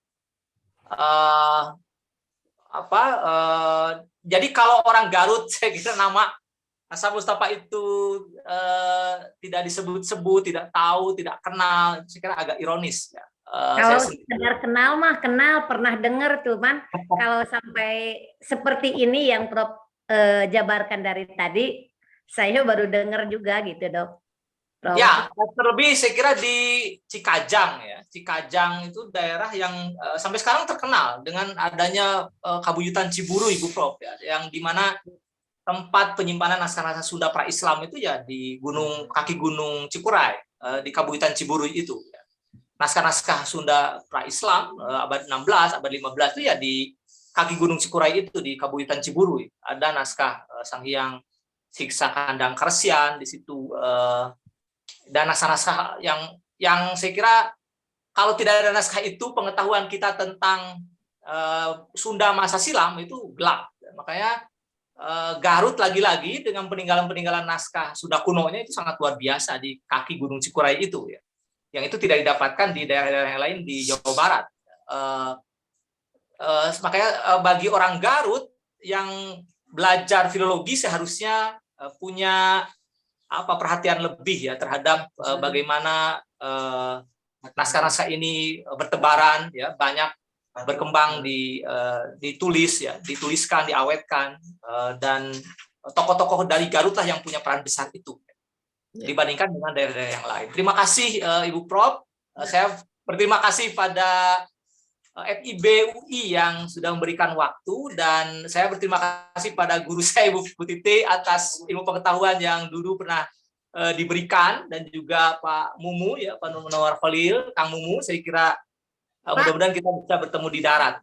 Jadi kalau orang Garut saya kira nama Hasan Mustafa itu tidak disebut-sebut, tidak tahu, tidak kenal, saya kira agak ironis ya. Kalau sekedar kenal mah kenal, pernah dengar, cuman kalau sampai seperti ini yang Prof jabarkan dari tadi, saya baru dengar juga gitu Dok. Prof. Ya, terlebih saya kira di Cikajang ya. Cikajang itu daerah yang sampai sekarang terkenal dengan adanya Kabuyutan Ciburu, Ibu Prof ya, yang dimana tempat penyimpanan naskah-naskah Sunda pra-Islam itu ya di kaki Gunung Cikuray, di Kabuyutan Ciburu itu. Naskah-naskah Sunda pra-Islam abad 16, abad 15 itu ya di kaki Gunung Cikuray itu di Kabuyutan Ciburu. Ada naskah Sang Hyang Siksa Kandang Kersian di situ, dan naskah-naskah yang saya kira kalau tidak ada naskah itu, pengetahuan kita tentang Sunda masa silam itu gelap. Makanya Garut lagi-lagi dengan peninggalan-peninggalan naskah Sunda kunonya itu sangat luar biasa di kaki Gunung Cikuray itu ya. Yang itu tidak didapatkan di daerah-daerah yang lain di Jawa Barat. Makanya bagi orang Garut yang belajar filologi seharusnya punya perhatian lebih ya terhadap bagaimana naskah-naskah ini bertebaran ya, banyak berkembang, dituliskan, diawetkan, dan tokoh-tokoh dari Garut lah yang punya peran besar itu dibandingkan dengan daerah-daerah yang lain. Terima kasih Ibu Prof. Saya berterima kasih pada FIB UI yang sudah memberikan waktu, dan saya berterima kasih pada guru saya Ibu Titi atas ilmu pengetahuan yang dulu pernah diberikan, dan juga Pak Mumu ya, Pak Munawar Khalil, Kang Mumu. Saya kira mudah-mudahan kita bisa bertemu di darat.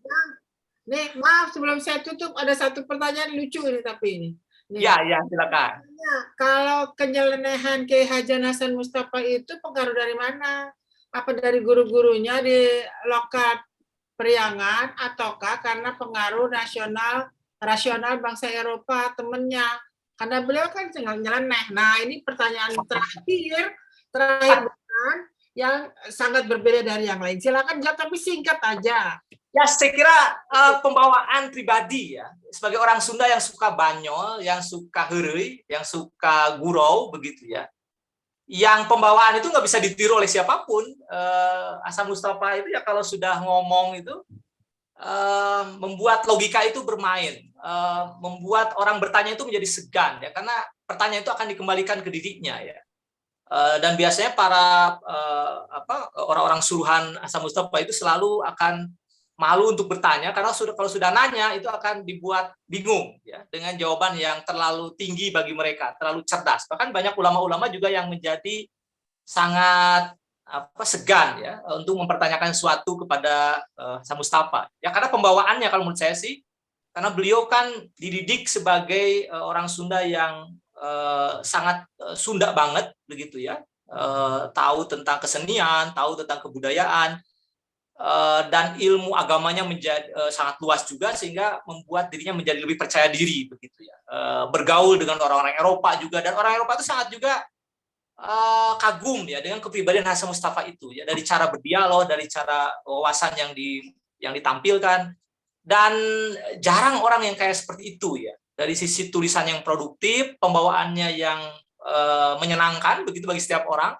Nih, maaf sebelum saya tutup ada satu pertanyaan lucu ini tapi ini. Nih. Ya, silakan. Kalau kenyelenehan Kiai Haji Hasan Mustafa itu pengaruh dari mana? Apa dari guru-gurunya di lokat Priangan, ataukah karena pengaruh rasional bangsa Eropa temennya? Karena beliau kan tinggal nyeleneh. Nah, ini pertanyaan terakhir bukan, yang sangat berbeda dari yang lain. Silakan jawab tapi singkat aja. Ya, saya kira pembawaan pribadi ya. Sebagai orang Sunda yang suka banyol, yang suka heureuy, yang suka gurau begitu ya. Yang pembawaan itu nggak bisa ditiru oleh siapapun. Hasan Mustafa itu ya kalau sudah ngomong itu membuat logika itu bermain, membuat orang bertanya itu menjadi segan ya, karena pertanyaan itu akan dikembalikan ke dirinya ya. Dan biasanya para orang-orang suruhan Hasan Mustafa itu selalu akan malu untuk bertanya karena kalau sudah nanya itu akan dibuat bingung ya dengan jawaban yang terlalu tinggi bagi mereka, terlalu cerdas. Bahkan banyak ulama-ulama juga yang menjadi sangat segan ya untuk mempertanyakan sesuatu kepada Hasan Mustafa. Ya karena pembawaannya kalau menurut saya sih, karena beliau kan dididik sebagai orang Sunda yang sangat Sunda banget begitu ya, tahu tentang kesenian, tahu tentang kebudayaan, dan ilmu agamanya menjadi sangat luas juga sehingga membuat dirinya menjadi lebih percaya diri begitu ya, bergaul dengan orang-orang Eropa juga, dan orang Eropa itu sangat juga kagum ya dengan kepribadian Hasan Mustafa itu ya, dari cara berdialog, dari cara wawasan yang ditampilkan, dan jarang orang yang kayak seperti itu ya, dari sisi tulisan yang produktif, pembawaannya yang menyenangkan begitu bagi setiap orang,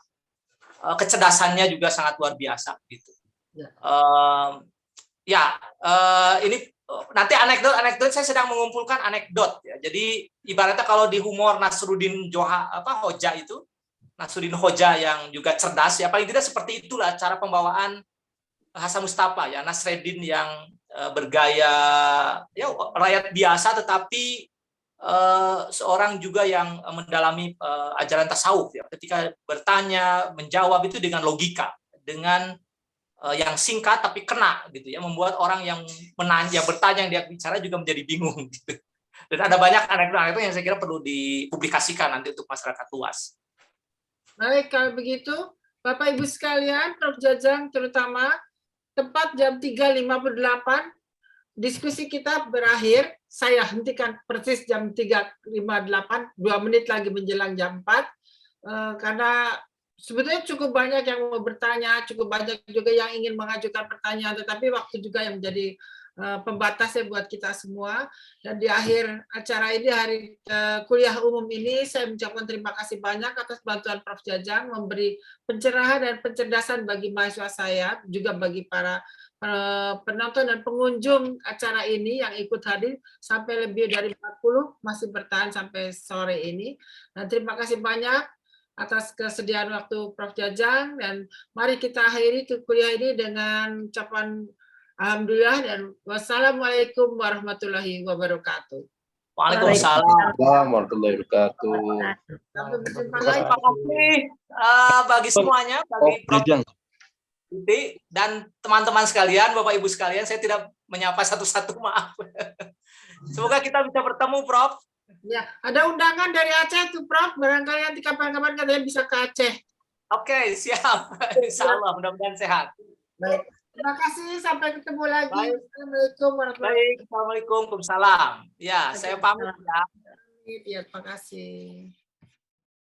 kecerdasannya juga sangat luar biasa gitu. Ini nanti anekdot saya sedang mengumpulkan anekdot ya. Jadi ibaratnya kalau di humor Nasruddin Hoja itu, Nasruddin Hoja yang juga cerdas ya, paling tidak seperti itulah cara pembawaan Hasan Mustafa ya, Nasreddin yang bergaya ya rakyat biasa tetapi seorang juga yang mendalami ajaran tasawuf ya, ketika bertanya menjawab itu dengan logika, dengan yang singkat tapi kena gitu ya, membuat orang yang menanya, bertanya, yang dia bicara juga menjadi bingung gitu. Dan ada banyak anekdot yang saya kira perlu dipublikasikan nanti untuk masyarakat luas. Baik, kalau begitu Bapak Ibu sekalian, Prof Jajang terutama, tepat jam 3.58 diskusi kita berakhir. Saya hentikan persis jam 3.58, 2 menit lagi menjelang jam 4, karena sebetulnya cukup banyak yang mau bertanya, cukup banyak juga yang ingin mengajukan pertanyaan, tetapi waktu juga yang menjadi pembatasnya buat kita semua. Dan di akhir acara ini, hari kuliah umum ini, saya mengucapkan terima kasih banyak atas bantuan Prof Jajang memberi pencerahan dan pencerdasan bagi mahasiswa saya, juga bagi para penonton dan pengunjung acara ini yang ikut hadir, sampai lebih dari 40 masih bertahan sampai sore ini. Dan terima kasih banyak atas kesediaan waktu Prof Jajang, dan mari kita akhiri kuliah ini dengan ucapan alhamdulillah dan wassalamualaikum warahmatullahi wabarakatuh. Waalaikumsalam warahmatullahi wabarakatuh. Sampai berjumpa Terima lagi. kasih bagi semuanya, bagi Prof Tuti dan teman-teman sekalian, Bapak Ibu sekalian. Saya tidak menyapa satu-satu, maaf. Semoga kita bisa bertemu, Prof. Ya, ada undangan dari Aceh tuh, Prof. Barangkali nanti kapan-kapan kalian bisa ke Aceh. Oke, siap. Insya Allah, mudah-mudahan sehat. Baik. Terima kasih, sampai ketemu lagi. Baik. Assalamualaikum warahmatullahi Baik, Assalamualaikum, Waalaikumsalam. Ya, saya pamit ya. wabarakatuh. Ya, terima kasih.